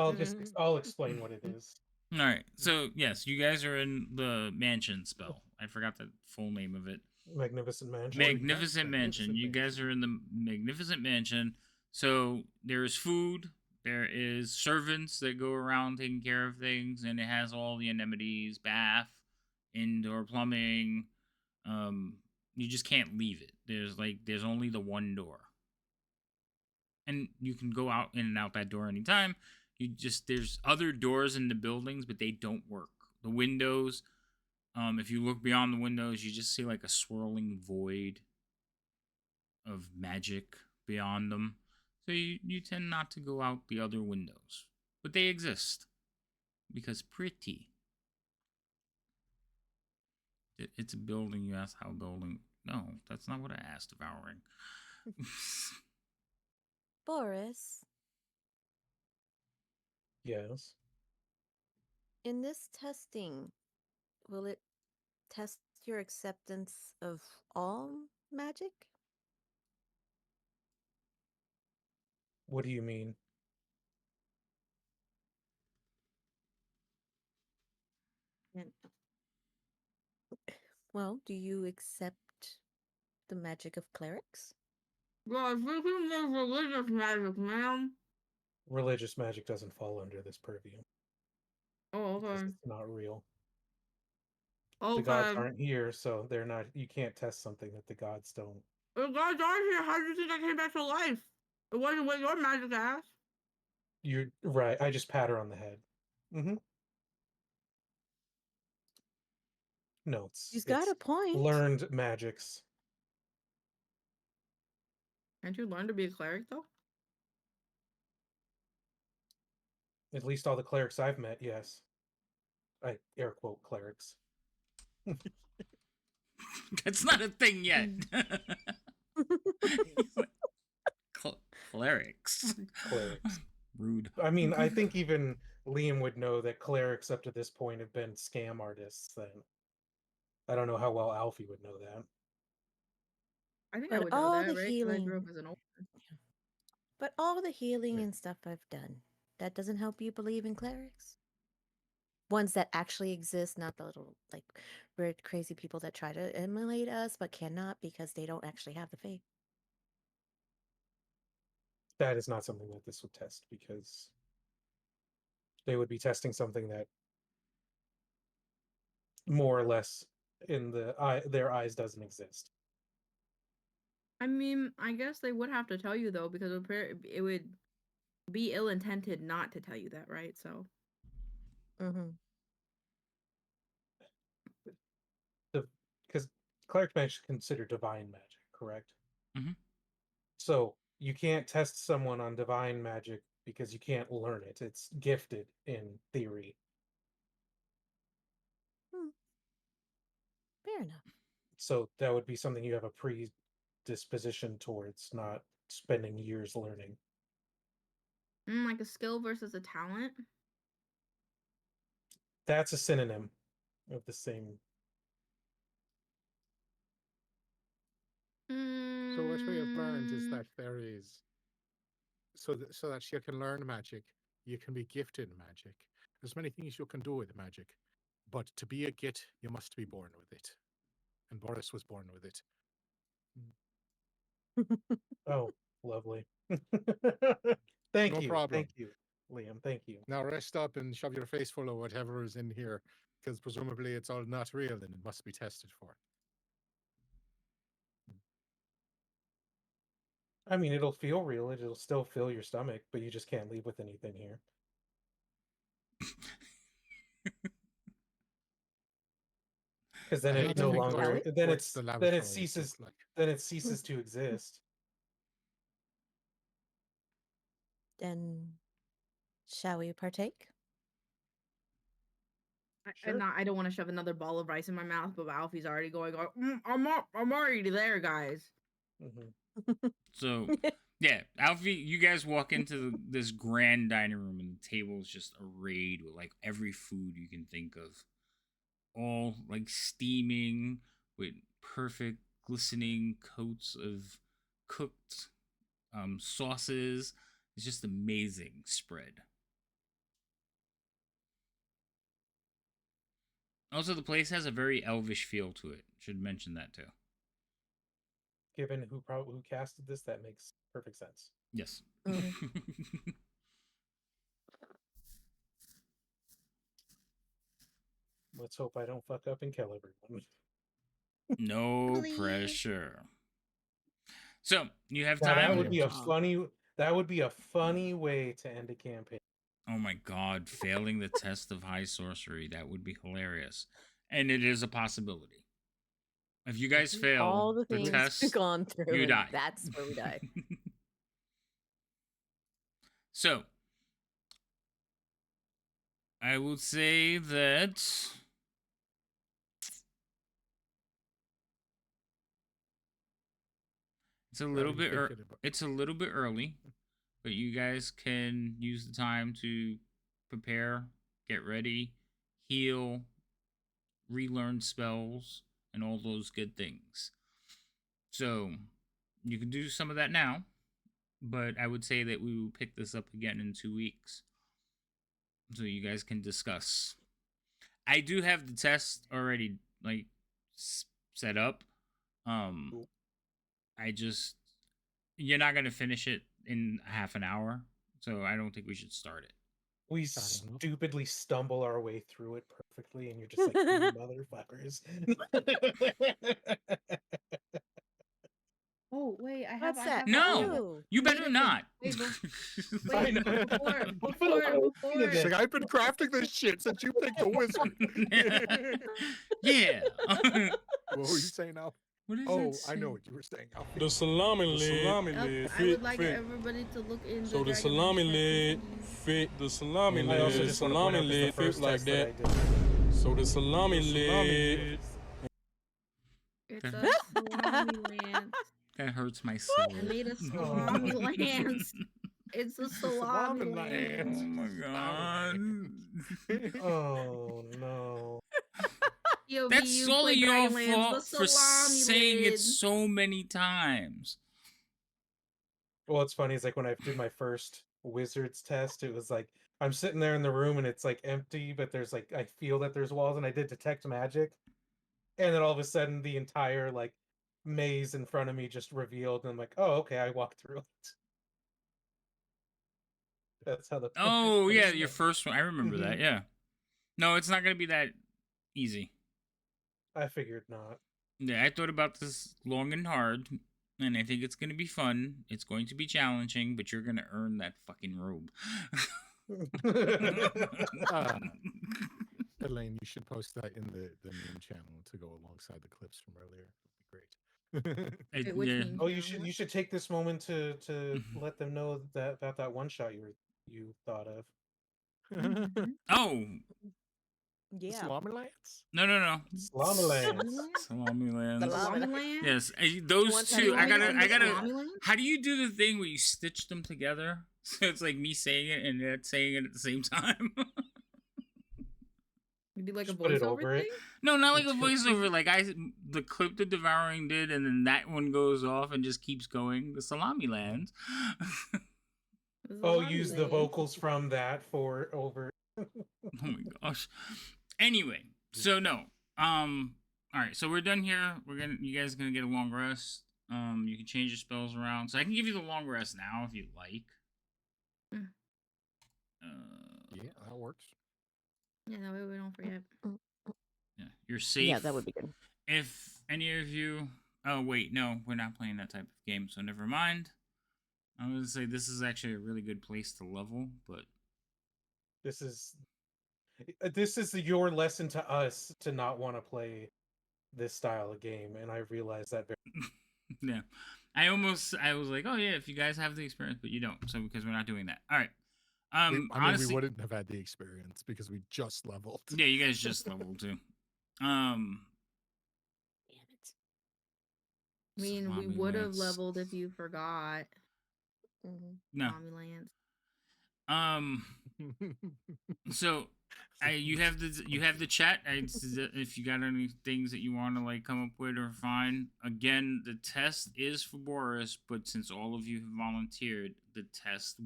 I'll explain what it is. All right. So yes, you guys are in the mansion spell. I forgot the full name of it. Magnificent Mansion. Magnificent Mansion. You guys are in the Magnificent Mansion. So there's food. There is servants that go around taking care of things, and it has all the amenities: bath, indoor plumbing. You just can't leave it. There's only the one door, and you can go out in and out that door anytime. There's other doors in the buildings, but they don't work. The windows, if you look beyond the windows, you just see like a swirling void of magic beyond them. So you tend not to go out the other windows. But they exist. Because pretty. It's a building. You asked how a building. No, that's not what I asked, Devouring. Boris, Yes. in this testing, will it test your acceptance of all magic? What do you mean? Well, do you accept the magic of clerics? Well, I think there's religious magic, man. Religious magic doesn't fall under this purview Oh, because okay. it's not real. The gods Okay. aren't here, so they're not. You can't test something that the gods don't. If God's are here, how do you think I came back to life? It wasn't with your magic ass. You're right. I just pat her on the head. Mm-hmm. No, She's got a point. learned magics. Can't you learn to be a cleric though? At least all the clerics I've met, yes. I air quote clerics. That's not a thing yet. Clerics. Clerics. Rude. I mean, I think even Liam would know that clerics up to this point have been scam artists. Then I don't know how well Alfie would know that. I think But I would know all that, the right? 'Cause I healing- grew up as an old. But all the healing Right. and stuff I've done, that doesn't help you believe in clerics? Ones that actually exist, not the little, like, weird, crazy people that try to emulate us but cannot because they don't actually have the faith. That is not something that this would test because they would be testing something that more or less in their eyes doesn't exist. I mean, I guess they would have to tell you though, because it would be ill-intended not to tell you that, right? So Mm-hmm. Because cleric magic is considered divine magic, correct? Mhm. So you can't test someone on divine magic because you can't learn it. It's gifted in theory. Fair enough. So that would be something you have a predisposition towards, not spending years learning. like a skill versus a talent. That's a synonym of the same. So what we have learned is Mm, that there is so that you can learn magic, you can be gifted in magic. There's many things you can do with magic, but to be a git, you must be born with it. And Boris was born with it. Oh, lovely. Thank No you. problem. Thank you, Liam. Thank you. Now rest up and shove your face full of whatever is in here, because presumably it's all not real and it must be tested for. I mean, it'll feel real. It'll still fill your stomach, but you just can't leave with anything here. Because then I hate it to no think longer. what Then the it's then lavatory it is ceases. just like. Then it ceases to exist. Then, shall we partake? Sure. I don't want to shove another ball of rice in my mouth, but Alfie's already going. I'm already there, guys. Mm-hmm. So, yeah, Alfie, you guys walk into this grand dining room and the table is just arrayed with like every food you can think of. All like steaming with perfect glistening coats of cooked sauces. It's just amazing spread. Also, the place has a very elvish feel to it. Should mention that too. Given who casted this, that makes perfect sense. Yes. Let's hope I don't fuck up and kill everyone. No Please. pressure. So you have Now, time. that would be a Aw. funny. That would be a funny way to end a campaign. Oh my god, failing the test of high sorcery, that would be hilarious. And it is a possibility. If you guys fail All the the things test, we've gone through, you and die. that's where we die. So, I would say that it's a little bit it's a little bit early, but you guys can use the time to prepare, get ready, heal, relearn spells, and all those good things. So, you can do some of that now. but I would say that we will pick this up again in 2 weeks, so you guys can discuss. I do have the test already like set up. Cool. I just you're not gonna finish it in half an hour, so I don't think we should start it. We don't know. stupidly stumble our way through it perfectly, and you're just like, "You motherfuckers." Oh wait, I What's have. that? No, you Wait better a not. Wait, I wait, know. before. She's like, I've been crafting this shit since you picked the wizard. Yeah. What were you saying, Alf? What is Oh, that I know saying? what you were saying, Alf. The salami lid. I would like everybody to look in. So the Dragonlance salami chat, lid please. fit. The salami I also lid. just want to point Salami out this is the lid fit first like test that I that. did. So the salami lid. It's a salami lance. That hurts my soul. I made a salami lance. It's a salami salami lance. Oh my god. Oh no. POV, That's you solely play your Dragonlance, the fault for salami saying lid. it so many times. Well, what's funny is like when I did my first wizards test, it was like I'm sitting there in the room and it's like empty, but there's like I feel that there's walls, and I did detect magic, and then all of a sudden the entire like maze in front of me just revealed, and I'm like, oh, okay, I walked through it. That's how the Oh yeah, first your one. first one. I remember that. Yeah. No, it's not gonna be that easy. I figured not. Yeah, I thought about this long and hard, and I think it's gonna be fun. It's going to be challenging, but you're gonna earn that fucking robe. Elaine, you should post that in the meme channel to go alongside the clips from earlier. It would be great. Wait, which Yeah. meme Oh, you channel? should take this moment to let them know that about that one shot you thought of. Oh The Yeah. salami lance? no. Salami Land. Salami Lands. Salami Land? Yes, those want two. that I Salami gotta. Salami Land? How do you do the thing where you stitch them together? So it's like me saying it and it saying it at the same time. You do like a Just put it voiceover over it. thing? No, not like a voiceover. Like the clip the Devouring did, and then that one goes off and just keeps going. The Salami Land. The Oh, salami use the land. vocals from that for over. Oh my gosh. Anyway, so no. All right, so we're done here. You guys are gonna get a long rest. You can change your spells around. So I can give you the long rest now if you'd like. Mm. Yeah, that works. Yeah, that way we don't forget. Yeah, you're safe. Yeah, that would be good. If any of you, oh wait, no, we're not playing that type of game, so never mind. I was gonna say this is actually a really good place to level, but This is your lesson to us to not want to play this style of game, and I realized that very. yeah, I was like, oh yeah, if you guys have the experience, but you don't, so because we're not doing that. All right. Honestly, we wouldn't have had the experience because we just leveled. Yeah, you guys just leveled too. Damn it. I mean, we Salami would have Lance. leveled if you forgot. No. Salami Lance. So, you have the chat. If you got any things that you want to like come up with or find, again, the test is for Boris, but since all of you have volunteered, the test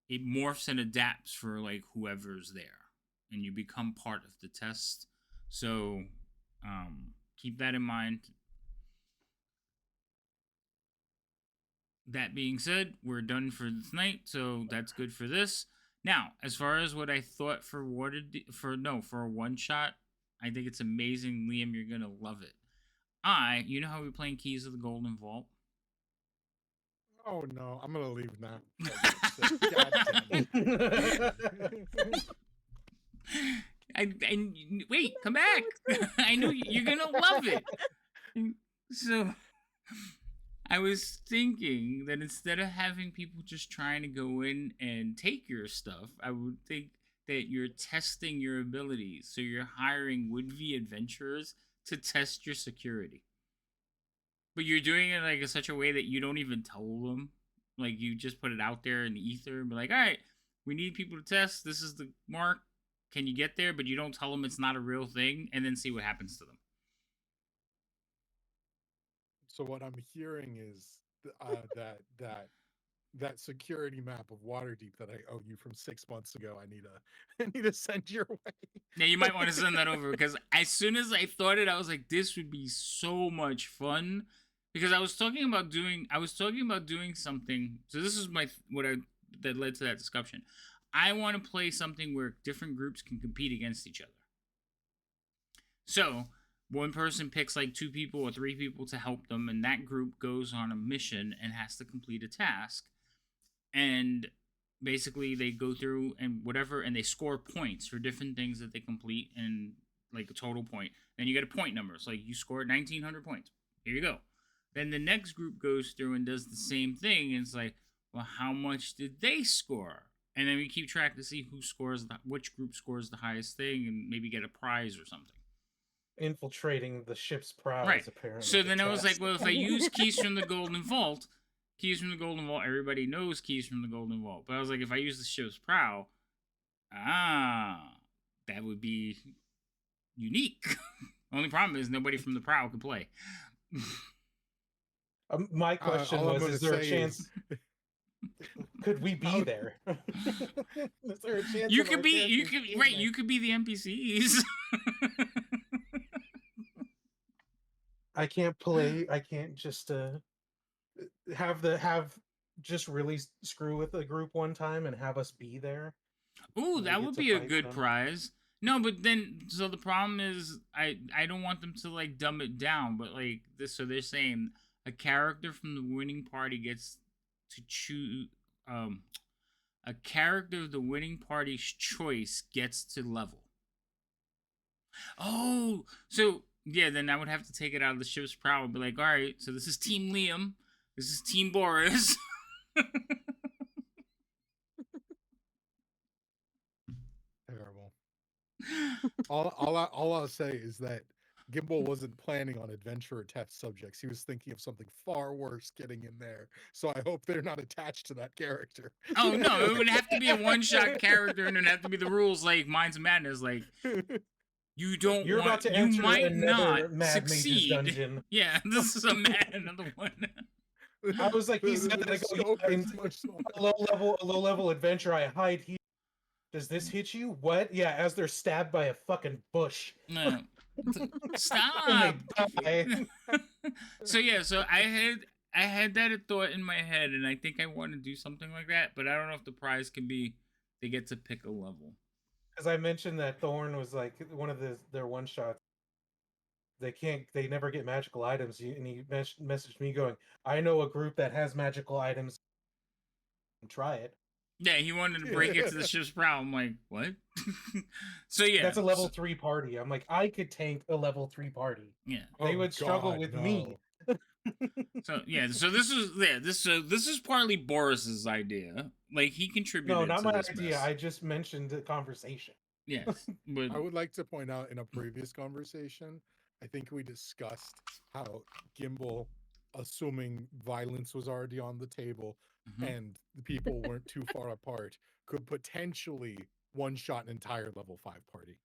it morphs and adapts for like whoever's there, and you become part of the test. So, keep that in mind. That being said, we're done for tonight, so that's good for this. Now, as far as what I thought for a one shot, I think it's amazing, Liam. You're gonna love it. You know how we're playing Keys of the Golden Vault? Oh no, I'm gonna leave now. God damn it. Wait, come back. I know you're gonna love it. So I was thinking that instead of having people just trying to go in and take your stuff, I would think that you're testing your abilities. So you're hiring would-be adventurers to test your security. But you're doing it like in such a way that you don't even tell them. Like you just put it out there in the ether and be like, all right, we need people to test. This is the mark. Can you get there? But you don't tell them it's not a real thing, and then see what happens to them. So what I'm hearing is that that security map of Waterdeep that I owe you from 6 months ago. I need to send your way. Yeah, you might want to send that over because as soon as I thought it, I was like, this would be so much fun. Because I was talking about doing something. So this is that led to that discussion. I want to play something where different groups can compete against each other. So one person picks like 2 people or 3 people to help them, and that group goes on a mission and has to complete a task. And basically they go through and whatever, and they score points for different things that they complete, and like a total point. Then you get a point number. So like you scored 1,900 points. Here you go. Then the next group goes through and does the same thing, and it's like, well, how much did they score? And then we keep track to see which group scores the highest thing, and maybe get a prize or something. Infiltrating the ship's prows, Right. apparently. So then I was like, well, if I use keys from the Golden Vault, everybody knows keys from the Golden Vault. But I was like, if I use the ship's prow, that would be unique. Only problem is nobody from the prow can play. My question was, is there a chance? Could we be there? Is there a chance? You could be the NPCs. I can't play. I can't just just really screw with a group one time and have us be there. Ooh, that would be a good prize. No, but then so the problem is I don't want them to like dumb it down, but like this, so they're saying a character from the winning party gets to choose a character of the winning party's choice gets to level. Oh, so yeah, then I would have to take it out of the ship's prow and be like, all right, so this is Team Liam, this is Team Boris. Terrible. All I'll say is that Gimbal wasn't planning on adventurer test subjects. He was thinking of something far worse getting in there. So I hope they're not attached to that character. Oh no, it would have to be a one-shot character, and it'd have to be the rules like Minds of Madness, like You're about to enter another Mad Mage's dungeon. Yeah, this is another one. I was like, he said that I go a low level adventure. I hide here. Does this hit you? What? Yeah, as they're stabbed by a fucking bush. No. Stop. So yeah, so I had that thought in my head, and I think I want to do something like that, but I don't know if the prize can be they get to pick a level. As I mentioned, that Thorn was like one of their one shots. They never get magical items, and he messaged me going, "I know a group that has magical items. Try it." Yeah, he wanted to break it to the ship's prow. I'm like, what? So yeah, that's a level 3 party. I'm like, I could tank a level 3 party. Yeah, they would struggle with me. So yeah, so this is partly Boris's idea. Like he contributed. No, not my idea. Mess. I just mentioned the conversation. Yes, but I would like to point out in a previous conversation, I think we discussed how Gimbal, assuming violence was already on the table and the people weren't too far apart, could potentially one-shot an entire level 5 party.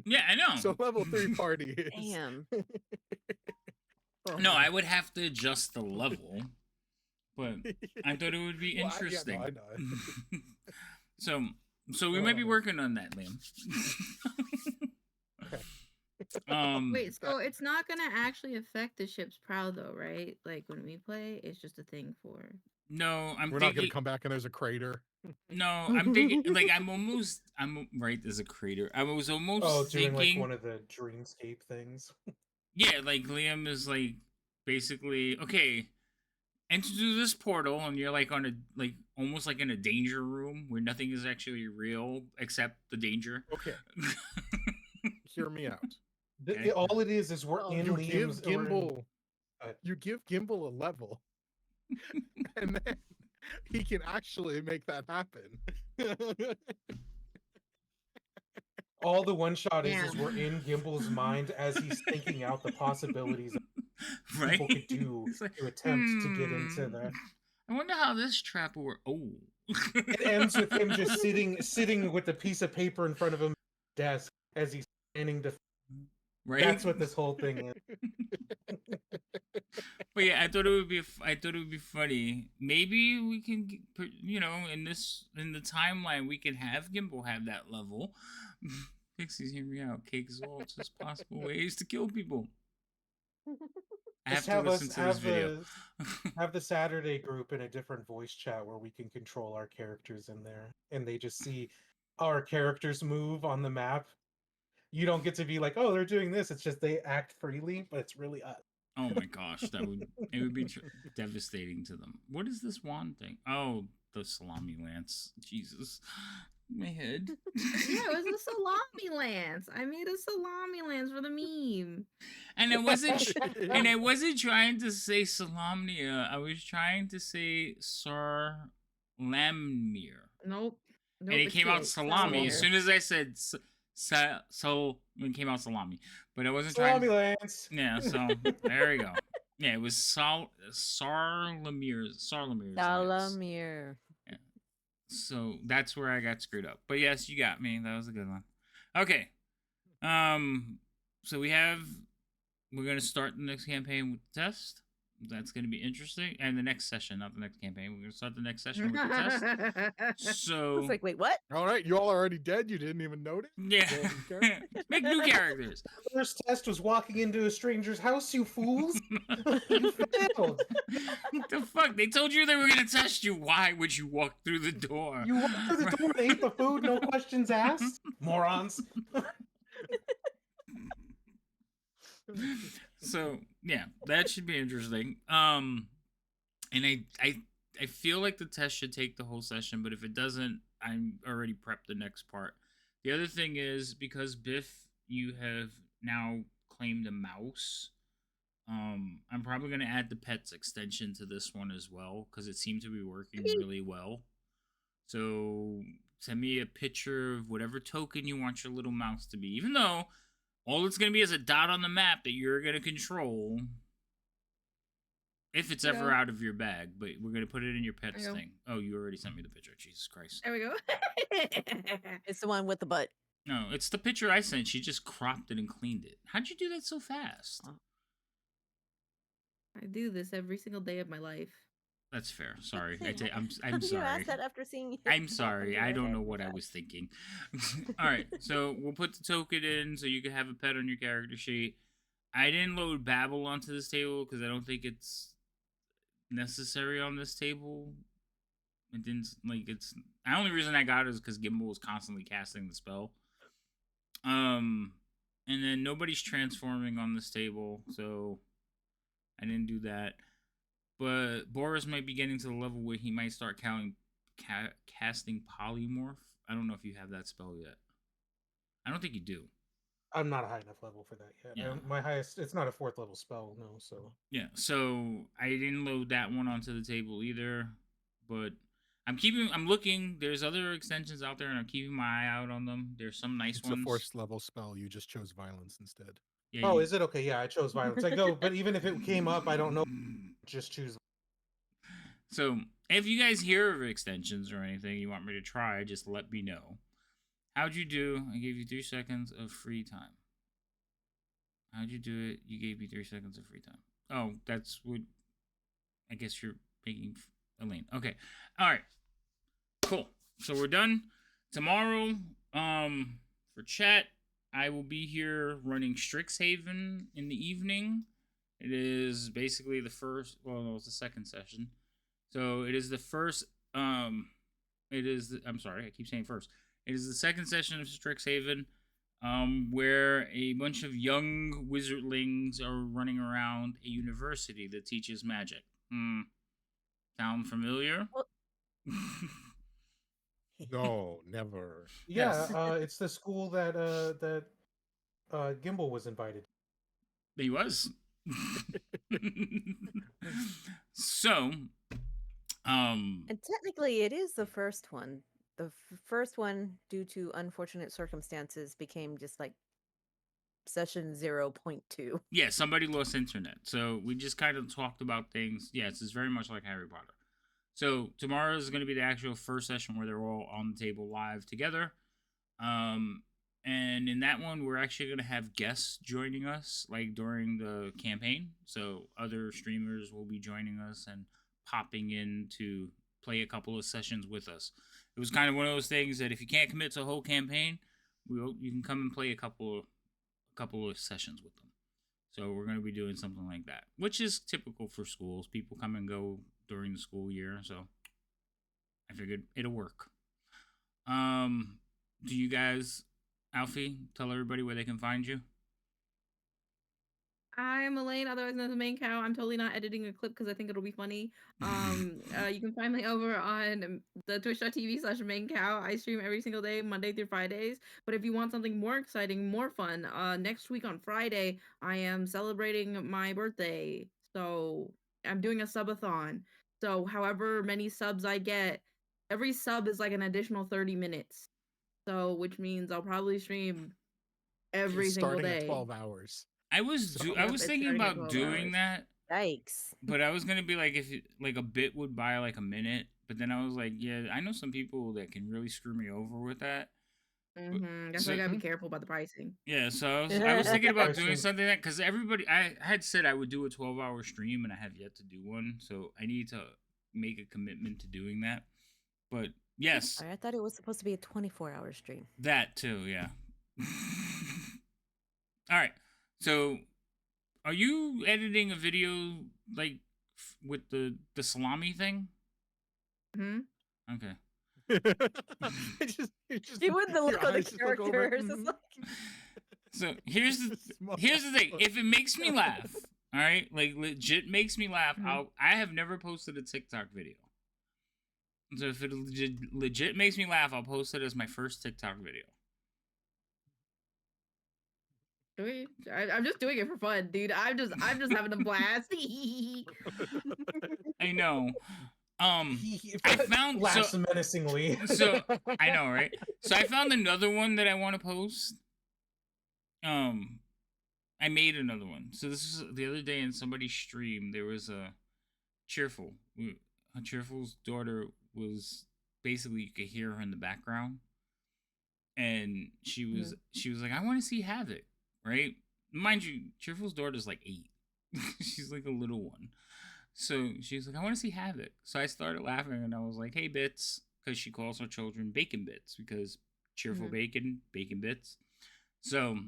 Yeah, I know. So level 3 party is... Damn. No, I would have to adjust the level, but I thought it would be interesting. Well, yeah, no, I know. So we might be working on that, Liam. Wait, so it's not gonna actually affect the ship's prow though, right? Like when we play, it's just a thing for... No, We're not gonna come back and there's a crater. No, I'm thinking like I'm right. There's a crater. I was almost doing thinking like one of the dreamscape things. Yeah, like Liam is like basically okay. Enter through this portal, and you're like on a almost like in a danger room where nothing is actually real except the danger. Okay. Hear me out. Okay. All it is we're in Liam's Gimbal. You give Gimbal a level, and then he can actually make that happen. All the one shot is we're in Gimbal's mind as he's thinking out the possibilities right? people could do to attempt to get into that. I wonder how this trap will work. Oh. It ends with him just sitting with a piece of paper in front of him desk as he's planning to. Right. That's what this whole thing is. But yeah, I thought it would be funny. Maybe we can, in the timeline, we can have Gimbal have that level. Pixies, hear me out. Cake Zolts is possible ways to kill people. I have Just to have listen us to this video. have the Saturday group in a different voice chat where we can control our characters in there, and they just see our characters move on the map. You don't get to be like, oh, they're doing this. It's just they act freely, but it's really us. Oh my gosh, it would be devastating to them. What is this wand thing? Oh, the salami lance. Jesus, my head. Yeah, it was a salami lance. I made a salami lance for the meme. And I wasn't trying to say Salamnia. I was trying to say Sarlamir. Nope. And it came out salami as soon as I said it came out salami. But I wasn't Salami trying. Lance. Yeah, so there we go. Yeah, it was Sarlamir. Salamir. Yeah. So that's where I got screwed up. But yes, you got me. That was a good one. Okay. So we're gonna start the next campaign with the test. That's gonna be interesting. And the next session, not the next campaign. We're gonna start the next session with the test. So It's like, wait, what? All right, you all are already dead. You didn't even notice. yeah. Make new characters. The first test was walking into a stranger's house, you fools. You failed. The fuck? They told you they were gonna test you. Why would you walk through the door? You walked through the door and ate the food, no questions asked. Morons. So yeah, that should be interesting. And I feel like the test should take the whole session, but if it doesn't, I'm already prepped the next part. The other thing is, because Biff, you have now claimed a mouse. I'm probably gonna add the pets extension to this one as well, because it seemed to be working really well. So send me a picture of whatever token you want your little mouse to be, even though all it's going to be is a dot on the map that you're going to control if it's ever out of your bag. But we're going to put it in your pets thing. Oh, you already sent me the picture. Jesus Christ. There we go. It's the one with the butt. No, it's the picture I sent. She just cropped it and cleaned it. How'd you do that so fast? I do this every single day of my life. That's fair. Sorry. I'm You sorry. asked that after seeing. I'm sorry. I don't know what I was thinking. All right. So we'll put the token in so you can have a pet on your character sheet. I didn't load Babel onto this table because I don't think it's necessary on this table. It didn't it's the only reason I got it is because Gimbal was constantly casting the spell. And then nobody's transforming on this table, so I didn't do that. But Boris might be getting to the level where he might start casting polymorph. I don't know if you have that spell yet. I don't think you do. I'm not a high enough level for that yet. Yeah. My highest, it's not a 4th level spell, no. So yeah, so I didn't load that one onto the table either. But I'm looking. There's other extensions out there, and I'm keeping my eye out on them. There's some nice It's ones. a 4th level spell. You just chose violence instead. Yeah, oh, is it okay? Yeah, I chose violence. I go, but even if it came up, I don't know. Just choose. So if you guys hear of extensions or anything you want me to try, just let me know. How'd you do? I gave you 3 seconds of free time. How'd you do it? You gave me 3 seconds of free time. Oh, that's what. I guess you're making Elaine. Okay. All right. Cool. So we're done. Tomorrow, for chat, I will be here running Strixhaven in the evening. It is basically the first. Well, no, it's the second session. So it is the first. I'm sorry, I keep saying first. It is the second session of Strixhaven, where a bunch of young wizardlings are running around a university that teaches magic. Sound familiar? Well- No, never. Yeah, Yes. it's the school that Gimbal was invited. He was. So, And technically, it is the first one. The first one, due to unfortunate circumstances, became just like session 0.2. yeah, somebody lost internet. So we just kind of talked about things. Yes, it's very much like Harry Potter. So tomorrow is going to be the actual first session where they're all on the table live together. And in that one, we're actually going to have guests joining us, like during the campaign. So other streamers will be joining us and popping in to play a couple of sessions with us. It was kind of one of those things that if you can't commit to a whole campaign, you can come and play a couple of sessions with them. So we're going to be doing something like that, which is typical for schools. People come and go during the school year, so I figured it'll work. Do you guys, Alfie, tell everybody where they can find you? I'm Elaine, otherwise known as the main cow. I'm totally not editing a clip because I think it'll be funny. You can find me over on the twitch.tv/main cow. I stream every single day, Monday through Fridays. But if you want something more exciting, more fun, next week on Friday, I am celebrating my birthday. So I'm doing a subathon. So however many subs I get, every sub is like an additional 30 minutes. So which means I'll probably stream every single Starting day. at 12 hours. I was it's thinking starting at about 12 doing hours. that, Yikes. but I was gonna be like, if like a bit would buy like a minute, but then I was like, yeah, I know some people that can really screw me over with that. That's why I gotta be careful about the pricing. Yeah, so I was thinking about doing Person. something that because everybody I had said I would do a 12-hour stream and I have yet to do one, so I need to make a commitment to doing that. But yes, I thought it was supposed to be a 24-hour stream. that too, yeah. All right, so are you editing a video like with the salami thing? Hmm. Okay. It just, Even the your look of the eyes just look over, characters is mhm. like, So here's the thing. If it makes me laugh, all right, like legit makes me laugh, Mhm. I have never posted a TikTok video. So if it legit makes me laugh, I'll post it as my first TikTok video. I'm just doing it for fun, dude. I'm just having a blast. I know. I found laughs menacingly. so I know, right? So I found another one that I want to post. I made another one. So this is the other day in somebody's stream. There was a Cheerful's daughter was basically, you could hear her in the background, and she was like, I want to see Havoc, right? Mind you, Cheerful's daughter's like 8. She's like a little one. So she's like, I want to see Havoc. So I started laughing and I was like, hey, Bits, because she calls her children Bacon Bits because cheerful bacon bits. So,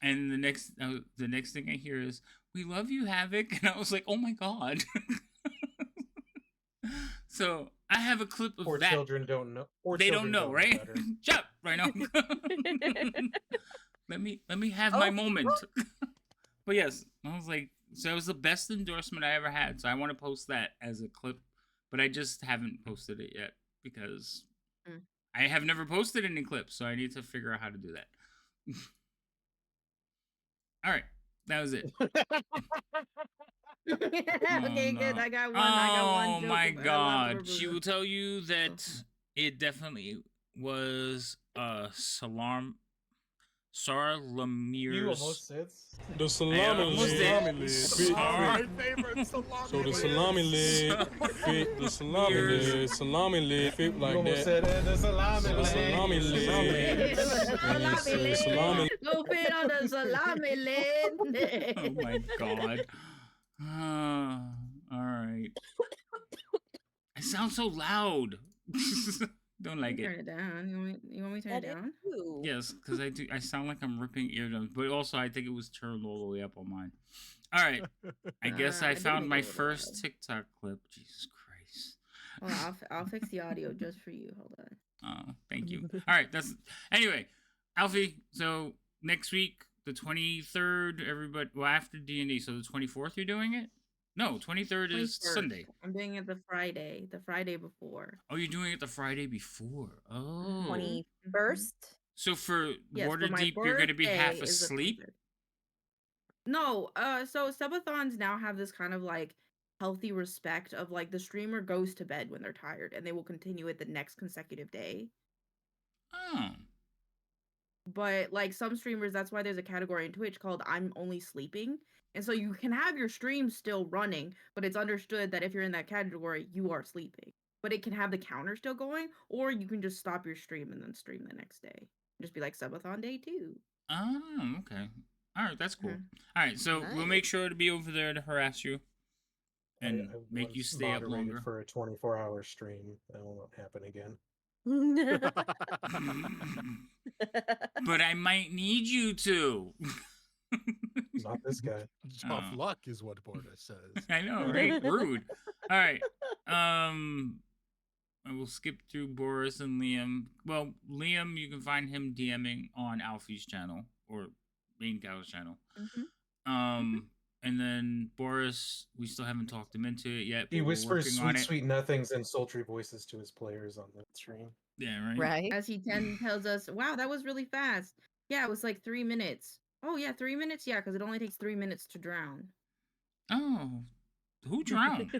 and the next thing I hear is, we love you, Havoc. And I was like, oh my God. So I have a clip of Poor that. children don't know. They don't know, right? Shut up, right now. Let me have my moment. But yes, I was like, so it was the best endorsement I ever had. So I want to post that as a clip, but I just haven't posted it yet because I have never posted any clips. So I need to figure out how to do that. All right, that was it. Okay, good. I got one. Oh joke my about God! Love She will tell you that it definitely was Salamir's. You almost said. The salami almost leg did. fit. My favorite salami. So the salami leg fit. The salami leg fit You like almost that. said the salami The leg. salami leg. Salami salami leg. Go fit on the salami leg. Oh my God! All right. I sound so loud. Don't like Turn it. it down. You want me to turn it down? Yes, because I sound like I'm ripping eardrums, but also I think it was turned all the way up on mine. All right, I guess I I did found make my it a little first loud. TikTok clip. Jesus Christ. Well, I'll fix the audio just for you. Hold on. Oh, thank you. All right, that's anyway, Alfie. So next week, the 23rd, everybody. Well, after D&D, so the 24th, you're doing it. No, 23rd is 21st. Sunday. I'm doing it the Friday before. Oh, you're doing it the Friday before. Oh. 21st? So for Yes, for my Waterdeep, you're going to be half birthday is the asleep? 23rd. No, so subathons now have this kind of like healthy respect of like the streamer goes to bed when they're tired and they will continue it the next consecutive day. Oh. But like some streamers, that's why there's a category in Twitch called I'm only sleeping. And so you can have your stream still running, but it's understood that if you're in that category, you are sleeping. But it can have the counter still going, or you can just stop your stream and then stream the next day. Just be like subathon day 2. Oh, okay. All right, that's cool. Mhm. All right, so we'll make Nice. sure to be over there to harass you and I make you was stay up moderated longer. for a 24-hour stream. That won't happen again. But I might need you to. Not this guy. Tough Oh. luck is what Borda says. I know, right? Rude. All right. I will skip through Boris and Liam. Well, Liam, you can find him DMing on Alfie's channel or Main Cow's channel. And then Boris, we still haven't talked him into it yet, but He we're whispers working on sweet, it. sweet nothings and sultry voices to his players on the stream. Yeah, right. Right. As he tells us, wow, that was really fast. Yeah, it was like 3 minutes. Oh yeah, 3 minutes. Yeah, because it only takes 3 minutes to drown. Oh, who drowned?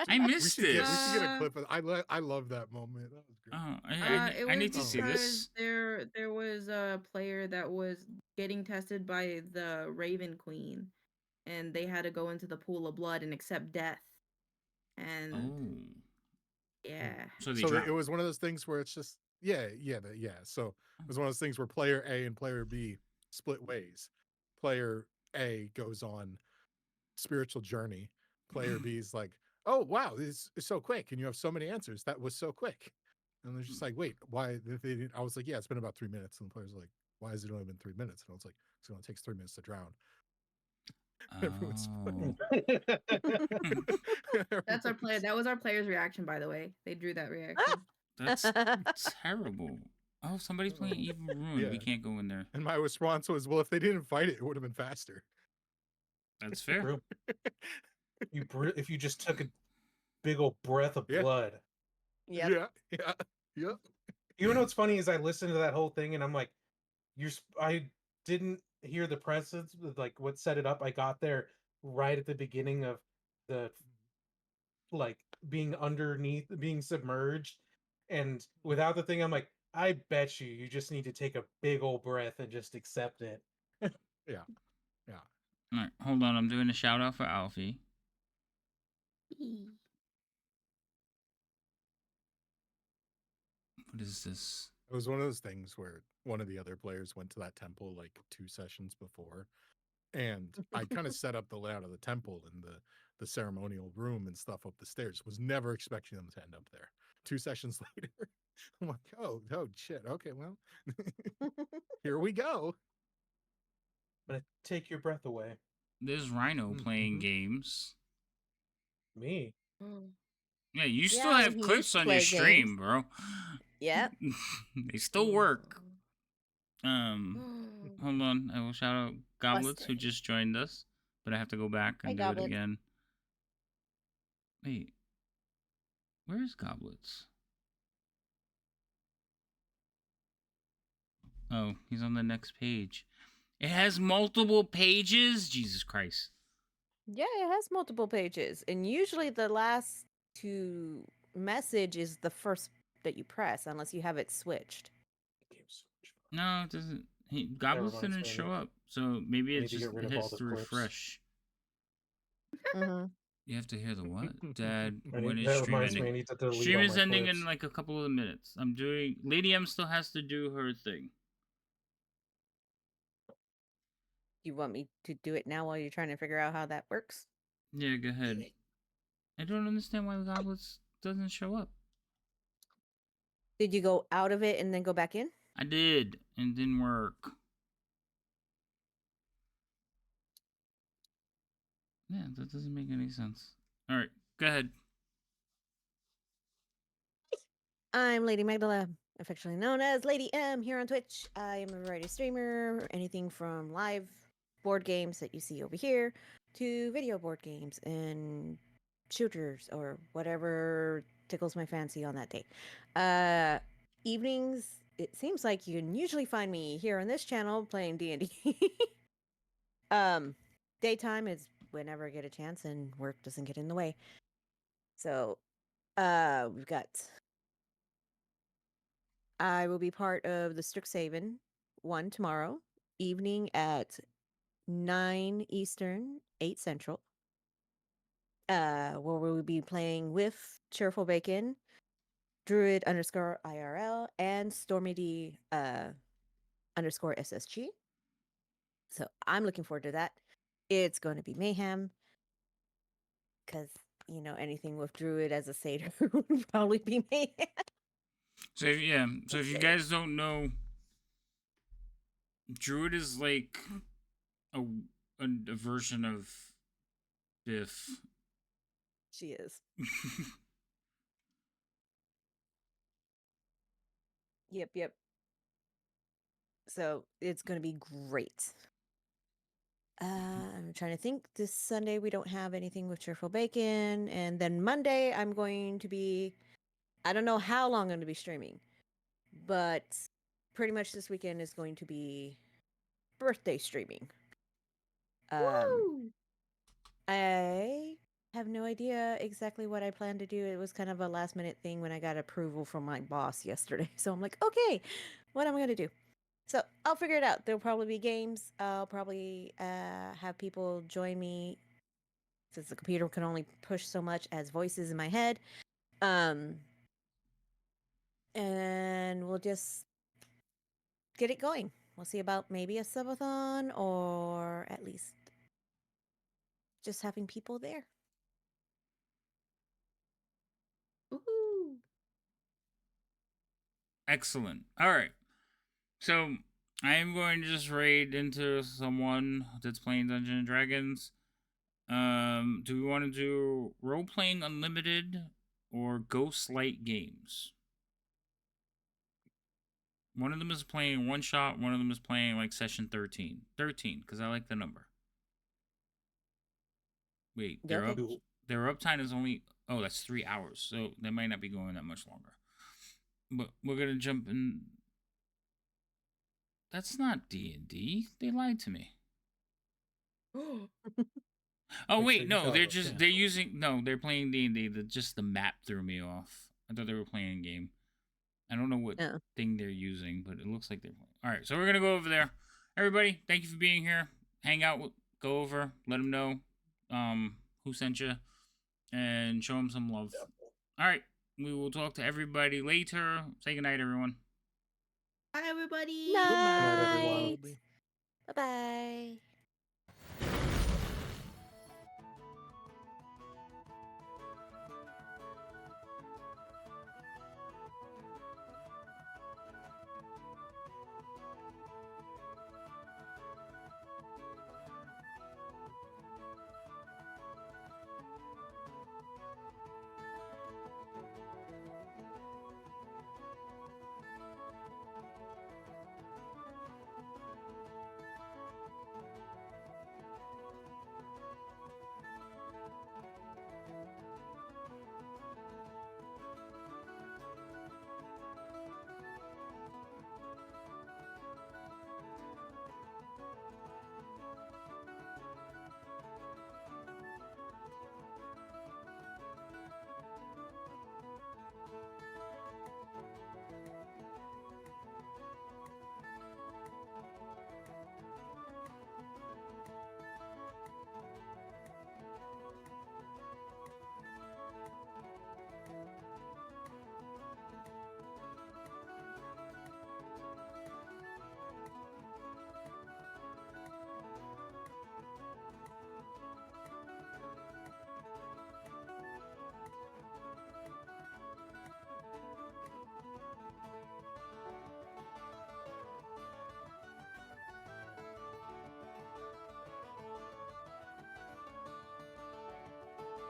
I We missed should get this. a clip of. I love that moment. That was great. Oh, It I was need to see this. because there was a player that was getting tested by the Raven Queen, and they had to go into the pool of blood and accept death. And Oh, yeah, so they So drowned. it was one of those things where it's just yeah. So it was one of those things where player A and player B split ways. Player A goes on spiritual journey. Player B is like, oh wow, this is so quick, and you have so many answers. That was so quick. And they're just like, wait, why? They didn't, I was like, yeah, it's been about 3 minutes. And the player's like, why has it only been 3 minutes? And I was like, because it only takes 3 minutes to drown. Everyone's Oh. that's our player. That was our player's reaction, by the way. They drew that reaction. That's terrible. Oh, somebody's playing Evil Ruin. Yeah. We can't go in there. And my response was, well, if they didn't fight it, it would have been faster. That's fair. True. If you just took a big old breath of Yeah. blood. Yep. Yeah. You know what's funny is I listened to that whole thing and I'm like, I didn't hear the presence, like what set it up. I got there right at the beginning of the like being underneath, being submerged, and without the thing, I'm like, I bet you just need to take a big old breath and just accept it. Yeah. All right, hold on. I'm doing a shout out for Alfie. What is this? It was one of those things where one of the other players went to that temple like 2 sessions before. And I kind of set up the layout of the temple and the ceremonial room and stuff up the stairs. Was never expecting them to end up there. 2 sessions later, I'm like, oh shit. Okay, well, here we go. But take your breath away. There's Rhino playing Mhm. games. Me. Yeah, you still Yeah, have he clips used to on your play stream, games. bro. Yep. They still work. Hold on. I will shout out Goblets who Busted. just joined us, but I have to go back and Hi, do Goblet. it again. Wait, where's Goblets? Oh, he's on the next page. It has multiple pages. Jesus Christ. Yeah, it has multiple pages, and usually the last to message is the first that you press, unless you have it switched. Game's so much fun. No, it doesn't. Goblets mind, didn't so I show need- up, so maybe I it need to just get rid it of all has the to clips. refresh. Mm-hmm. You have to hear the what? Dad, I when need, is that stream reminds me, I ending? need to delete Stream all is my ending clips. in like a couple of minutes. I'm doing. Lady M still has to do her thing. You want me to do it now while you're trying to figure out how that works? Yeah, go ahead. I don't understand why the Goblets doesn't show up. Did you go out of it and then go back in? I did, and it didn't work. Yeah, that doesn't make any sense. All right, go ahead. I'm Lady Magdala, affectionately known as Lady M here on Twitch. I am a variety streamer, anything from live board games that you see over here to video board games and shooters or whatever tickles my fancy on that day. Evenings, it seems like you can usually find me here on this channel playing D&D. Daytime is whenever I get a chance and work doesn't get in the way. So, we've got I will be part of the Strixhaven one tomorrow evening at 9 Eastern, 8 Central. Where we'll be playing with Cheerful Bacon, Druid _IRL, and Stormy D _SSG. So I'm looking forward to that. It's going to be mayhem because, anything with Druid as a satyr would probably be mayhem. So if you guys don't know, Druid is like a version of Biff. She is. Yep. So it's going to be great. I'm trying to think. This Sunday we don't have anything with Cheerful Bacon, and then Monday I'm going to be. I don't know how long I'm going to be streaming, but pretty much this weekend is going to be birthday streaming. Woo! I have no idea exactly what I plan to do. It was kind of a last minute thing when I got approval from my boss yesterday. So I'm like, okay, what am I going to do? So I'll figure it out. There'll probably be games. I'll probably have people join me since the computer can only push so much as voices in my head. And we'll just get it going. We'll see about maybe a subathon or at least just having people there. Woohoo! Excellent. All right. So I am going to just raid into someone that's playing Dungeons and Dragons. Do we want to do role playing unlimited or ghost light games? One of them is playing one shot. One of them is playing like session 13. 13, because I like the number. Wait, their uptime is only. Oh, that's 3 hours. So they might not be going that much longer. But we're gonna jump in. That's not D&D. They lied to me. Oh wait, no, they're playing D&D. Just the map threw me off. I thought they were playing a game. I don't know what thing they're using, but it looks like they're playing. All right, so we're gonna go over there. Everybody, thank you for being here. Hang out, go over, let them know who sent you, and show them some love. All right, we will talk to everybody later. Say goodnight, everyone. Bye, everybody. Night. Good night, everyone. Bye-bye.